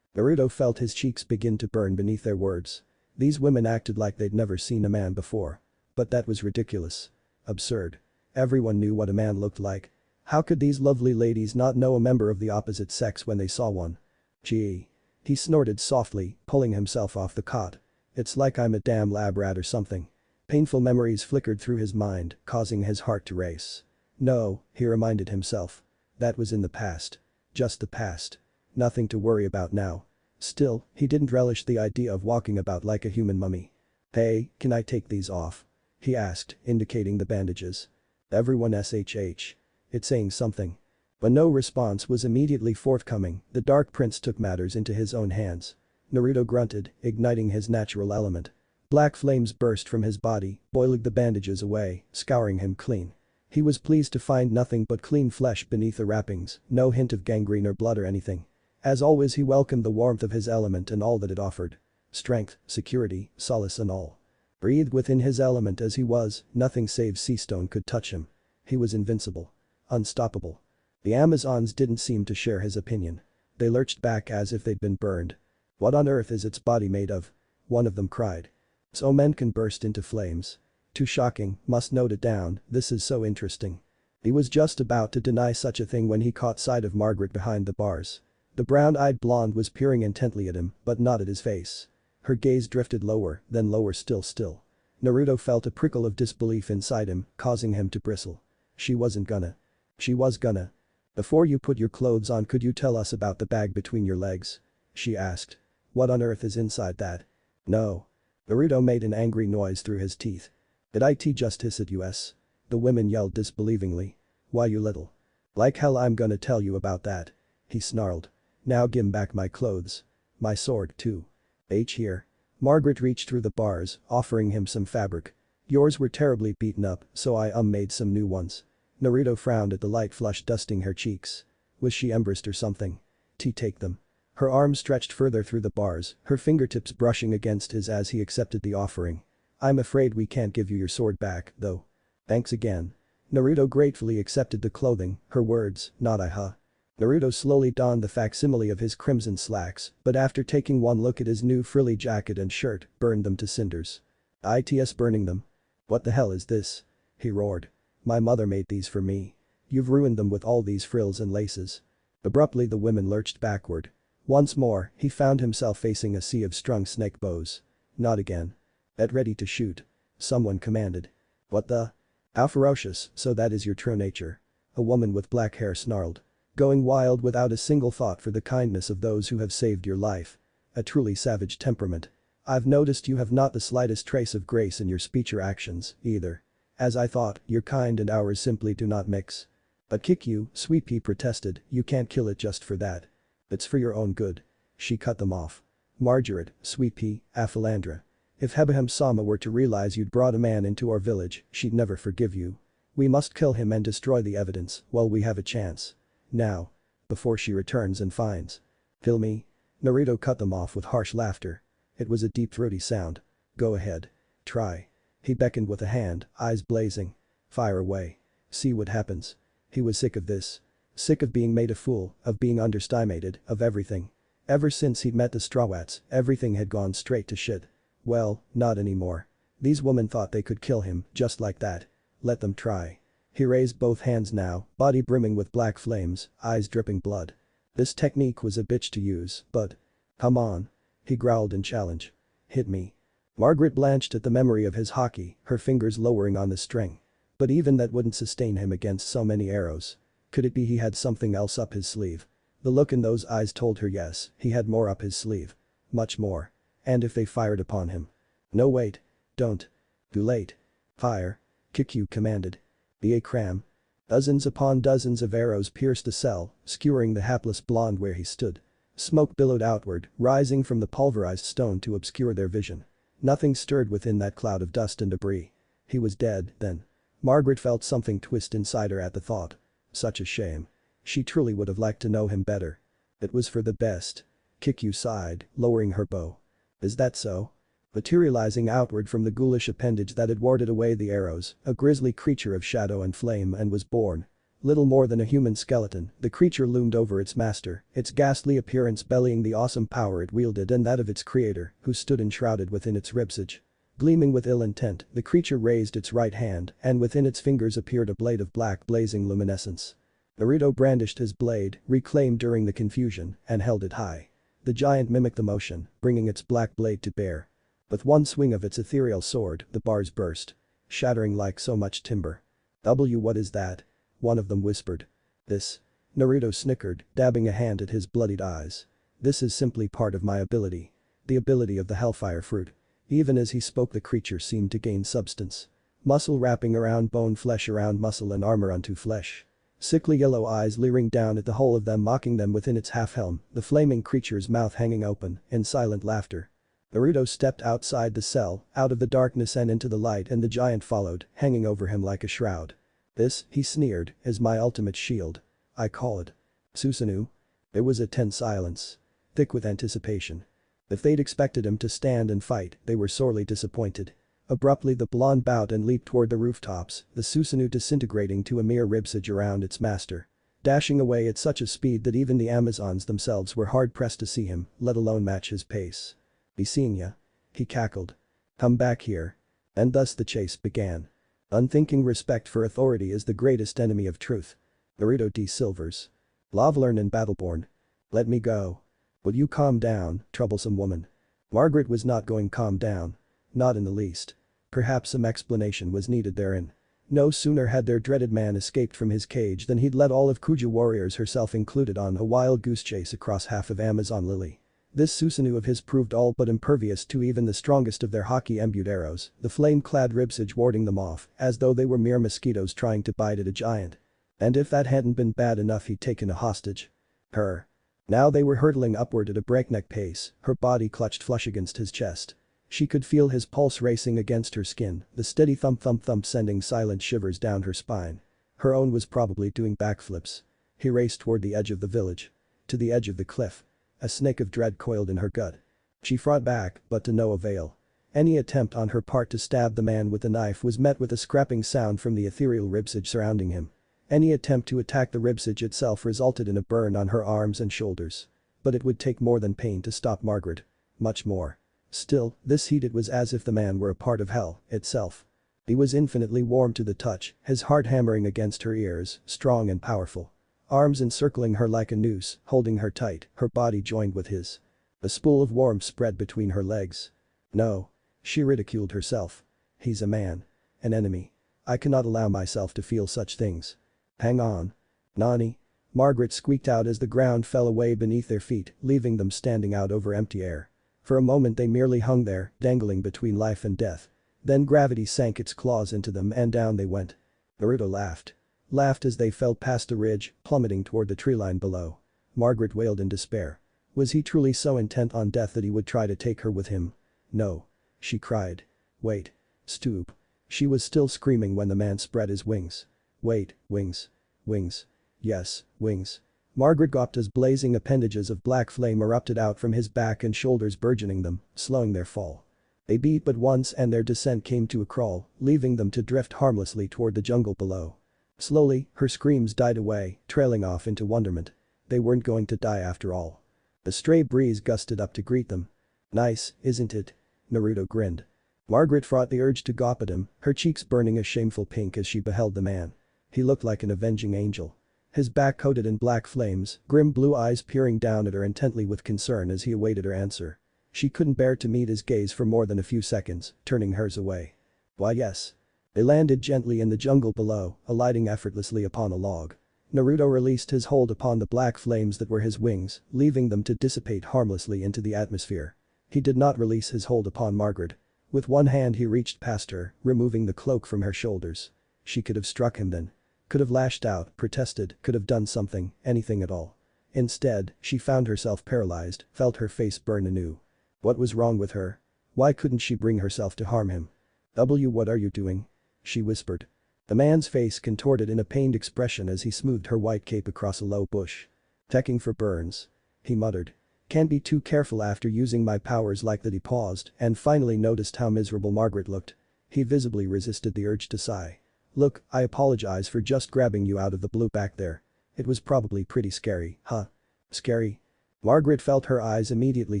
A: Naruto felt his cheeks begin to burn beneath their words. These women acted like they'd never seen a man before. But that was ridiculous. Absurd. Everyone knew what a man looked like. How could these lovely ladies not know a member of the opposite sex when they saw one? Gee. He snorted softly, pulling himself off the cot. It's like I'm a damn lab rat or something. Painful memories flickered through his mind, causing his heart to race. No, he reminded himself. That was in the past. Just the past. Nothing to worry about now. Still, he didn't relish the idea of walking about like a human mummy. Hey, can I take these off? He asked, indicating the bandages. Everyone shh. It's saying something. When no response was immediately forthcoming, the Dark Prince took matters into his own hands. Naruto grunted, igniting his natural element. Black flames burst from his body, boiling the bandages away, scouring him clean. He was pleased to find nothing but clean flesh beneath the wrappings, no hint of gangrene or blood or anything. As always, he welcomed the warmth of his element and all that it offered. Strength, security, solace and all. Breathed within his element as he was, nothing save sea stone could touch him. He was invincible. Unstoppable. The Amazons didn't seem to share his opinion. They lurched back as if they'd been burned. What on earth is its body made of? One of them cried. So men can burst into flames. Too shocking, must note it down, this is so interesting. He was just about to deny such a thing when he caught sight of Margaret behind the bars. The brown-eyed blonde was peering intently at him, but not at his face. Her gaze drifted lower, then lower still. Naruto felt a prickle of disbelief inside him, causing him to bristle. She wasn't gonna. She was gonna. Before you put your clothes on, could you tell us about the bag between your legs? She asked. What on earth is inside that? No. Naruto made an angry noise through his teeth. Did it just hiss at us? The women yelled disbelievingly. Why you little. Like hell I'm gonna tell you about that. He snarled. Now give back my clothes. My sword too. Here. Margaret reached through the bars, offering him some fabric. Yours were terribly beaten up, so I made some new ones. Naruto frowned at the light flush dusting her cheeks. Was she embarrassed or something? Take them. Her arm stretched further through the bars, her fingertips brushing against his as he accepted the offering. I'm afraid we can't give you your sword back, though. Thanks again. Naruto gratefully accepted the clothing, her words, not I. Naruto slowly donned the facsimile of his crimson slacks, but after taking one look at his new frilly jacket and shirt, burned them to cinders. It's burning them. What the hell is this? He roared. My mother made these for me. You've ruined them with all these frills and laces. Abruptly the women lurched backward. Once more, he found himself facing a sea of strung snake bows. Not again. Get ready to shoot. Someone commanded. What the? How ferocious, so that is your true nature. A woman with black hair snarled. Going wild without a single thought for the kindness of those who have saved your life. A truly savage temperament. I've noticed you have not the slightest trace of grace in your speech or actions, either. As I thought, your kind and ours simply do not mix. But kick you, Sweet Pea protested, you can't kill it just for that. It's for your own good. She cut them off. Margaret, Sweet Pea, Aphilandra. If Hebeham-sama were to realize you'd brought a man into our village, she'd never forgive you. We must kill him and destroy the evidence while we have a chance. Now. Before she returns and finds. Kill me? Naruto cut them off with harsh laughter. It was a deep throaty sound. Go ahead. Try. He beckoned with a hand, eyes blazing. Fire away. See what happens. He was sick of this. Sick of being made a fool, of being underestimated, of everything. Ever since he'd met the Strawats, everything had gone straight to shit. Well, not anymore. These women thought they could kill him, just like that. Let them try. He raised both hands now, body brimming with black flames, eyes dripping blood. This technique was a bitch to use, but. Come on. He growled in challenge. Hit me. Margaret blanched at the memory of his hockey, her fingers lowering on the string. But even that wouldn't sustain him against so many arrows. Could it be he had something else up his sleeve? The look in those eyes told her yes, he had more up his sleeve. Much more. And if they fired upon him? No wait. Don't. Too late. Fire. Kick you commanded. Be a cram. Dozens upon dozens of arrows pierced the cell, skewering the hapless blonde where he stood. Smoke billowed outward, rising from the pulverized stone to obscure their vision. Nothing stirred within that cloud of dust and debris. He was dead, then. Margaret felt something twist inside her at the thought. Such a shame. She truly would have liked to know him better. It was for the best. Kikyu sighed, lowering her bow. Is that so? Materializing outward from the ghoulish appendage that had warded away the arrows, a grisly creature of shadow and flame and was born. Little more than a human skeleton, the creature loomed over its master, its ghastly appearance belying the awesome power it wielded and that of its creator, who stood enshrouded within its ribsage. Gleaming with ill intent, the creature raised its right hand, and within its fingers appeared a blade of black blazing luminescence. Naruto brandished his blade, reclaimed during the confusion, and held it high. The giant mimicked the motion, bringing its black blade to bear. With one swing of its ethereal sword, the bars burst. Shattering like so much timber. What is that? One of them whispered. This. Naruto snickered, dabbing a hand at his bloodied eyes. This is simply part of my ability. The ability of the Hellfire Fruit. Even as he spoke the creature seemed to gain substance. Muscle wrapping around bone, flesh around muscle and armor unto flesh. Sickly yellow eyes leering down at the whole of them, mocking them within its half-helm, the flaming creature's mouth hanging open, in silent laughter. Naruto stepped outside the cell, out of the darkness and into the light, and the giant followed, hanging over him like a shroud. This, he sneered, is my ultimate shield. I call it. Susanoo? There was a tense silence. Thick with anticipation. If they'd expected him to stand and fight, they were sorely disappointed. Abruptly the blonde bowed and leaped toward the rooftops, the Susanoo disintegrating to a mere ribsage around its master. Dashing away at such a speed that even the Amazons themselves were hard-pressed to see him, let alone match his pace. Be seeing ya. He cackled. Come back here. And thus the chase began. Unthinking respect for authority is the greatest enemy of truth. Naruto D. Silvers. Lavalearn and Battleborn. Let me go. Will you calm down, troublesome woman? Margaret was not going calm down. Not in the least. Perhaps some explanation was needed therein. No sooner had their dreaded man escaped from his cage than he'd led all of Kuja warriors, herself included, on a wild goose chase across half of Amazon Lily. This Susanoo of his proved all but impervious to even the strongest of their hockey-imbued arrows, the flame-clad ribsage warding them off, as though they were mere mosquitoes trying to bite at a giant. And if that hadn't been bad enough, he'd taken a hostage. Her. Now they were hurtling upward at a breakneck pace, her body clutched flush against his chest. She could feel his pulse racing against her skin, the steady thump-thump-thump sending silent shivers down her spine. Her own was probably doing backflips. He raced toward the edge of the village. To the edge of the cliff. A snake of dread coiled in her gut. She fought back, but to no avail. Any attempt on her part to stab the man with a knife was met with a scrapping sound from the ethereal ribsage surrounding him. Any attempt to attack the ribsage itself resulted in a burn on her arms and shoulders. But it would take more than pain to stop Margaret. Much more. Still, this heat, it was as if the man were a part of hell itself. He was infinitely warm to the touch, his heart hammering against her ears, strong and powerful. Arms encircling her like a noose, holding her tight, her body joined with his. A spool of warmth spread between her legs. No. She ridiculed herself. He's a man. An enemy. I cannot allow myself to feel such things. Hang on. Nani? Margaret squeaked out as the ground fell away beneath their feet, leaving them standing out over empty air. For a moment they merely hung there, dangling between life and death. Then gravity sank its claws into them and down they went. Naruto laughed. Laughed as they fell past the ridge, plummeting toward the treeline below. Margaret wailed in despair. Was he truly so intent on death that he would try to take her with him? No. She cried. Wait. Stoop. She was still screaming when the man spread his wings. Wait, wings. Wings. Yes, wings. Margaret gawped as blazing appendages of black flame erupted out from his back and shoulders, burgeoning them, slowing their fall. They beat but once and their descent came to a crawl, leaving them to drift harmlessly toward the jungle below. Slowly, her screams died away, trailing off into wonderment. They weren't going to die after all. A stray breeze gusted up to greet them. Nice, isn't it? Naruto grinned. Margaret fought the urge to gawp at him, her cheeks burning a shameful pink as she beheld the man. He looked like an avenging angel. His back coated in black flames, grim blue eyes peering down at her intently with concern as he awaited her answer. She couldn't bear to meet his gaze for more than a few seconds, turning hers away. Why yes. They landed gently in the jungle below, alighting effortlessly upon a log. Naruto released his hold upon the black flames that were his wings, leaving them to dissipate harmlessly into the atmosphere. He did not release his hold upon Margaret. With one hand he reached past her, removing the cloak from her shoulders. She could have struck him then. Could have lashed out, protested, could have done something, anything at all. Instead, she found herself paralyzed, felt her face burn anew. What was wrong with her? Why couldn't she bring herself to harm him? What are you doing? She whispered. The man's face contorted in a pained expression as he smoothed her white cape across a low bush. Checking for burns. He muttered. Can't be too careful after using my powers like that. He paused and finally noticed how miserable Margaret looked. He visibly resisted the urge to sigh. Look, I apologize for just grabbing you out of the blue back there. It was probably pretty scary, huh? Scary? Margaret felt her eyes immediately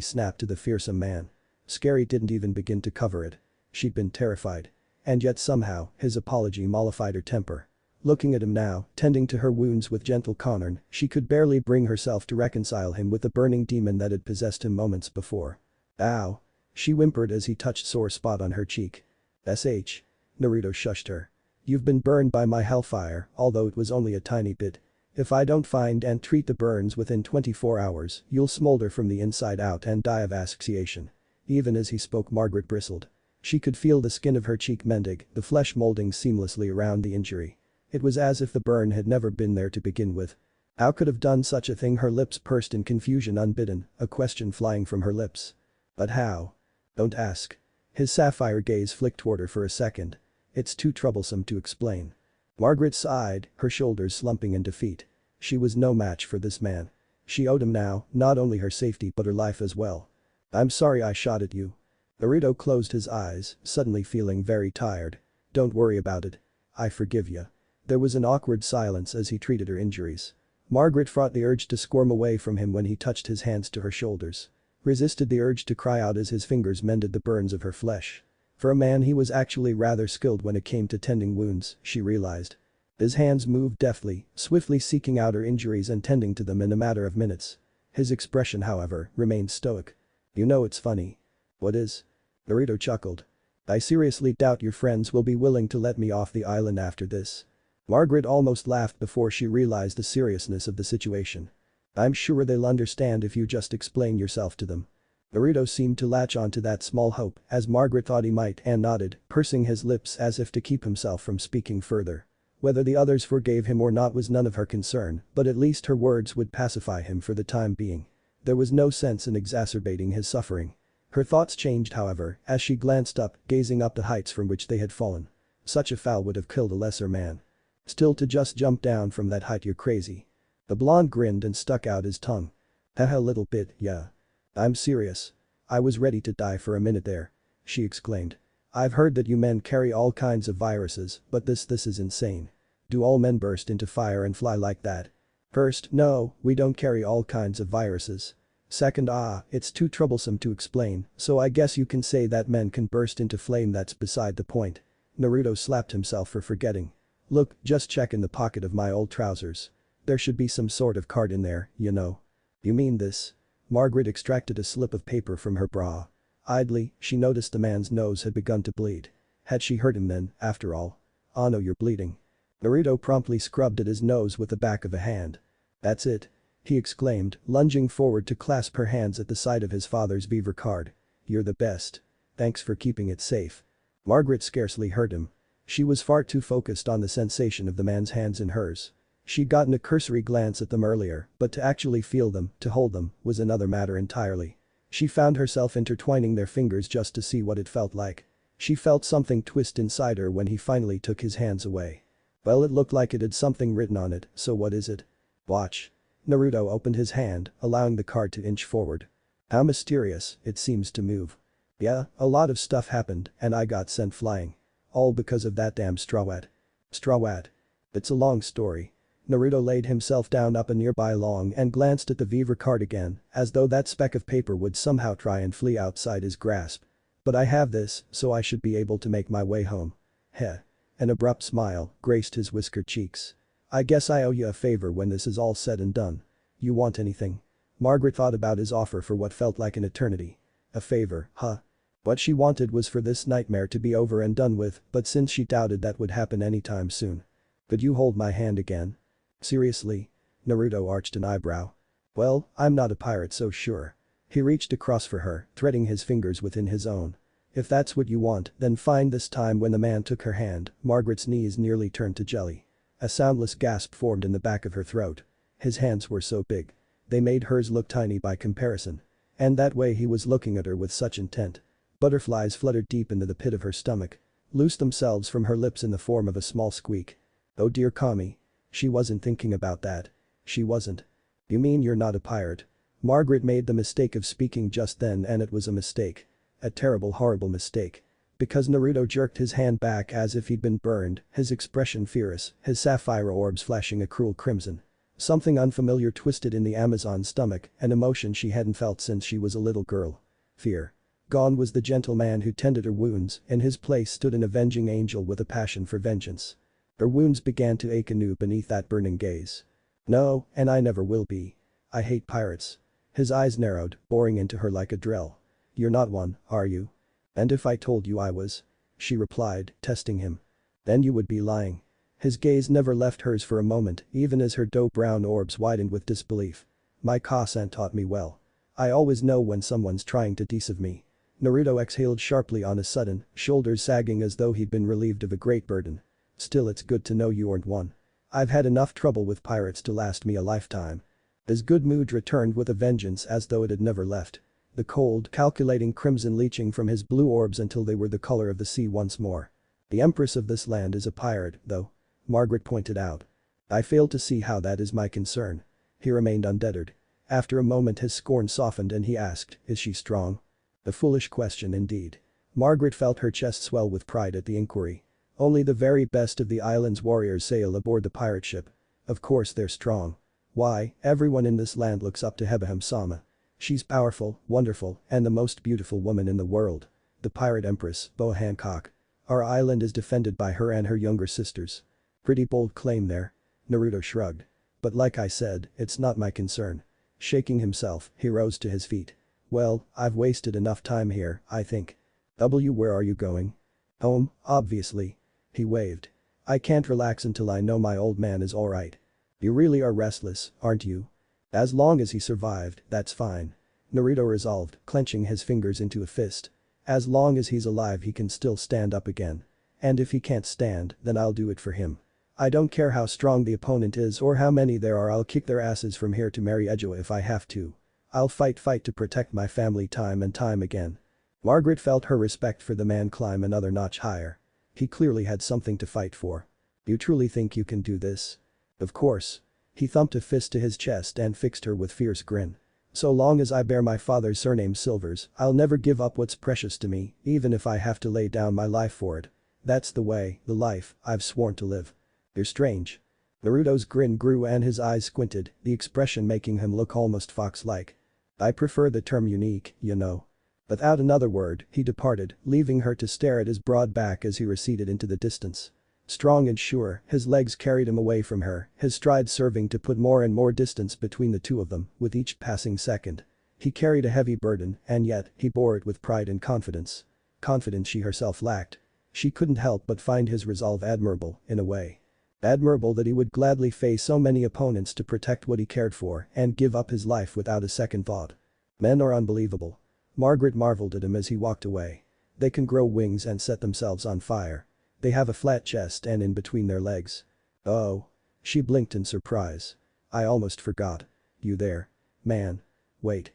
A: snap to the fearsome man. Scary didn't even begin to cover it. She'd been terrified. And yet somehow, his apology mollified her temper. Looking at him now, tending to her wounds with gentle concern, she could barely bring herself to reconcile him with the burning demon that had possessed him moments before. Ow. She whimpered as he touched sore spot on her cheek. Sh. Naruto shushed her. You've been burned by my hellfire, although it was only a tiny bit. If I don't find and treat the burns within 24 hours, you'll smolder from the inside out and die of asphyxiation. Even as he spoke, Margaret bristled. She could feel the skin of her cheek mending, the flesh molding seamlessly around the injury. It was as if the burn had never been there to begin with. How could have done such a thing? Her lips pursed in confusion unbidden, a question flying from her lips. But how? Don't ask. His sapphire gaze flicked toward her for a second. It's too troublesome to explain. Margaret sighed, her shoulders slumping in defeat. She was no match for this man. She owed him now, not only her safety but her life as well. I'm sorry I shot at you. Naruto closed his eyes, suddenly feeling very tired. Don't worry about it. I forgive you. There was an awkward silence as he treated her injuries. Margaret fought the urge to squirm away from him when he touched his hands to her shoulders. Resisted the urge to cry out as his fingers mended the burns of her flesh. For a man, he was actually rather skilled when it came to tending wounds, she realized. His hands moved deftly, swiftly seeking out her injuries and tending to them in a matter of minutes. His expression, however, remained stoic. You know it's funny. What is? Naruto chuckled. I seriously doubt your friends will be willing to let me off the island after this. Margaret almost laughed before she realized the seriousness of the situation. I'm sure they'll understand if you just explain yourself to them. Naruto seemed to latch onto that small hope, as Margaret thought he might, and nodded, pursing his lips as if to keep himself from speaking further. Whether the others forgave him or not was none of her concern, but at least her words would pacify him for the time being. There was no sense in exacerbating his suffering. Her thoughts changed, however, as she glanced up, gazing up the heights from which they had fallen. Such a fall would have killed a lesser man. Still, to just jump down from that height, you're crazy. The blonde grinned and stuck out his tongue. Haha, little bit, yeah. I'm serious. I was ready to die for a minute there. She exclaimed. I've heard that you men carry all kinds of viruses, but this is insane. Do all men burst into fire and fly like that? First, no, we don't carry all kinds of viruses. Second, it's too troublesome to explain, so I guess you can say that men can burst into flame. That's beside the point. Naruto slapped himself for forgetting. Look, just check in the pocket of my old trousers. There should be some sort of card in there, you know. You mean this? Margaret extracted a slip of paper from her bra. Idly, she noticed the man's nose had begun to bleed. Had she hurt him then, after all? Oh no, you're bleeding. Naruto promptly scrubbed at his nose with the back of a hand. That's it. He exclaimed, lunging forward to clasp her hands at the sight of his father's beaver card. You're the best. Thanks for keeping it safe. Margaret scarcely heard him. She was far too focused on the sensation of the man's hands in hers. She'd gotten a cursory glance at them earlier, but to actually feel them, to hold them, was another matter entirely. She found herself intertwining their fingers just to see what it felt like. She felt something twist inside her when he finally took his hands away. Well, it looked like it had something written on it, so what is it? Watch. Naruto opened his hand, allowing the card to inch forward. How mysterious, it seems to move. Yeah, a lot of stuff happened, and I got sent flying. All because of that damn strawat. Strawat. It's a long story. Naruto laid himself down up a nearby log and glanced at the beaver card again, as though that speck of paper would somehow try and flee outside his grasp. But I have this, so I should be able to make my way home. Heh. An abrupt smile graced his whiskered cheeks. I guess I owe you a favor when this is all said and done. You want anything? Margaret thought about his offer for what felt like an eternity. A favor, huh? What she wanted was for this nightmare to be over and done with, but since she doubted that would happen anytime soon. Could you hold my hand again? Seriously? Naruto arched an eyebrow. Well, I'm not a pirate, so sure. He reached across for her, threading his fingers within his own. If that's what you want, then fine. This time when the man took her hand, Margaret's knees nearly turned to jelly. A soundless gasp formed in the back of her throat. His hands were so big. They made hers look tiny by comparison. And that way he was looking at her with such intent. Butterflies fluttered deep into the pit of her stomach. Loosed themselves from her lips in the form of a small squeak. Oh dear Cami. She wasn't thinking about that. She wasn't. You mean you're not a pirate? Margaret made the mistake of speaking just then, and it was a mistake. A terrible, horrible mistake. Because Naruto jerked his hand back as if he'd been burned, his expression fierce, his sapphire orbs flashing a cruel crimson. Something unfamiliar twisted in the Amazon's stomach, an emotion she hadn't felt since she was a little girl. Fear. Gone was the gentle man who tended her wounds, in his place stood an avenging angel with a passion for vengeance. Her wounds began to ache anew beneath that burning gaze. No, and I never will be. I hate pirates. His eyes narrowed, boring into her like a drill. You're not one, are you? And if I told you I was? She replied, testing him. Then you would be lying. His gaze never left hers for a moment, even as her doe brown orbs widened with disbelief. My Ka-san taught me well. I always know when someone's trying to deceive me. Naruto exhaled sharply on a sudden, shoulders sagging as though he'd been relieved of a great burden. Still, it's good to know you aren't one. I've had enough trouble with pirates to last me a lifetime. His good mood returned with a vengeance as though it had never left. The cold, calculating crimson leaching from his blue orbs until they were the color of the sea once more. The empress of this land is a pirate, though. Margaret pointed out. I fail to see how that is my concern. He remained undeterred. After a moment his scorn softened and he asked, is she strong? A foolish question indeed. Margaret felt her chest swell with pride at the inquiry. Only the very best of the island's warriors sail aboard the pirate ship. Of course they're strong. Why, everyone in this land looks up to Hebeham-sama. She's powerful, wonderful, and the most beautiful woman in the world. The pirate empress, Boa Hancock. Our island is defended by her and her younger sisters. Pretty bold claim there. Naruto shrugged. But like I said, it's not my concern. Shaking himself, he rose to his feet. Well, I've wasted enough time here, I think. Where are you going? Home, obviously. He waved. I can't relax until I know my old man is alright. You really are restless, aren't you? As long as he survived, that's fine. Naruto resolved, clenching his fingers into a fist. As long as he's alive he can still stand up again. And if he can't stand, then I'll do it for him. I don't care how strong the opponent is or how many there are, I'll kick their asses from here to Mary Edgewa if I have to. I'll fight to protect my family time and time again. Margaret felt her respect for the man climb another notch higher. He clearly had something to fight for. You truly think you can do this? Of course. He thumped a fist to his chest and fixed her with fierce grin. So long as I bear my father's surname Silvers, I'll never give up what's precious to me, even if I have to lay down my life for it. That's the way, the life, I've sworn to live. You're strange. Naruto's grin grew and his eyes squinted, the expression making him look almost fox-like. I prefer the term unique, you know. Without another word, he departed, leaving her to stare at his broad back as he receded into the distance. Strong and sure, his legs carried him away from her, his stride serving to put more and more distance between the two of them, with each passing second. He carried a heavy burden, and yet, he bore it with pride and confidence. Confidence she herself lacked. She couldn't help but find his resolve admirable, in a way. Admirable that he would gladly face so many opponents to protect what he cared for and give up his life without a second thought. Men are unbelievable. Margaret marveled at him as he walked away. They can grow wings and set themselves on fire. They have a flat chest and in between their legs. Oh. She blinked in surprise. I almost forgot. You there? Man. Wait.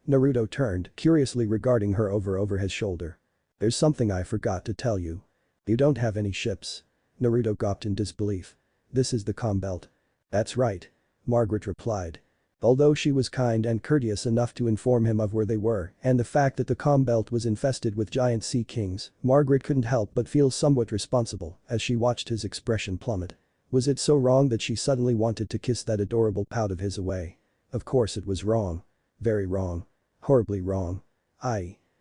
A: Naruto turned, curiously regarding her over his shoulder. There's something I forgot to tell you. You don't have any ships. Naruto gawped in disbelief. This is the calm belt. That's right. Margaret replied. Although she was kind and courteous enough to inform him of where they were and the fact that the calm belt was infested with giant sea kings, Margaret couldn't help but feel somewhat responsible as she watched his expression plummet. Was it so wrong that she suddenly wanted to kiss that adorable pout of his away? Of course it was wrong. Very wrong. Horribly wrong.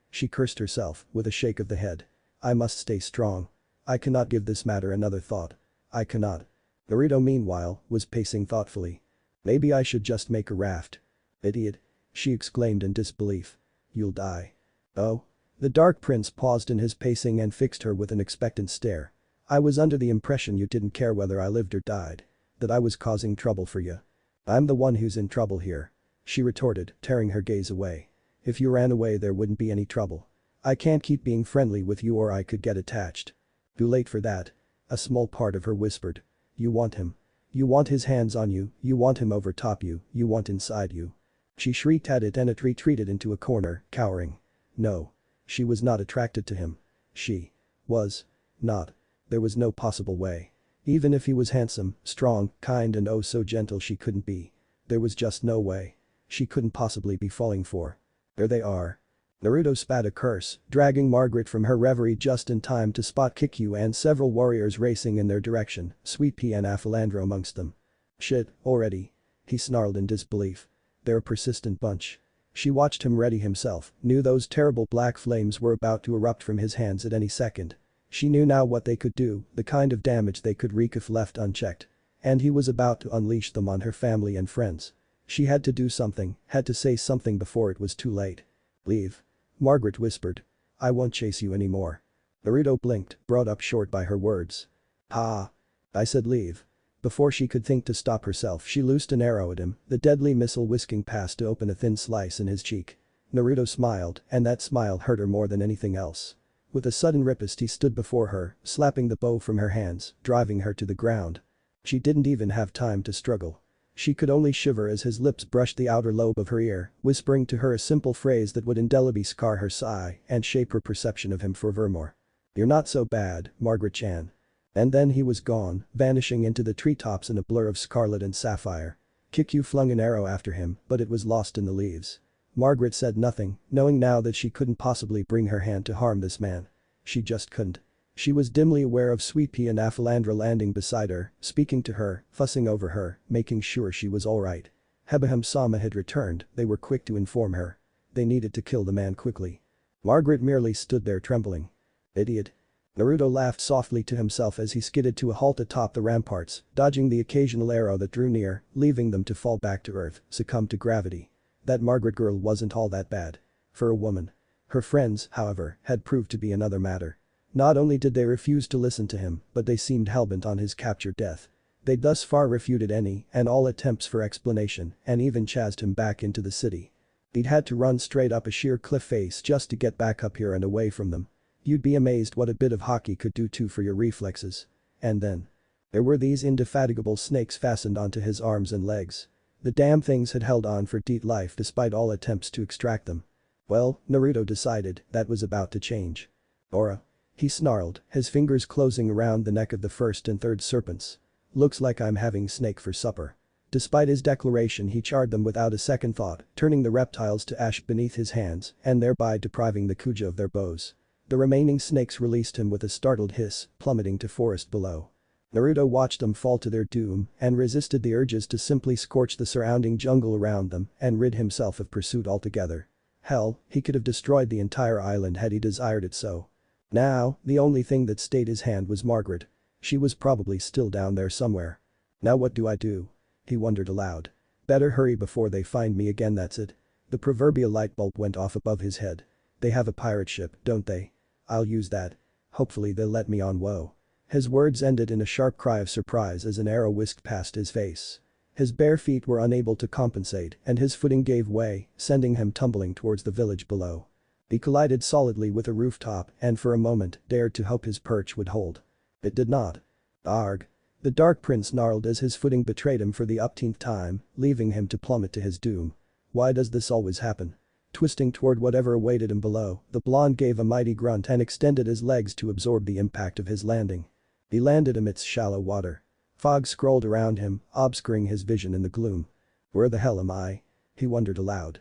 A: She cursed herself with a shake of the head. I must stay strong. I cannot give this matter another thought. I cannot. Naruto meanwhile was pacing thoughtfully. Maybe I should just make a raft. Idiot. She exclaimed in disbelief. You'll die. Oh? The Dark Prince paused in his pacing and fixed her with an expectant stare. I was under the impression you didn't care whether I lived or died. That I was causing trouble for you. I'm the one who's in trouble here. She retorted, tearing her gaze away. If you ran away there wouldn't be any trouble. I can't keep being friendly with you or I could get attached. Too late for that. A small part of her whispered. You want him. You want his hands on you, you want him over top you, you want inside you. She shrieked at it and it retreated into a corner, cowering. No. She was not attracted to him. She was not. There was no possible way. Even if he was handsome, strong, kind and oh so gentle she couldn't be. There was just no way. She couldn't possibly be falling for. There they are. Naruto spat a curse, dragging Margaret from her reverie just in time to spot Kikyu and several warriors racing in their direction, Sweet Pea and Aphilandra amongst them. Shit, already. He snarled in disbelief. They're a persistent bunch. She watched him ready himself, knew those terrible black flames were about to erupt from his hands at any second. She knew now what they could do, the kind of damage they could wreak if left unchecked. And he was about to unleash them on her family and friends. She had to do something, had to say something before it was too late. Leave. Margaret whispered. I won't chase you anymore. Naruto blinked, brought up short by her words. Ha. I said leave. Before she could think to stop herself she loosed an arrow at him, the deadly missile whisking past to open a thin slice in his cheek. Naruto smiled, and that smile hurt her more than anything else. With a sudden riposte he stood before her, slapping the bow from her hands, driving her to the ground. She didn't even have time to struggle. She could only shiver as his lips brushed the outer lobe of her ear, whispering to her a simple phrase that would indelibly scar her sigh and shape her perception of him forevermore. You're not so bad, Margaret-chan. And then he was gone, vanishing into the treetops in a blur of scarlet and sapphire. Kikyu flung an arrow after him, but it was lost in the leaves. Margaret said nothing, knowing now that she couldn't possibly bring her hand to harm this man. She just couldn't. She was dimly aware of Sweet Pea and Aphilandra landing beside her, speaking to her, fussing over her, making sure she was alright. Hebaham-sama had returned, they were quick to inform her. They needed to kill the man quickly. Margaret merely stood there trembling. Idiot. Naruto laughed softly to himself as he skidded to a halt atop the ramparts, dodging the occasional arrow that drew near, leaving them to fall back to earth, succumb to gravity. That Margaret girl wasn't all that bad. For a woman. Her friends, however, had proved to be another matter. Not only did they refuse to listen to him, but they seemed hellbent on his captured death. They'd thus far refuted any and all attempts for explanation and even chased him back into the city. He'd had to run straight up a sheer cliff face just to get back up here and away from them. You'd be amazed what a bit of hockey could do too for your reflexes. And then. There were these indefatigable snakes fastened onto his arms and legs. The damn things had held on for dear life despite all attempts to extract them. Well, Naruto decided that was about to change. Aura. He snarled, his fingers closing around the neck of the first and third serpents. Looks like I'm having snake for supper. Despite his declaration he charred them without a second thought, turning the reptiles to ash beneath his hands and thereby depriving the Kuja of their bows. The remaining snakes released him with a startled hiss, plummeting to forest below. Naruto watched them fall to their doom and resisted the urges to simply scorch the surrounding jungle around them and rid himself of pursuit altogether. Hell, he could have destroyed the entire island had he desired it so. Now, the only thing that stayed his hand was Margaret. She was probably still down there somewhere. Now what do I do? He wondered aloud. Better hurry before they find me again, that's it. The proverbial light bulb went off above his head. They have a pirate ship, don't they? I'll use that. Hopefully they'll let me on. Whoa. His words ended in a sharp cry of surprise as an arrow whisked past his face. His bare feet were unable to compensate and his footing gave way, sending him tumbling towards the village below. He collided solidly with a rooftop and for a moment dared to hope his perch would hold. It did not. Arg. The Dark Prince snarled as his footing betrayed him for the upteenth time, leaving him to plummet to his doom. Why does this always happen? Twisting toward whatever awaited him below, the blonde gave a mighty grunt and extended his legs to absorb the impact of his landing. He landed amidst shallow water. Fog scrolled around him, obscuring his vision in the gloom. Where the hell am I? He wondered aloud.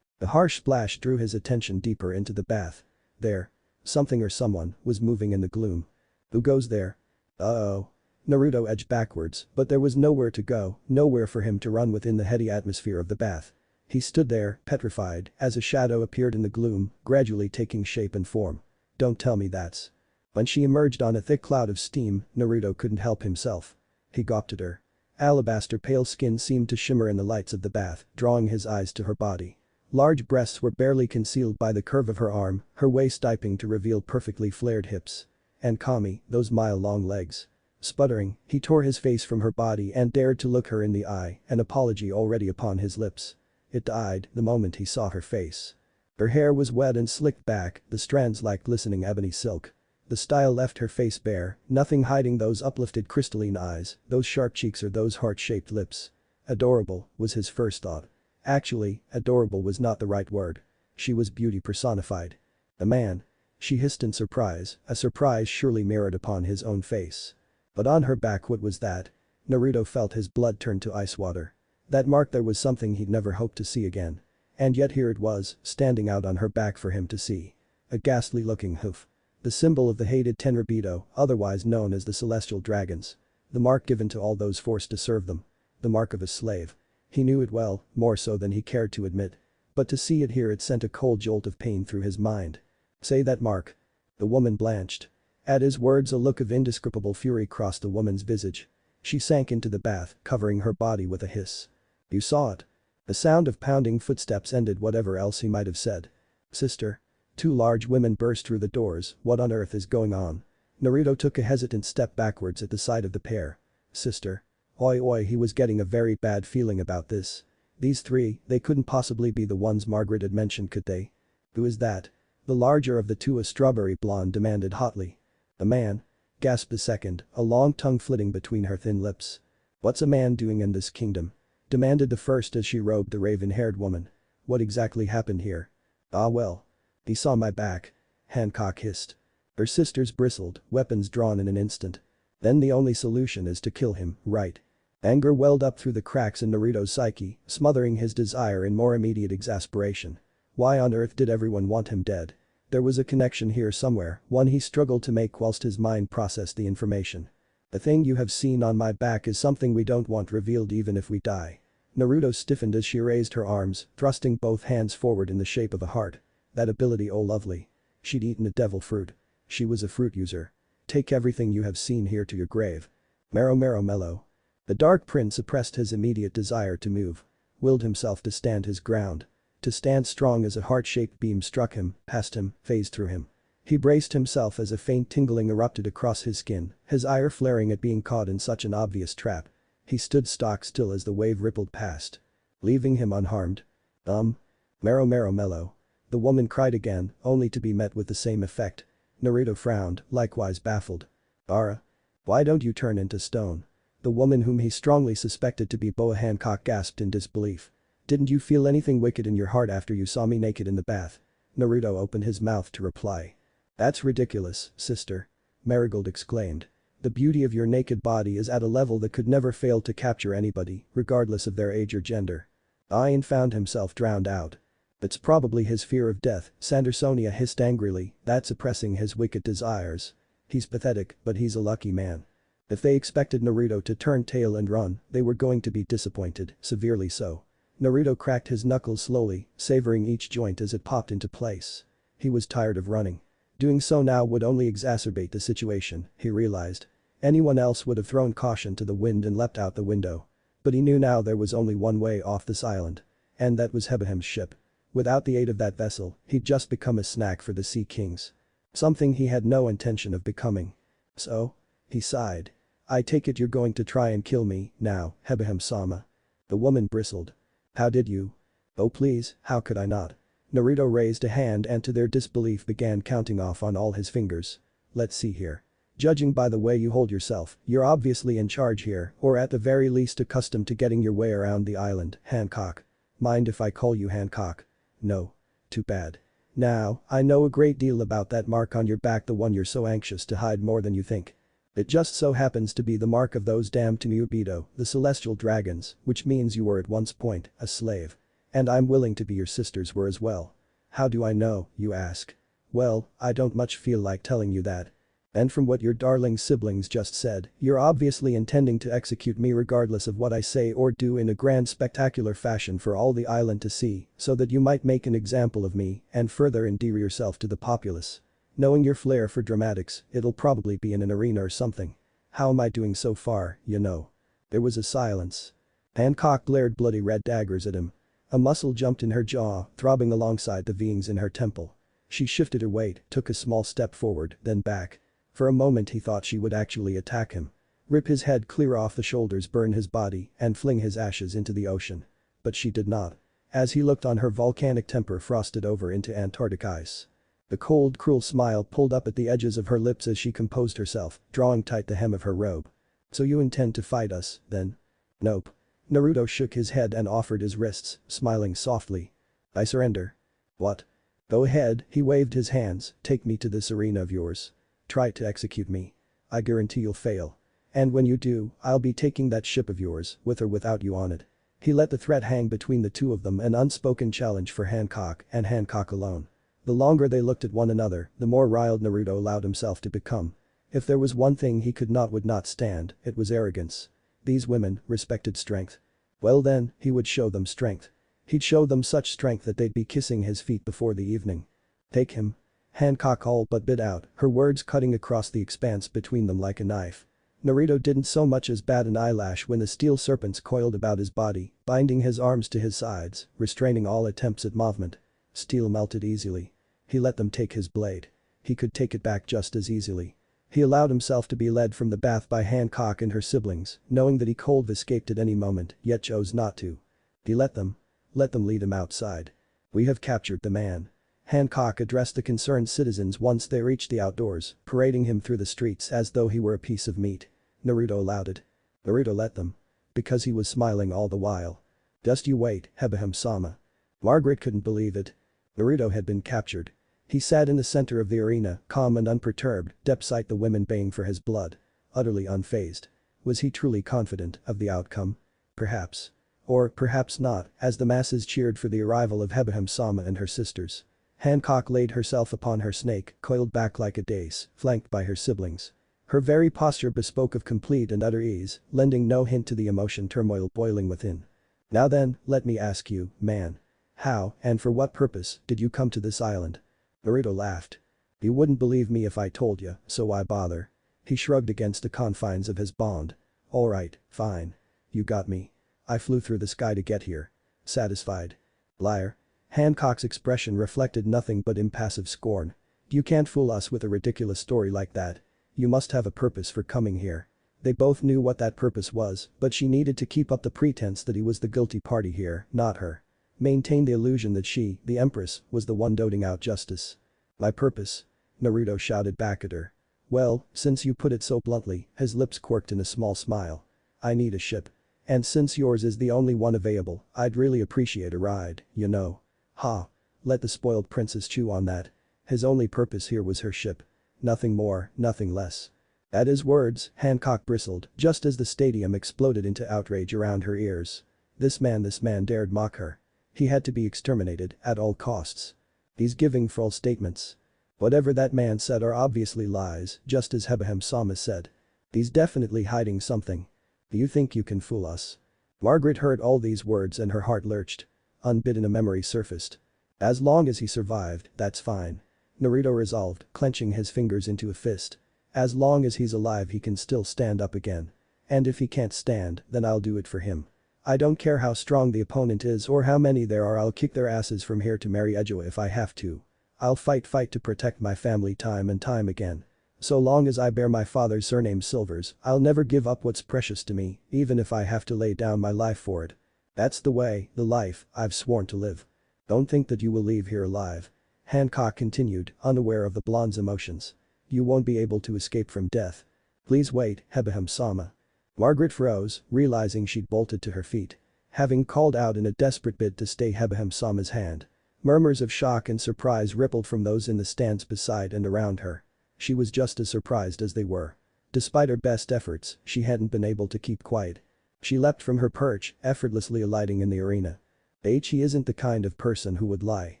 A: The harsh splash drew his attention deeper into the bath. There. Something or someone was moving in the gloom. Who goes there? Uh-oh. Naruto edged backwards, but there was nowhere to go, nowhere for him to run within the heady atmosphere of the bath. He stood there, petrified, as a shadow appeared in the gloom, gradually taking shape and form. Don't tell me that's. When she emerged on a thick cloud of steam, Naruto couldn't help himself. He gawped at her. Alabaster pale skin seemed to shimmer in the lights of the bath, drawing his eyes to her body. Large breasts were barely concealed by the curve of her arm, her waist dipping to reveal perfectly flared hips. And Cami, those mile-long legs. Sputtering, he tore his face from her body and dared to look her in the eye, an apology already upon his lips. It died the moment he saw her face. Her hair was wet and slicked back, the strands like glistening ebony silk. The style left her face bare, nothing hiding those uplifted crystalline eyes, those sharp cheeks or those heart-shaped lips. Adorable, was his first thought. Actually, adorable was not the right word. She was beauty personified. The man. She hissed in surprise, a surprise surely mirrored upon his own face. But on her back, what was that? Naruto felt his blood turn to ice water. That mark there was something he'd never hoped to see again. And yet here it was, standing out on her back for him to see. A ghastly-looking hoof. The symbol of the hated Tenryubito, otherwise known as the Celestial Dragons. The mark given to all those forced to serve them. The mark of a slave. He knew it well, more so than he cared to admit. But to see it here, it sent a cold jolt of pain through his mind. Say that mark. The woman blanched. At his words, a look of indescribable fury crossed the woman's visage. She sank into the bath, covering her body with a hiss. You saw it. The sound of pounding footsteps ended whatever else he might have said. Sister. Two large women burst through the doors. What on earth is going on? Naruto took a hesitant step backwards at the sight of the pair. Sister. Oi oi, he was getting a very bad feeling about this. These three, they couldn't possibly be the ones Margaret had mentioned, could they? Who is that? The larger of the two, a strawberry blonde, demanded hotly. The man? Gasped the second, a long tongue flitting between her thin lips. What's a man doing in this kingdom? Demanded the first as she robed the raven-haired woman. What exactly happened here? Ah well. He saw my back. Hancock hissed. Her sisters bristled, weapons drawn in an instant. Then the only solution is to kill him, right? Anger welled up through the cracks in Naruto's psyche, smothering his desire in more immediate exasperation. Why on earth did everyone want him dead? There was a connection here somewhere, one he struggled to make whilst his mind processed the information. The thing you have seen on my back is something we don't want revealed even if we die. Naruto stiffened as she raised her arms, thrusting both hands forward in the shape of a heart. That ability, oh lovely. She'd eaten a devil fruit. She was a fruit user. Take everything you have seen here to your grave. Mero mellow. The Dark Prince suppressed his immediate desire to move. Willed himself to stand his ground. To stand strong as a heart-shaped beam struck him, past him, phased through him. He braced himself as a faint tingling erupted across his skin, his ire flaring at being caught in such an obvious trap. He stood stock still as the wave rippled past. Leaving him unharmed. Mero mellow. The woman cried again, only to be met with the same effect. Naruto frowned, likewise baffled. Ara. Why don't you turn into stone? The woman whom he strongly suspected to be Boa Hancock gasped in disbelief. Didn't you feel anything wicked in your heart after you saw me naked in the bath? Naruto opened his mouth to reply. That's ridiculous, sister. Marigold exclaimed. The beauty of your naked body is at a level that could never fail to capture anybody, regardless of their age or gender. Ayan found himself drowned out. It's probably his fear of death, Sandersonia hissed angrily, that's suppressing his wicked desires. He's pathetic, but he's a lucky man. If they expected Naruto to turn tail and run, they were going to be disappointed, severely so. Naruto cracked his knuckles slowly, savoring each joint as it popped into place. He was tired of running. Doing so now would only exacerbate the situation, he realized. Anyone else would have thrown caution to the wind and leapt out the window. But he knew now there was only one way off this island. And that was Hebehem's ship. Without the aid of that vessel, he'd just become a snack for the Sea Kings. Something he had no intention of becoming. So? He sighed. I take it you're going to try and kill me, now, Hebehem-sama. The woman bristled. How did you? Oh please, how could I not? Naruto raised a hand and to their disbelief began counting off on all his fingers. Let's see here. Judging by the way you hold yourself, you're obviously in charge here, or at the very least accustomed to getting your way around the island, Hancock. Mind if I call you Hancock? No. Too bad. Now, I know a great deal about that mark on your back, the one you're so anxious to hide more than you think. It just so happens to be the mark of those damned Tenryubito, the Celestial Dragons, which means you were at one point a slave. And I'm willing to be your sisters were as well. How do I know, you ask? Well, I don't much feel like telling you that. And from what your darling siblings just said, you're obviously intending to execute me regardless of what I say or do in a grand spectacular fashion for all the island to see, so that you might make an example of me and further endear yourself to the populace. Knowing your flair for dramatics, it'll probably be in an arena or something. How am I doing so far, you know? There was a silence. Hancock glared bloody red daggers at him. A muscle jumped in her jaw, throbbing alongside the veins in her temple. She shifted her weight, took a small step forward, then back. For a moment he thought she would actually attack him. Rip his head clear off the shoulders, burn his body, and fling his ashes into the ocean. But she did not. As he looked on, her volcanic temper frosted over into Antarctic ice. The cold, cruel smile pulled up at the edges of her lips as she composed herself, drawing tight the hem of her robe. "So you intend to fight us, then?" "Nope." Naruto shook his head and offered his wrists, smiling softly. "I surrender." "What?" "Go ahead," he waved his hands, "take me to this arena of yours. Try to execute me. I guarantee you'll fail. And when you do, I'll be taking that ship of yours, with or without you on it." He let the threat hang between the two of them, an unspoken challenge for Hancock and Hancock alone. The longer they looked at one another, the more riled Naruto allowed himself to become. If there was one thing he would not stand, it was arrogance. These women respected strength. Well then, he would show them strength. He'd show them such strength that they'd be kissing his feet before the evening. "Take him." Hancock all but bit out, her words cutting across the expanse between them like a knife. Naruto didn't so much as bat an eyelash when the steel serpents coiled about his body, binding his arms to his sides, restraining all attempts at movement. Steel melted easily. He let them take his blade. He could take it back just as easily. He allowed himself to be led from the bath by Hancock and her siblings, knowing that he could have escaped at any moment, yet chose not to. He let them lead him outside. "We have captured the man." Hancock addressed the concerned citizens once they reached the outdoors, parading him through the streets as though he were a piece of meat. Naruto allowed it. Naruto let them. Because he was smiling all the while. "Just you wait, Hebeham-sama." Margaret couldn't believe it. Naruto had been captured. He sat in the center of the arena, calm and unperturbed, despite the women baying for his blood. Utterly unfazed. Was he truly confident of the outcome? Perhaps. Or perhaps not, as the masses cheered for the arrival of Hebeham-sama and her sisters. Hancock laid herself upon her snake, coiled back like a dace, flanked by her siblings. Her very posture bespoke of complete and utter ease, lending no hint to the emotion turmoil boiling within. "Now then, let me ask you, man. How, and for what purpose, did you come to this island?" Naruto laughed. "You wouldn't believe me if I told you, so why bother?" He shrugged against the confines of his bond. "Alright, fine. You got me. I flew through the sky to get here. Satisfied?" "Liar." Hancock's expression reflected nothing but impassive scorn. "You can't fool us with a ridiculous story like that. You must have a purpose for coming here." They both knew what that purpose was, but she needed to keep up the pretense that he was the guilty party here, not her. Maintain the illusion that she, the Empress, was the one doting out justice. "My purpose?" Naruto shouted back at her. "Well, since you put it so bluntly," his lips quirked in a small smile. "I need a ship. And since yours is the only one available, I'd really appreciate a ride, you know." Ha. Let the spoiled princess chew on that. His only purpose here was her ship. Nothing more, nothing less. At his words, Hancock bristled, just as the stadium exploded into outrage around her ears. This man dared mock her. He had to be exterminated, at all costs. He's giving false statements. Whatever that man said are obviously lies, just as Hebeham-sama said. He's definitely hiding something. Do you think you can fool us? Margaret heard all these words and her heart lurched. Unbidden a memory surfaced. As long as he survived, that's fine. Naruto resolved, clenching his fingers into a fist. As long as he's alive he can still stand up again. And if he can't stand, then I'll do it for him. I don't care how strong the opponent is or how many there are, I'll kick their asses from here to Mary Edgewa if I have to. I'll fight to protect my family time and time again. So long as I bear my father's surname Silvers, I'll never give up what's precious to me, even if I have to lay down my life for it. That's the way, the life, I've sworn to live. Don't think that you will leave here alive." Hancock continued, unaware of the blonde's emotions. "You won't be able to escape from death. Please wait, Hebeham-sama." Margaret froze, realizing she'd bolted to her feet. Having called out in a desperate bid to stay Hebeham-sama's hand. Murmurs of shock and surprise rippled from those in the stands beside and around her. She was just as surprised as they were. Despite her best efforts, she hadn't been able to keep quiet. She leapt from her perch, effortlessly alighting in the arena. He isn't the kind of person who would lie.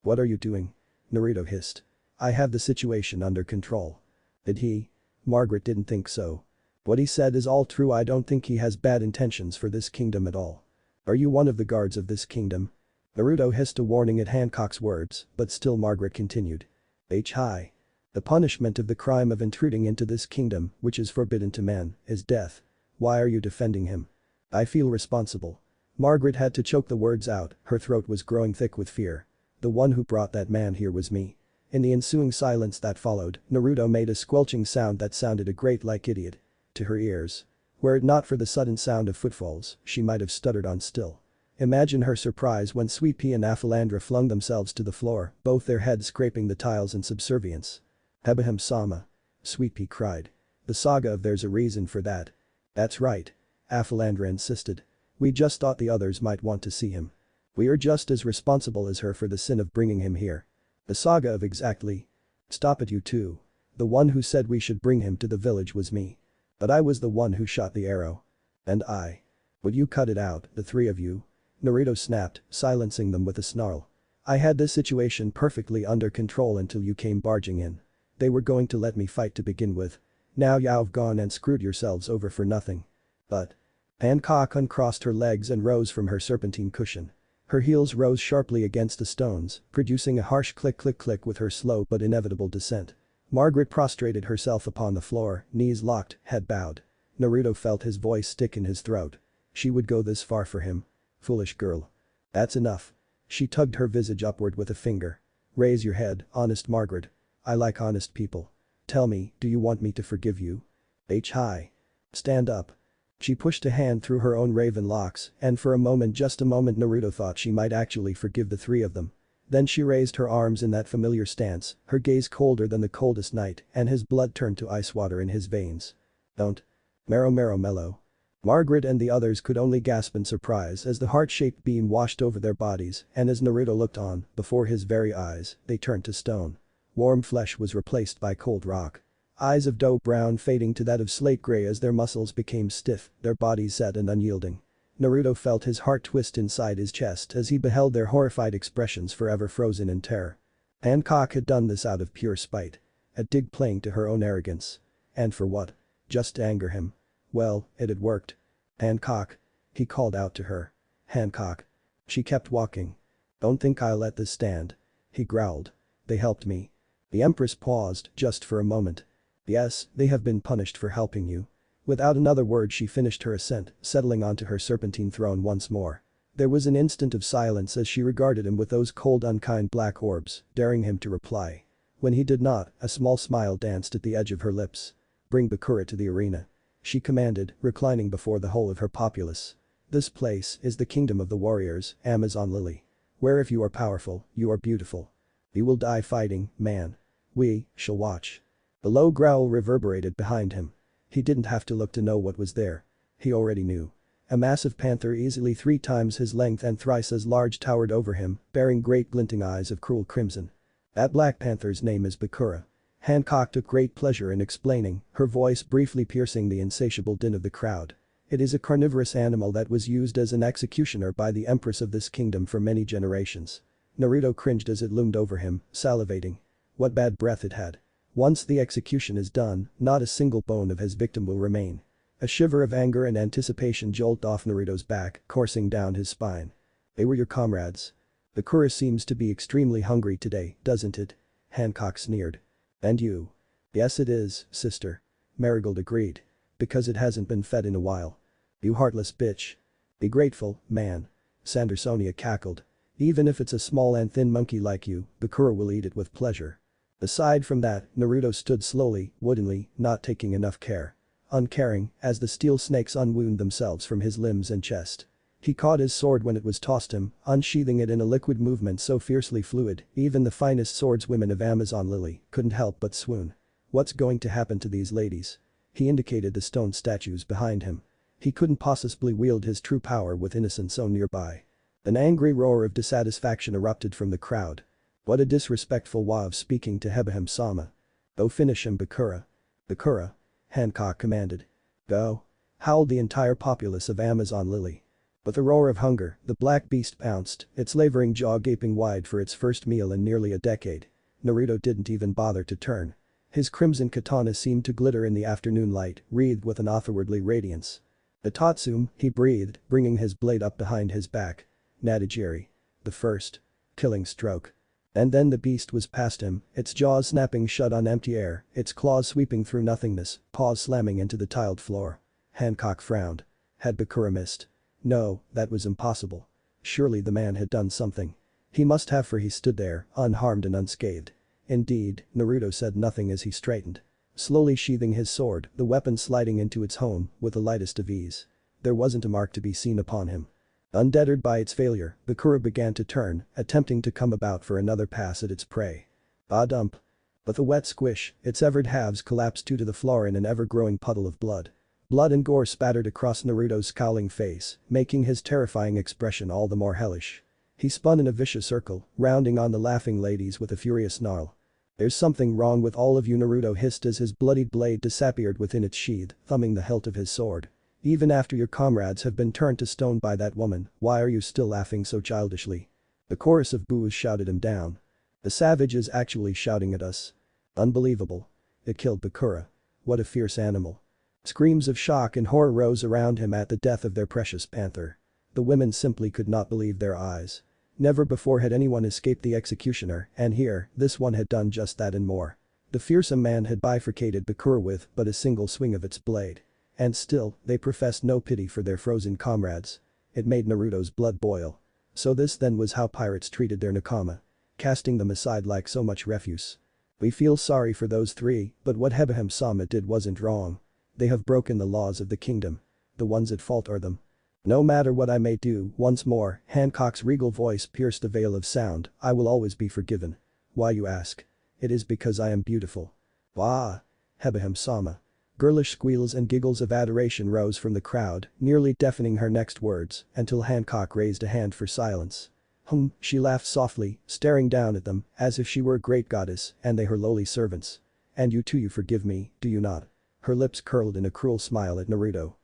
A: "What are you doing?" Naruto hissed. "I have the situation under control." Did he? Margaret didn't think so. "What he said is all true. I don't think he has bad intentions for this kingdom at all." "Are you one of the guards of this kingdom?" Naruto hissed a warning at Hancock's words, but still Margaret continued. Hi. The punishment of the crime of intruding into this kingdom, which is forbidden to men, is death. Why are you defending him?" "I feel responsible." Margaret had to choke the words out, her throat was growing thick with fear. "The one who brought that man here was me." In the ensuing silence that followed, Naruto made a squelching sound that sounded a great like idiot. To her ears. Were it not for the sudden sound of footfalls, she might have stuttered on still. Imagine her surprise when Sweet Pea and Aphilandra flung themselves to the floor, both their heads scraping the tiles in subservience. Hebahim-sama. Sweet Pea cried. The saga of there's a reason for that. That's right. Aphilandra insisted. We just thought the others might want to see him. We are just as responsible as her for the sin of bringing him here. The saga of exactly. Stop it you two. The one who said we should bring him to the village was me. But I was the one who shot the arrow. And I. Would you cut it out, the three of you? Naruto snapped, silencing them with a snarl. I had this situation perfectly under control until you came barging in. They were going to let me fight to begin with. Now you've gone and screwed yourselves over for nothing. But. Hancock uncrossed her legs and rose from her serpentine cushion. Her heels rose sharply against the stones, producing a harsh click-click-click with her slow but inevitable descent. Margaret prostrated herself upon the floor, knees locked, head bowed. Naruto felt his voice stick in his throat. She would go this far for him. Foolish girl. That's enough. She tugged her visage upward with a finger. Raise your head, honest Margaret. I like honest people. Tell me, do you want me to forgive you? High. Stand up. She pushed a hand through her own raven locks, and for a moment, just a moment, Naruto thought she might actually forgive the three of them. Then she raised her arms in that familiar stance, her gaze colder than the coldest night, and his blood turned to ice water in his veins. Don't. Mellow. Margaret and the others could only gasp in surprise as the heart-shaped beam washed over their bodies, and as Naruto looked on, before his very eyes, they turned to stone. Warm flesh was replaced by cold rock. Eyes of dough brown fading to that of slate gray as their muscles became stiff, their bodies set and unyielding. Naruto felt his heart twist inside his chest as he beheld their horrified expressions forever frozen in terror. Hancock had done this out of pure spite. A dig playing to her own arrogance. And for what? Just to anger him. Well, it had worked. Hancock. He called out to her. Hancock. She kept walking. Don't think I'll let this stand. He growled. They helped me. The Empress paused, just for a moment. Yes, they have been punished for helping you. Without another word she finished her ascent, settling onto her serpentine throne once more. There was an instant of silence as she regarded him with those cold unkind black orbs, daring him to reply. When he did not, a small smile danced at the edge of her lips. Bring Bakura to the arena. She commanded, reclining before the whole of her populace. This place is the kingdom of the warriors, Amazon Lily. Where if you are powerful, you are beautiful. You will die fighting, man. We shall watch. The low growl reverberated behind him. He didn't have to look to know what was there. He already knew. A massive panther easily 3 times his length and thrice as large towered over him, bearing great glinting eyes of cruel crimson. That black panther's name is Bakura. Hancock took great pleasure in explaining, her voice briefly piercing the insatiable din of the crowd. It is a carnivorous animal that was used as an executioner by the empress of this kingdom for many generations. Naruto cringed as it loomed over him, salivating. What bad breath it had. Once the execution is done, not a single bone of his victim will remain. A shiver of anger and anticipation jolted off Naruto's back, coursing down his spine. They were your comrades. Bakura seems to be extremely hungry today, doesn't it? Hancock sneered. And you? Yes it is, sister. Marigold agreed. Because it hasn't been fed in a while. You heartless bitch. Be grateful, man. Sandersonia cackled. Even if it's a small and thin monkey like you, Bakura will eat it with pleasure. Aside from that, Naruto stood slowly, woodenly, not taking enough care. Uncaring, as the steel snakes unwound themselves from his limbs and chest. He caught his sword when it was tossed him, unsheathing it in a liquid movement so fiercely fluid, even the finest swordswomen of Amazon Lily couldn't help but swoon. What's going to happen to these ladies? He indicated the stone statues behind him. He couldn't possibly wield his true power with innocents so nearby. An angry roar of dissatisfaction erupted from the crowd. What a disrespectful way of speaking to Hebahim-sama. Go finish him, Bakura. Bakura. Hancock commanded. Go. Howled the entire populace of Amazon Lily. With a roar of hunger, the black beast pounced, its lavering jaw gaping wide for its first meal in nearly a decade. Naruto didn't even bother to turn. His crimson katana seemed to glitter in the afternoon light, wreathed with an otherworldly radiance. Itatsum, he breathed, bringing his blade up behind his back. Natajiri. The first. Killing stroke. And then the beast was past him, its jaws snapping shut on empty air, its claws sweeping through nothingness, paws slamming into the tiled floor. Hancock frowned. Had Bakura missed? No, that was impossible. Surely the man had done something. He must have, for he stood there, unharmed and unscathed. Indeed, Naruto said nothing as he straightened. Slowly sheathing his sword, the weapon sliding into its home with the lightest of ease. There wasn't a mark to be seen upon him. Undeterred by its failure, Bakura began to turn, attempting to come about for another pass at its prey. Ah dump. With a wet squish, its severed halves collapsed to the floor in an ever-growing puddle of blood. Blood and gore spattered across Naruto's scowling face, making his terrifying expression all the more hellish. He spun in a vicious circle, rounding on the laughing ladies with a furious snarl. "There's something wrong with all of you," Naruto hissed as his bloodied blade disappeared within its sheath, thumbing the hilt of his sword. "Even after your comrades have been turned to stone by that woman, why are you still laughing so childishly?" The chorus of boos shouted him down. "The savage is actually shouting at us. Unbelievable. It killed Bakura. What a fierce animal." Screams of shock and horror rose around him at the death of their precious panther. The women simply could not believe their eyes. Never before had anyone escaped the executioner, and here, this one had done just that and more. The fearsome man had bifurcated Bakura with but a single swing of its blade. And still, they professed no pity for their frozen comrades. It made Naruto's blood boil. So this then was how pirates treated their nakama. Casting them aside like so much refuse. "We feel sorry for those three, but what Hebeham-sama did wasn't wrong. They have broken the laws of the kingdom. The ones at fault are them. No matter what I may do," once more, Hancock's regal voice pierced the veil of sound, "I will always be forgiven." "Why, you ask? It is because I am beautiful." "Wah! Hebeham-sama." Girlish squeals and giggles of adoration rose from the crowd, nearly deafening her next words, until Hancock raised a hand for silence. She laughed softly, staring down at them, as if she were a great goddess, and they her lowly servants. "And you too, you forgive me, do you not?" Her lips curled in a cruel smile at Naruto.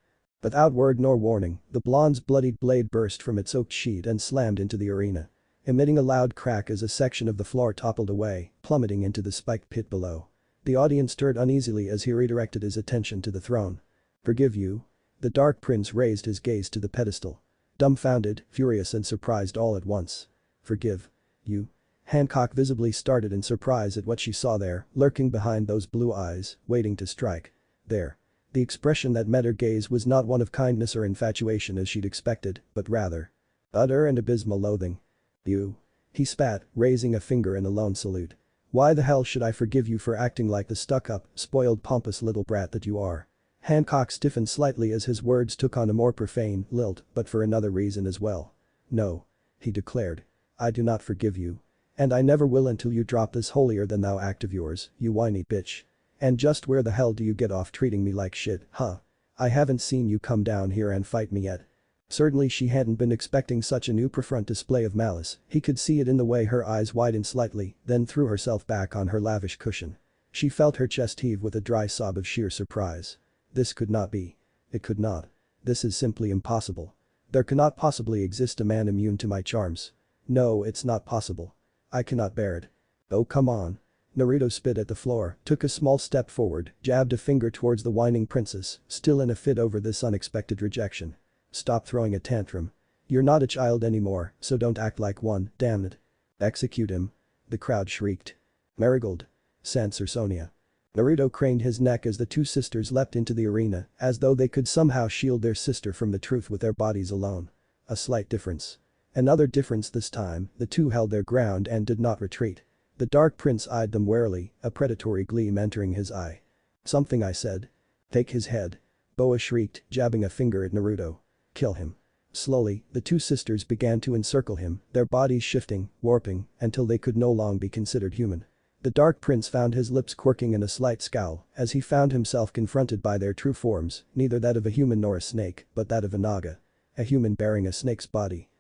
A: Without word nor warning, the blonde's bloodied blade burst from its oak sheath and slammed into the arena. Emitting a loud crack as a section of the floor toppled away, plummeting into the spiked pit below. The audience stirred uneasily as he redirected his attention to the throne. "Forgive you?" The Dark Prince raised his gaze to the pedestal. Dumbfounded, furious and surprised all at once. "Forgive? You?" Hancock visibly started in surprise at what she saw there, lurking behind those blue eyes, waiting to strike. There. The expression that met her gaze was not one of kindness or infatuation as she'd expected, but rather utter and abysmal loathing. "You?" He spat, raising a finger in a lone salute. "Why the hell should I forgive you for acting like the stuck-up, spoiled pompous little brat that you are?" Hancock stiffened slightly as his words took on a more profane lilt, but for another reason as well. "No," he declared. "I do not forgive you. And I never will until you drop this holier-than-thou act of yours, you whiny bitch. And just where the hell do you get off treating me like shit, huh? I haven't seen you come down here and fight me yet." Certainly she hadn't been expecting such a new prefront display of malice, he could see it in the way her eyes widened slightly, then threw herself back on her lavish cushion. She felt her chest heave with a dry sob of sheer surprise. This could not be. It could not. This is simply impossible. There cannot possibly exist a man immune to my charms. No, it's not possible. I cannot bear it. Oh come on. Naruto spit at the floor, took a small step forward, jabbed a finger towards the whining princess, still in a fit over this unexpected rejection. "Stop throwing a tantrum. You're not a child anymore, so don't act like one, damn it." "Execute him." The crowd shrieked. "Marigold." Sansor Sonia. Naruto craned his neck as the two sisters leapt into the arena, as though they could somehow shield their sister from the truth with their bodies alone. A slight difference. Another difference this time, the two held their ground and did not retreat. The Dark Prince eyed them warily, a predatory gleam entering his eye. "Something I said. Take his head." Boa shrieked, jabbing a finger at Naruto. "Kill him." Slowly, the two sisters began to encircle him, their bodies shifting, warping, until they could no longer be considered human. The Dark Prince found his lips quirking in a slight scowl as he found himself confronted by their true forms, neither that of a human nor a snake, but that of a naga. A human bearing a snake's body.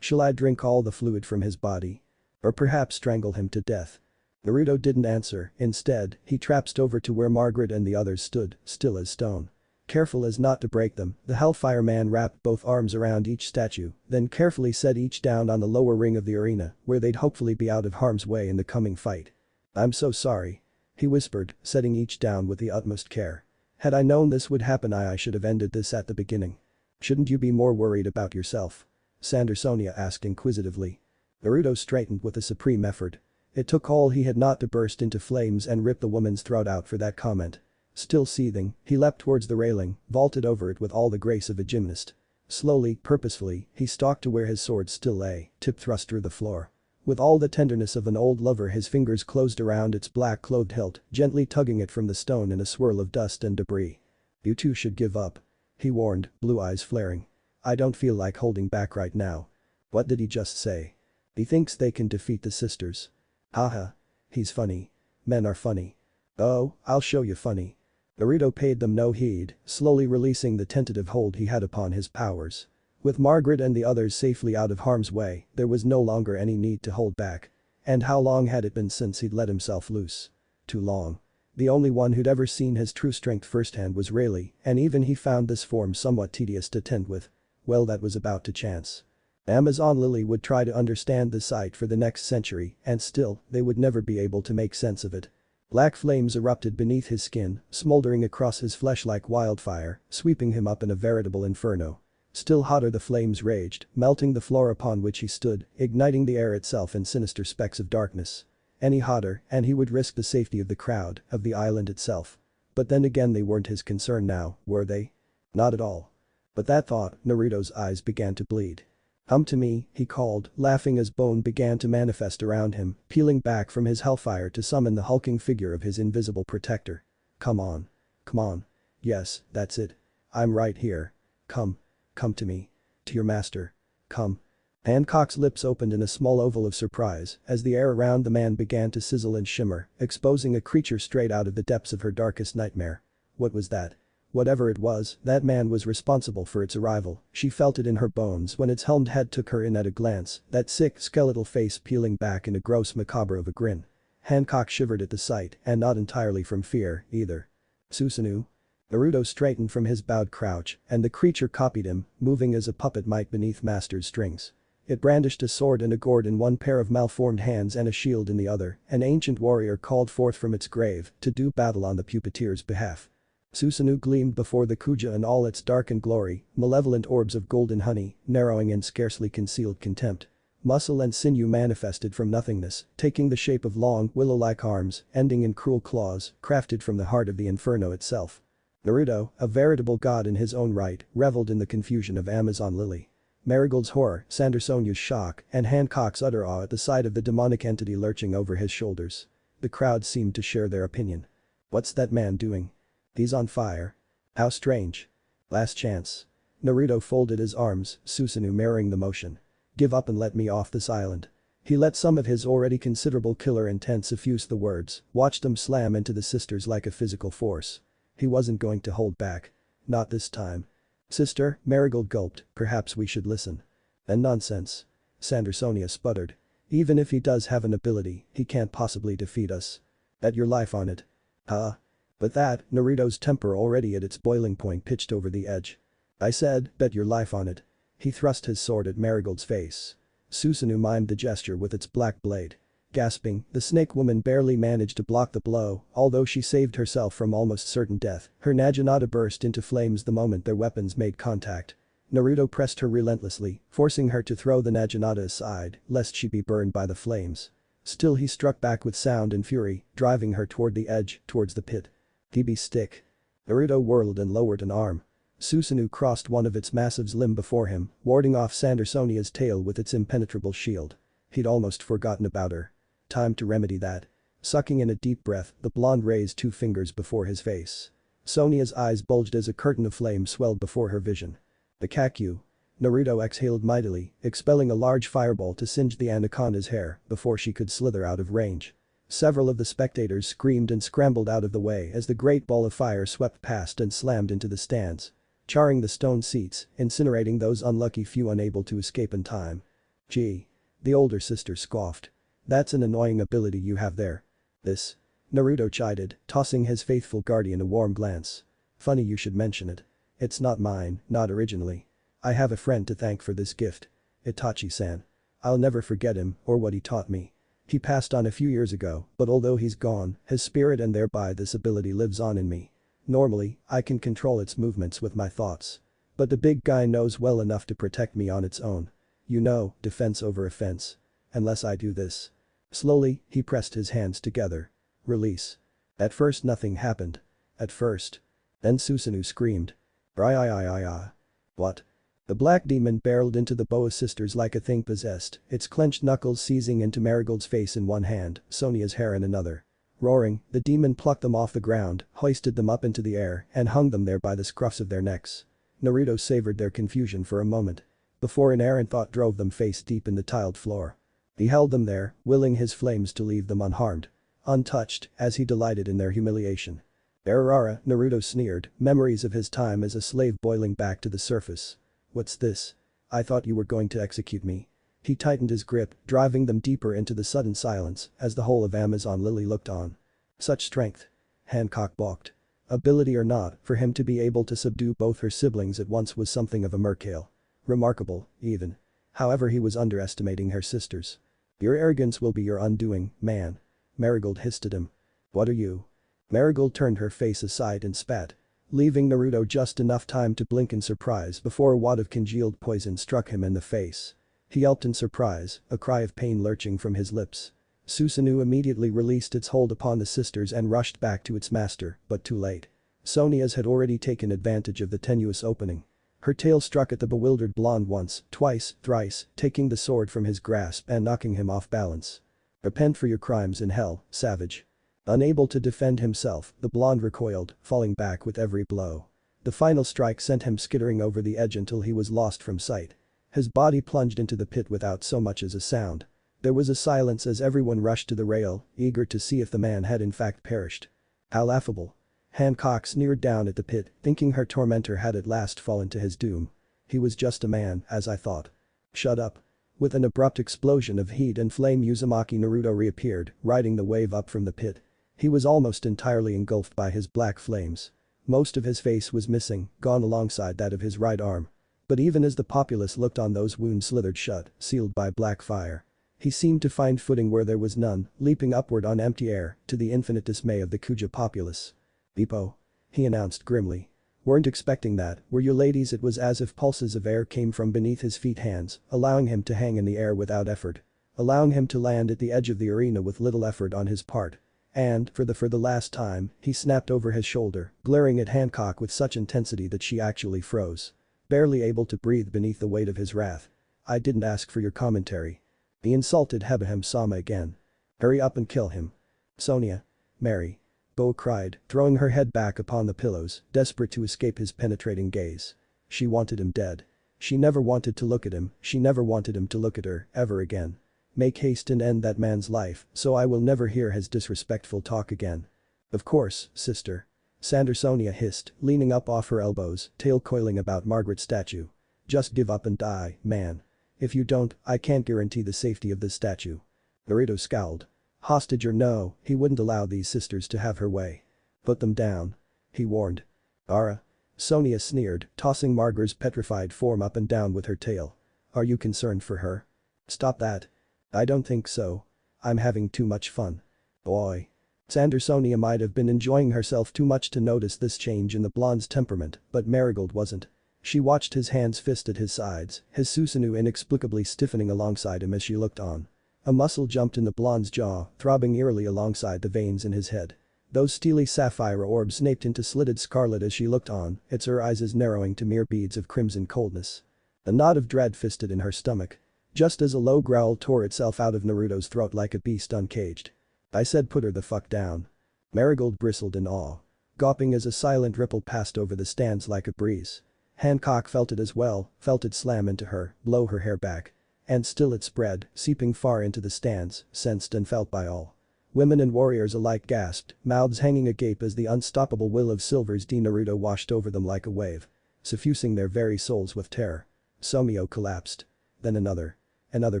A: Shall I drink all the fluid from his body? Or perhaps strangle him to death? Naruto didn't answer, instead, he traipsed over to where Margaret and the others stood, still as stone. Careful as not to break them, the Hellfire Man wrapped both arms around each statue, then carefully set each down on the lower ring of the arena, where they'd hopefully be out of harm's way in the coming fight. "I'm so sorry," he whispered, setting each down with the utmost care. "Had I known this would happen I should have ended this at the beginning." "Shouldn't you be more worried about yourself?" Sansor Sonia asked inquisitively. Naruto straightened with a supreme effort. It took all he had not to burst into flames and rip the woman's throat out for that comment. Still seething, he leapt towards the railing, vaulted over it with all the grace of a gymnast. Slowly, purposefully, he stalked to where his sword still lay, tip thrust through the floor. With all the tenderness of an old lover his fingers closed around its black-clothed hilt, gently tugging it from the stone in a swirl of dust and debris. "You two should give up," he warned, blue eyes flaring. I don't feel like holding back right now. What did he just say? He thinks they can defeat the sisters. Haha. He's funny. Men are funny. Oh, I'll show you funny. Naruto paid them no heed, slowly releasing the tentative hold he had upon his powers. With Margaret and the others safely out of harm's way, there was no longer any need to hold back. And how long had it been since he'd let himself loose? Too long. The only one who'd ever seen his true strength firsthand was Rayleigh, and even he found this form somewhat tedious to tend with. Well, that was about to chance. Amazon Lily would try to understand the sight for the next century, and still, they would never be able to make sense of it. Black flames erupted beneath his skin, smoldering across his flesh like wildfire, sweeping him up in a veritable inferno. Still hotter the flames raged, melting the floor upon which he stood, igniting the air itself in sinister specks of darkness. Any hotter, and he would risk the safety of the crowd, of the island itself. But then again, they weren't his concern now, were they? Not at all. But that thought, Naruto's eyes began to bleed. Come to me, he called, laughing as bone began to manifest around him, peeling back from his hellfire to summon the hulking figure of his invisible protector. Come on. Come on. Yes, that's it. I'm right here. Come. Come to me. To your master. Come. Hancock's lips opened in a small oval of surprise as the air around the man began to sizzle and shimmer, exposing a creature straight out of the depths of her darkest nightmare. What was that? Whatever it was, that man was responsible for its arrival. She felt it in her bones when its helmed head took her in at a glance, that sick skeletal face peeling back in a gross macabre of a grin. Hancock shivered at the sight, and not entirely from fear, either. Susanoo? Naruto straightened from his bowed crouch, and the creature copied him, moving as a puppet might beneath master's strings. It brandished a sword and a gourd in one pair of malformed hands and a shield in the other, an ancient warrior called forth from its grave to do battle on the puppeteer's behalf. Susanoo gleamed before the Kuja in all its darkened glory, malevolent orbs of golden honey, narrowing in scarcely concealed contempt. Muscle and sinew manifested from nothingness, taking the shape of long, willow-like arms, ending in cruel claws, crafted from the heart of the inferno itself. Naruto, a veritable god in his own right, reveled in the confusion of Amazon Lily. Marigold's horror, Sandersonia's shock, and Hancock's utter awe at the sight of the demonic entity lurching over his shoulders. The crowd seemed to share their opinion. What's that man doing? He's on fire. How strange. Last chance. Naruto folded his arms, Susanoo mirroring the motion. Give up and let me off this island. He let some of his already considerable killer intent suffuse the words, watched them slam into the sisters like a physical force. He wasn't going to hold back. Not this time. Sister, Marigold gulped, perhaps we should listen. Then nonsense. Sandersonia sputtered. Even if he does have an ability, he can't possibly defeat us. Bet your life on it. Huh? But that, Naruto's temper already at its boiling point pitched over the edge. I said, bet your life on it. He thrust his sword at Marigold's face. Susanoo mimed the gesture with its black blade. Gasping, the snake woman barely managed to block the blow, although she saved herself from almost certain death. Her naginata burst into flames the moment their weapons made contact. Naruto pressed her relentlessly, forcing her to throw the naginata aside, lest she be burned by the flames. Still he struck back with sound and fury, driving her toward the edge, towards the pit. TB stick. Naruto whirled and lowered an arm. Susanoo crossed one of its massive's limb before him, warding off Sandersonia's tail with its impenetrable shield. He'd almost forgotten about her. Time to remedy that. Sucking in a deep breath, the blonde raised two fingers before his face. Sonia's eyes bulged as a curtain of flame swelled before her vision. The Kakyu. Naruto exhaled mightily, expelling a large fireball to singe the anaconda's hair before she could slither out of range. Several of the spectators screamed and scrambled out of the way as the great ball of fire swept past and slammed into the stands, charring the stone seats, incinerating those unlucky few unable to escape in time. Gee. The older sister scoffed. That's an annoying ability you have there. This. Naruto chided, tossing his faithful guardian a warm glance. Funny you should mention it. It's not mine, not originally. I have a friend to thank for this gift. Itachi-san. I'll never forget him or what he taught me. He passed on a few years ago, but although he's gone, his spirit and thereby this ability lives on in me. Normally, I can control its movements with my thoughts. But the big guy knows well enough to protect me on its own. You know, defense over offense. Unless I do this. Slowly, he pressed his hands together. Release. At first nothing happened. At first. Then Susanoo screamed. What? The black demon barreled into the Boa sisters like a thing possessed, its clenched knuckles seizing into Marigold's face in one hand, Sonia's hair in another. Roaring, the demon plucked them off the ground, hoisted them up into the air, and hung them there by the scruffs of their necks. Naruto savored their confusion for a moment. Before an errant thought drove them face deep in the tiled floor. He held them there, willing his flames to leave them unharmed. Untouched, as he delighted in their humiliation. Errara, Naruto sneered, memories of his time as a slave boiling back to the surface. What's this? I thought you were going to execute me. He tightened his grip, driving them deeper into the sudden silence as the whole of Amazon Lily looked on. Such strength. Hancock balked. Ability or not, for him to be able to subdue both her siblings at once was something of a mercale. Remarkable, even. However, he was underestimating her sisters. Your arrogance will be your undoing, man. Marigold hissed at him. What are you? Marigold turned her face aside and spat, leaving Naruto just enough time to blink in surprise before a wad of congealed poison struck him in the face. He yelped in surprise, a cry of pain lurching from his lips. Susanoo immediately released its hold upon the sisters and rushed back to its master, but too late. Sonia's had already taken advantage of the tenuous opening. Her tail struck at the bewildered blonde once, twice, thrice, taking the sword from his grasp and knocking him off balance. Repent for your crimes in hell, savage. Unable to defend himself, the blonde recoiled, falling back with every blow. The final strike sent him skittering over the edge until he was lost from sight. His body plunged into the pit without so much as a sound. There was a silence as everyone rushed to the rail, eager to see if the man had in fact perished. How laughable. Hancock sneered down at the pit, thinking her tormentor had at last fallen to his doom. He was just a man, as I thought. Shut up. With an abrupt explosion of heat and flame, Uzumaki Naruto reappeared, riding the wave up from the pit. He was almost entirely engulfed by his black flames. Most of his face was missing, gone alongside that of his right arm. But even as the populace looked on, those wounds slithered shut, sealed by black fire. He seemed to find footing where there was none, leaping upward on empty air, to the infinite dismay of the Kuja populace. "Beepo," he announced grimly. "Weren't expecting that, were you ladies?" It was as if pulses of air came from beneath his feet hands, allowing him to hang in the air without effort. Allowing him to land at the edge of the arena with little effort on his part. And, for the last time, he snapped over his shoulder, glaring at Hancock with such intensity that she actually froze. Barely able to breathe beneath the weight of his wrath. "I didn't ask for your commentary." He insulted Hebahem-sama again. "Hurry up and kill him." "Sonia. Mary." Boa cried, throwing her head back upon the pillows, desperate to escape his penetrating gaze. She wanted him dead. She never wanted to look at him, she never wanted him to look at her, ever again. "Make haste and end that man's life, so I will never hear his disrespectful talk again." "Of course, sister." Sonia hissed, leaning up off her elbows, tail coiling about Margaret's statue. "Just give up and die, man. If you don't, I can't guarantee the safety of this statue." Naruto scowled. Hostage or no, he wouldn't allow these sisters to have her way. "Put them down," he warned. "Ara." Sonia sneered, tossing Margaret's petrified form up and down with her tail. "Are you concerned for her?" "Stop that." "I don't think so. I'm having too much fun." "Boy." Sonia might have been enjoying herself too much to notice this change in the blonde's temperament, but Marigold wasn't. She watched his hands fist at his sides, his Susanoo inexplicably stiffening alongside him as she looked on. A muscle jumped in the blonde's jaw, throbbing eerily alongside the veins in his head. Those steely sapphire orbs snaped into slitted scarlet as she looked on, her eyes narrowing to mere beads of crimson coldness. A knot of dread fisted in her stomach. Just as a low growl tore itself out of Naruto's throat like a beast uncaged. "I said put her the fuck down." Marigold bristled in awe. Gawping as a silent ripple passed over the stands like a breeze. Hancock felt it as well, felt it slam into her, blow her hair back. And still it spread, seeping far into the stands, sensed and felt by all. Women and warriors alike gasped, mouths hanging agape as the unstoppable will of Silver's D. Naruto washed over them like a wave. Suffusing their very souls with terror. Somio collapsed. Then another. Another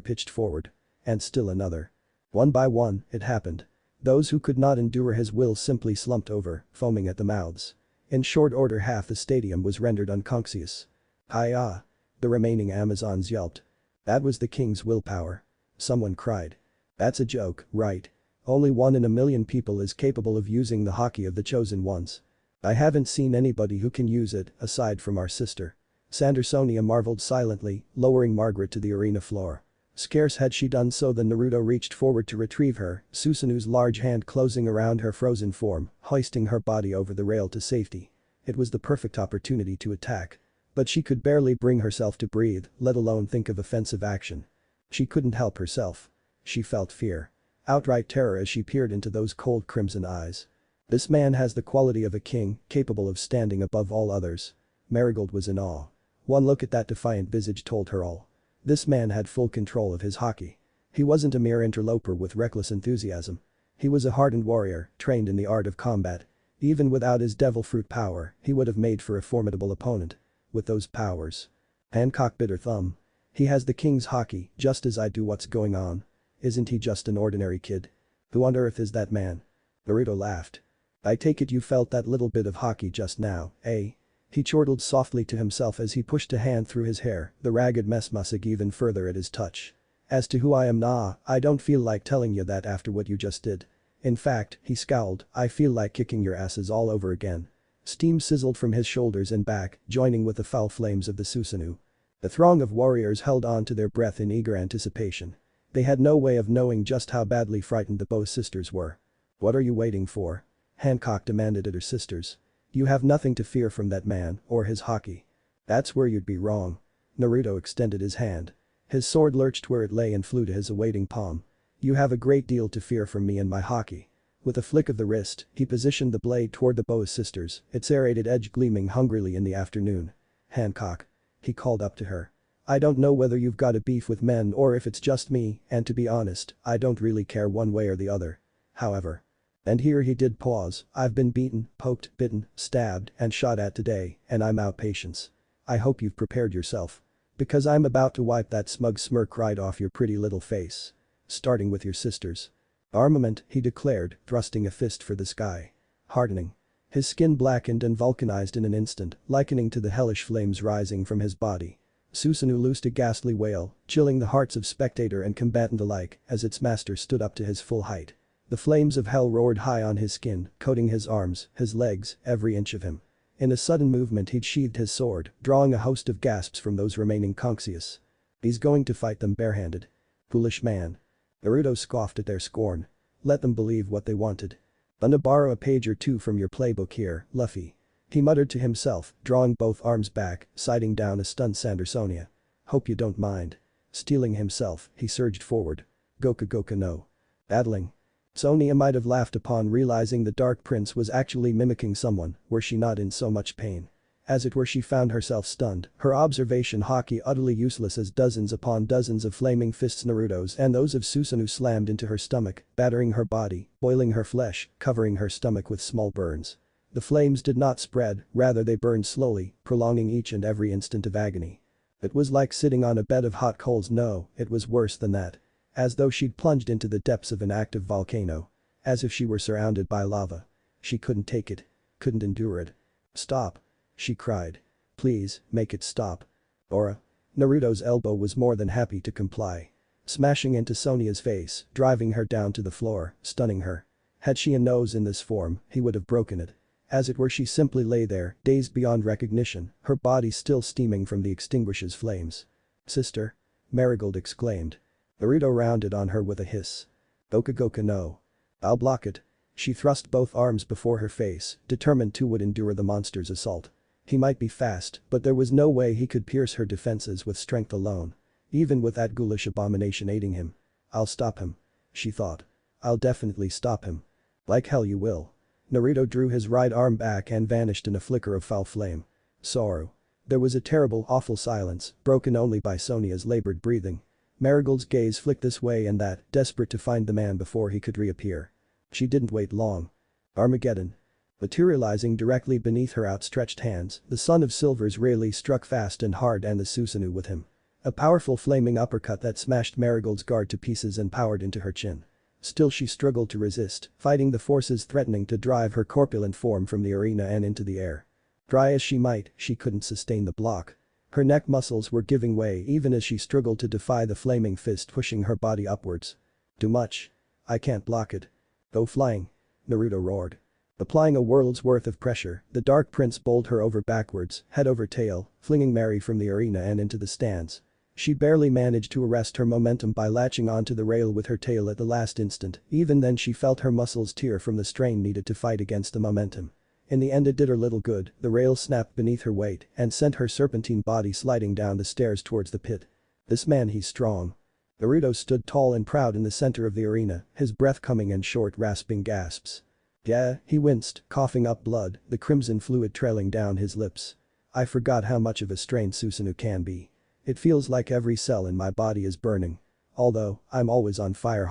A: pitched forward. And still another. One by one, it happened. Those who could not endure his will simply slumped over, foaming at the mouths. In short order half the stadium was rendered unconscious. "Hi-ya!" The remaining Amazons yelped. "That was the king's willpower." Someone cried. "That's a joke, right? Only 1 in a million people is capable of using the haki of the chosen ones. I haven't seen anybody who can use it, aside from our sister." Sonia marveled silently, lowering Margaret to the arena floor. Scarce had she done so than Naruto reached forward to retrieve her, Susanoo's large hand closing around her frozen form, hoisting her body over the rail to safety. It was the perfect opportunity to attack. But she could barely bring herself to breathe, let alone think of offensive action. She couldn't help herself. She felt fear. Outright terror as she peered into those cold crimson eyes. This man has the quality of a king, capable of standing above all others. Marigold was in awe. One look at that defiant visage told her all. This man had full control of his haki. He wasn't a mere interloper with reckless enthusiasm. He was a hardened warrior, trained in the art of combat. Even without his devil fruit power, he would have made for a formidable opponent. With those powers. Hancock bit her thumb. He has the king's haki, just as I do. What's going on? Isn't he just an ordinary kid? Who on earth is that man? Naruto laughed. I take it you felt that little bit of haki just now, eh? He chortled softly to himself as he pushed a hand through his hair, the ragged mess mussing even further at his touch. As to who I am, nah, I don't feel like telling you that after what you just did. In fact, he scowled, I feel like kicking your asses all over again. Steam sizzled from his shoulders and back, joining with the foul flames of the Susanoo. The throng of warriors held on to their breath in eager anticipation. They had no way of knowing just how badly frightened the Boa sisters were. What are you waiting for? Hancock demanded at her sisters. You have nothing to fear from that man, or his haki. That's where you'd be wrong. Naruto extended his hand. His sword lurched where it lay and flew to his awaiting palm. You have a great deal to fear from me and my haki. With a flick of the wrist, he positioned the blade toward the Boa sisters, its serrated edge gleaming hungrily in the afternoon. Hancock. He called up to her. I don't know whether you've got a beef with men or if it's just me, and to be honest, I don't really care one way or the other. However. And here he did pause, I've been beaten, poked, bitten, stabbed, and shot at today, and I'm out patience. I hope you've prepared yourself. Because I'm about to wipe that smug smirk right off your pretty little face. Starting with your sisters. Armament, he declared, thrusting a fist for the sky. Hardening. His skin blackened and vulcanized in an instant, likening to the hellish flames rising from his body. Susanoo loosed a ghastly wail, chilling the hearts of spectator and combatant alike as its master stood up to his full height. The flames of hell roared high on his skin, coating his arms, his legs, every inch of him. In a sudden movement he'd sheathed his sword, drawing a host of gasps from those remaining Conxius. He's going to fight them barehanded. Foolish man. Naruto scoffed at their scorn. Let them believe what they wanted. Gonna borrow a page or two from your playbook here, Luffy. He muttered to himself, drawing both arms back, sighting down a stunned Sandersonia. Hope you don't mind. Steeling himself, he surged forward. Goka no. Battling. Sonia might have laughed upon realizing the Dark Prince was actually mimicking someone, were she not in so much pain. As it were, she found herself stunned, her observation haki utterly useless as dozens upon dozens of flaming fists Naruto's and those of Susanoo slammed into her stomach, battering her body, boiling her flesh, covering her stomach with small burns. The flames did not spread, rather they burned slowly, prolonging each and every instant of agony. It was like sitting on a bed of hot coals. No, it was worse than that. As though she'd plunged into the depths of an active volcano. As if she were surrounded by lava. She couldn't take it. Couldn't endure it. Stop. She cried. Please, make it stop. Aura. Naruto's elbow was more than happy to comply. Smashing into Sonia's face, driving her down to the floor, stunning her. Had she a nose in this form, he would have broken it. As it were, she simply lay there, dazed beyond recognition, her body still steaming from the extinguisher's flames. Sister. Marigold exclaimed. Naruto rounded on her with a hiss. Goka no. I'll block it. She thrust both arms before her face, determined to would endure the monster's assault. He might be fast, but there was no way he could pierce her defenses with strength alone. Even with that ghoulish abomination aiding him. I'll stop him. She thought. I'll definitely stop him. Like hell you will. Naruto drew his right arm back and vanished in a flicker of foul flame. Sorrow. There was a terrible, awful silence, broken only by Sonia's labored breathing. Marigold's gaze flicked this way and that, desperate to find the man before he could reappear. She didn't wait long. Armageddon. Materializing directly beneath her outstretched hands, the son of Silver's rayleigh struck fast and hard and the Susanoo with him. A powerful flaming uppercut that smashed Marigold's guard to pieces and powered into her chin. Still she struggled to resist, fighting the forces threatening to drive her corpulent form from the arena and into the air. Try as she might, she couldn't sustain the block. Her neck muscles were giving way even as she struggled to defy the flaming fist pushing her body upwards. Too much. I can't block it. Go flying. Naruto roared. Applying a world's worth of pressure, the Dark Prince bowled her over backwards, head over tail, flinging Mary from the arena and into the stands. She barely managed to arrest her momentum by latching onto the rail with her tail at the last instant, even then she felt her muscles tear from the strain needed to fight against the momentum. In the end it did her little good, the rail snapped beneath her weight and sent her serpentine body sliding down the stairs towards the pit. This man, he's strong. Naruto stood tall and proud in the center of the arena, his breath coming in short rasping gasps. Yeah, he winced, coughing up blood, the crimson fluid trailing down his lips. I forgot how much of a strain Susanoo can be. It feels like every cell in my body is burning. Although, I'm always on fire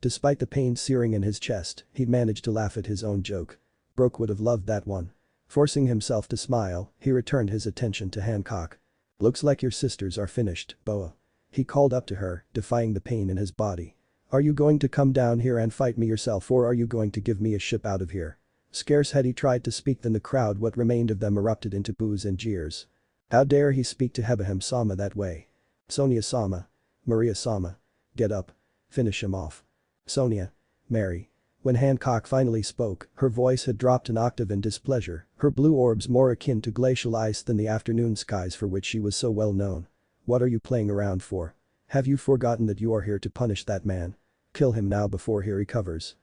A: Despite the pain searing in his chest, he'd managed to laugh at his own joke. Brook would have loved that one. Forcing himself to smile, he returned his attention to Hancock. Looks like your sisters are finished, Boa. He called up to her, defying the pain in his body. Are you going to come down here and fight me yourself, or are you going to give me a ship out of here? Scarce had he tried to speak than the crowd, what remained of them, erupted into boos and jeers. How dare he speak to Hebaham-sama that way? Sonia-sama. Maria-sama. Get up. Finish him off. Sonia. Mary. When Hancock finally spoke, her voice had dropped an octave in displeasure, her blue orbs more akin to glacial ice than the afternoon skies for which she was so well known. What are you playing around for? Have you forgotten that you are here to punish that man? Kill him now before he recovers.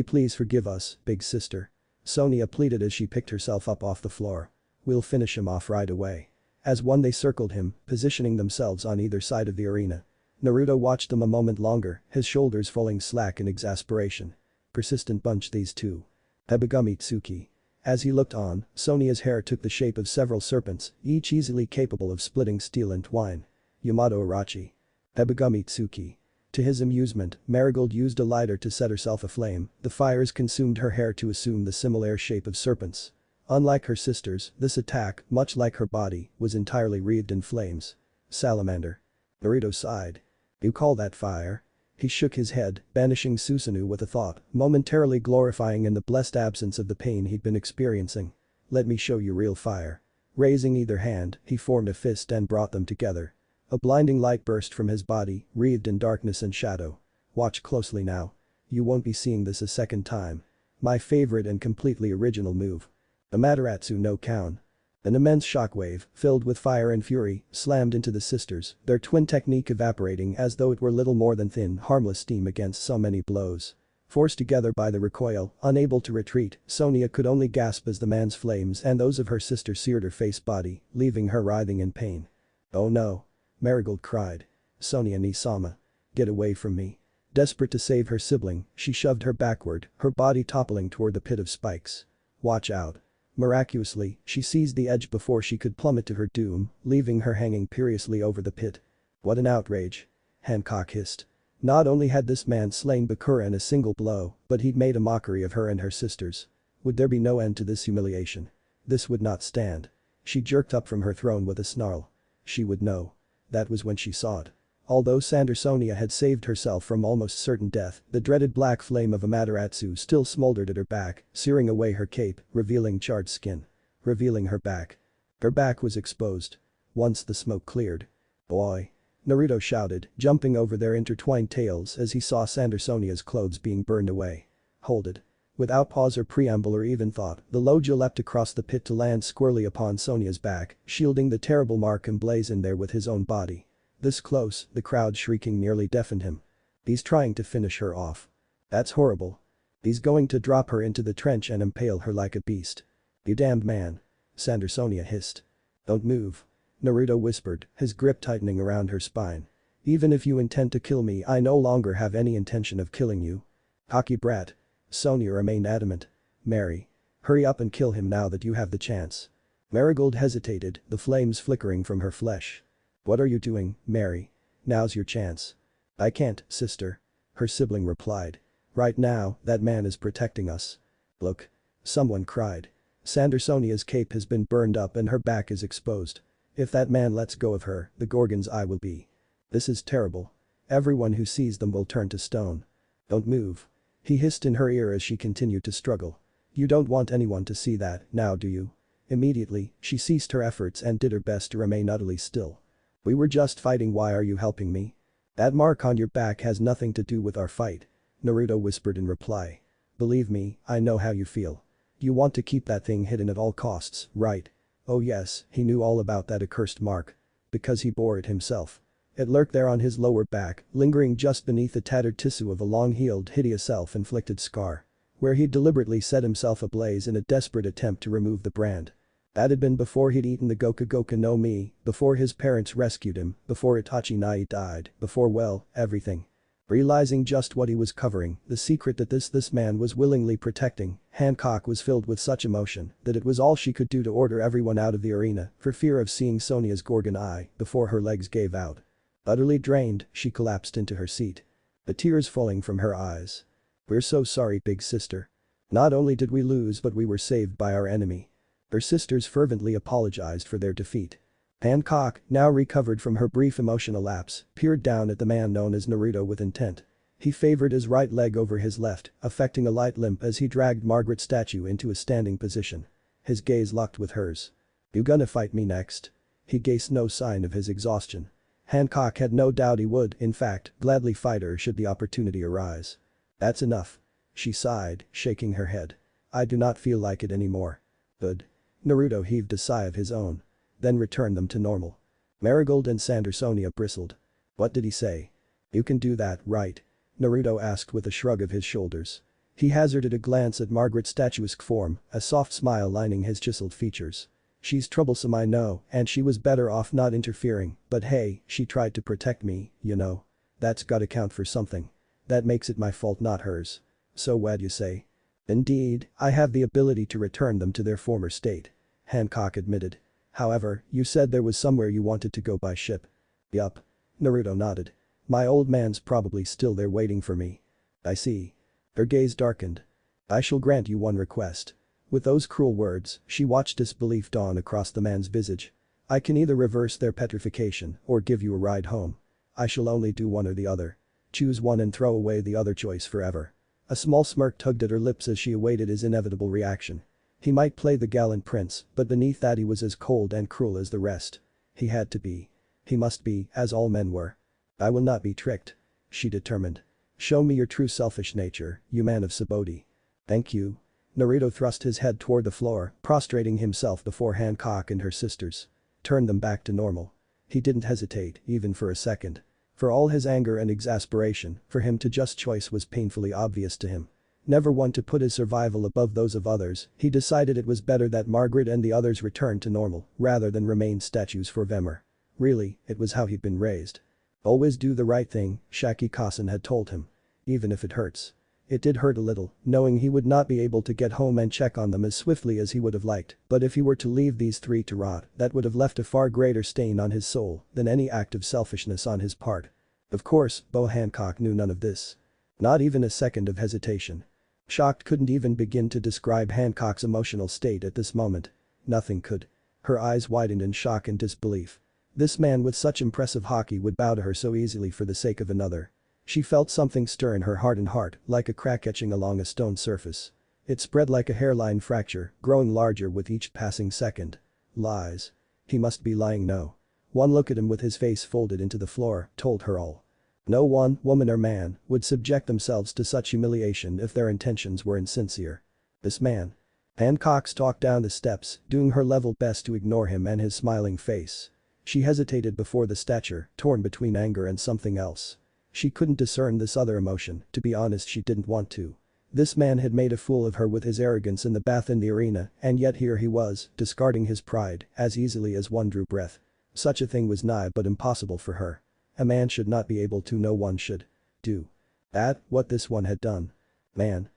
A: Please forgive us, big sister. Sonia pleaded as she picked herself up off the floor. We'll finish him off right away. As one they circled him, positioning themselves on either side of the arena. Naruto watched them a moment longer, his shoulders falling slack in exasperation. Persistent bunch these two. Hebagami Tsuki. As he looked on, Sonia's hair took the shape of several serpents, each easily capable of splitting steel and twine. Yamato Arachi. Hebagami Tsuki. To his amusement, Marigold used a lighter to set herself aflame, the fires consumed her hair to assume the similar shape of serpents. Unlike her sisters, this attack, much like her body, was entirely wreathed in flames. Salamander. Naruto sighed. You call that fire? He shook his head, banishing Susanoo with a thought, momentarily glorifying in the blessed absence of the pain he'd been experiencing. Let me show you real fire. Raising either hand, he formed a fist and brought them together. A blinding light burst from his body, wreathed in darkness and shadow. Watch closely now. You won't be seeing this a second time. My favorite and completely original move. Amaterasu no Kaun. An immense shockwave, filled with fire and fury, slammed into the sisters, their twin technique evaporating as though it were little more than thin, harmless steam against so many blows. Forced together by the recoil, unable to retreat, Sonia could only gasp as the man's flames and those of her sister seared her face body, leaving her writhing in pain. Oh no. Marigold cried. Sonia Nisama. Get away from me. Desperate to save her sibling, she shoved her backward, her body toppling toward the pit of spikes. Watch out. Miraculously, she seized the edge before she could plummet to her doom, leaving her hanging perilously over the pit. What an outrage. Hancock hissed. Not only had this man slain Bakura in a single blow, but he'd made a mockery of her and her sisters. Would there be no end to this humiliation? This would not stand. She jerked up from her throne with a snarl. She would know. That was when she saw it. Although Sonia had saved herself from almost certain death, the dreaded black flame of Amaterasu still smoldered at her back, searing away her cape, revealing charred skin. Revealing her back. Her back was exposed. Once the smoke cleared. Boy! Naruto shouted, jumping over their intertwined tails as he saw Sonia's clothes being burned away. Hold it. Without pause or preamble or even thought, the Loja leapt across the pit to land squarely upon Sonia's back, shielding the terrible mark emblazoned there with his own body. This close, the crowd shrieking nearly deafened him. He's trying to finish her off. That's horrible. He's going to drop her into the trench and impale her like a beast. You damned man. Sonia hissed. Don't move. Naruto whispered, his grip tightening around her spine. Even if you intend to kill me, I no longer have any intention of killing you. Cocky brat. Sonia remained adamant. Mary. Hurry up and kill him now that you have the chance. Marigold hesitated, the flames flickering from her flesh. What are you doing, Mary? Now's your chance. I can't, sister. Her sibling replied. Right now, that man is protecting us. Look. Someone cried. Sonia's cape has been burned up and her back is exposed. If that man lets go of her, the Gorgon's eye will be. This is terrible. Everyone who sees them will turn to stone. Don't move. He hissed in her ear as she continued to struggle. You don't want anyone to see that, now do you? Immediately, she ceased her efforts and did her best to remain utterly still. We were just fighting, why are you helping me? That mark on your back has nothing to do with our fight. Naruto whispered in reply. Believe me, I know how you feel. You want to keep that thing hidden at all costs, right? Oh yes, he knew all about that accursed mark. Because he bore it himself. It lurked there on his lower back, lingering just beneath the tattered tissue of a long-healed hideous self-inflicted scar. Where he'd deliberately set himself ablaze in a desperate attempt to remove the brand. That had been before he'd eaten the Goku no Mi, before his parents rescued him, before Itachi Nai died, before well, everything. Realizing just what he was covering, the secret that this man was willingly protecting, Hancock was filled with such emotion that it was all she could do to order everyone out of the arena for fear of seeing Sonia's Gorgon eye before her legs gave out. Utterly drained, she collapsed into her seat. The tears falling from her eyes. "We're so sorry, big sister. Not only did we lose but we were saved by our enemy." Her sisters fervently apologized for their defeat. Hancock, now recovered from her brief emotional lapse, peered down at the man known as Naruto with intent. He favored his right leg over his left, affecting a light limp as he dragged Margaret's statue into a standing position. His gaze locked with hers. "You gonna fight me next?" He gave no sign of his exhaustion. Hancock had no doubt he would, in fact, gladly fight her should the opportunity arise. "That's enough." She sighed, shaking her head. "I do not feel like it anymore." "Good." Naruto heaved a sigh of his own. "Then return them to normal." Marigold and Sonia bristled. "What did he say?" "You can do that, right?" Naruto asked with a shrug of his shoulders. He hazarded a glance at Margaret's statuesque form, a soft smile lining his chiseled features. "She's troublesome, I know, and she was better off not interfering, but hey, she tried to protect me, you know. That's gotta count for something. That makes it my fault, not hers." "So what you say?" "Indeed, I have the ability to return them to their former state," Hancock admitted. "However, you said there was somewhere you wanted to go by ship." "Yup." Naruto nodded. "My old man's probably still there waiting for me." "I see." Her gaze darkened. "I shall grant you one request." With those cruel words, she watched disbelief dawn across the man's visage. "I can either reverse their petrification or give you a ride home. I shall only do one or the other. Choose one and throw away the other choice forever." A small smirk tugged at her lips as she awaited his inevitable reaction. He might play the gallant prince, but beneath that he was as cold and cruel as the rest. He had to be. He must be, as all men were. "I will not be tricked." She determined. "Show me your true selfish nature, you man of Subodhi." "Thank you." Naruto thrust his head toward the floor, prostrating himself before Hancock and her sisters. "Turn them back to normal." He didn't hesitate, even for a second. For all his anger and exasperation, for him to just choice was painfully obvious to him. Never one to put his survival above those of others, he decided it was better that Margaret and the others return to normal, rather than remain statues forever. Really, it was how he'd been raised. Always do the right thing, Shaki-Kasen had told him. Even if it hurts. It did hurt a little, knowing he would not be able to get home and check on them as swiftly as he would have liked, but if he were to leave these three to rot, that would have left a far greater stain on his soul than any act of selfishness on his part. Of course, Boa Hancock knew none of this. Not even a second of hesitation. Shocked couldn't even begin to describe Hancock's emotional state at this moment. Nothing could. Her eyes widened in shock and disbelief. This man with such impressive haki would bow to her so easily for the sake of another. She felt something stir in her hardened heart, like a crack etching along a stone surface. It spread like a hairline fracture, growing larger with each passing second. Lies. He must be lying. No. One look at him with his face folded into the floor told her all. No one, woman or man, would subject themselves to such humiliation if their intentions were insincere. This man. Hancock stalked down the steps, doing her level best to ignore him and his smiling face. She hesitated before the stature, torn between anger and something else. She couldn't discern this other emotion, to be honest she didn't want to. This man had made a fool of her with his arrogance in the bath in the arena, and yet here he was, discarding his pride as easily as one drew breath. Such a thing was nigh but impossible for her. A man should not be able to, no one should. Do. That, what this one had done. Man.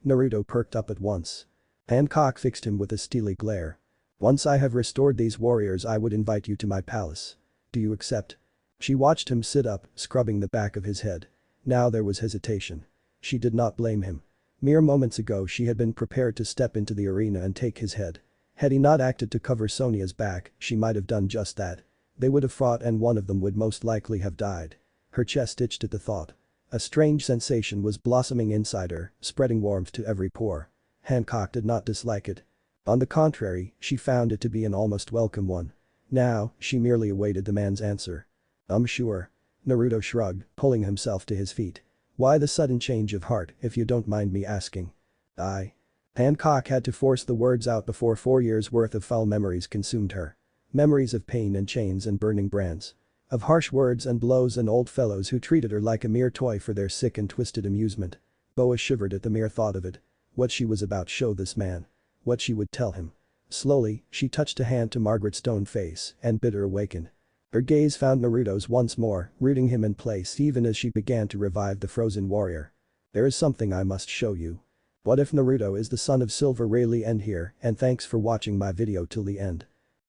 A: Naruto perked up at once. Hancock fixed him with a steely glare. "Once I have restored these warriors I would invite you to my palace. Do you accept?" She watched him sit up, scrubbing the back of his head. Now there was hesitation. She did not blame him. Mere moments ago she had been prepared to step into the arena and take his head. Had he not acted to cover Sonia's back, she might have done just that. They would have fought and one of them would most likely have died. Her chest itched at the thought. A strange sensation was blossoming inside her, spreading warmth to every pore. Hancock did not dislike it. On the contrary, she found it to be an almost welcome one. Now, she merely awaited the man's answer. Sure." Naruto shrugged, pulling himself to his feet. "Why the sudden change of heart, if you don't mind me asking?" Hancock had to force the words out before 4 years' worth of foul memories consumed her. Memories of pain and chains and burning brands. Of harsh words and blows and old fellows who treated her like a mere toy for their sick and twisted amusement. Boa shivered at the mere thought of it. What she was about to show this man. What she would tell him. Slowly, she touched a hand to Margaret's stone face and bid her awaken. Her gaze found Naruto's once more, rooting him in place even as she began to revive the frozen warrior. There is something I must show you. What if Naruto is the son of Silver Rayleigh? End here, and thanks for watching my video till the end.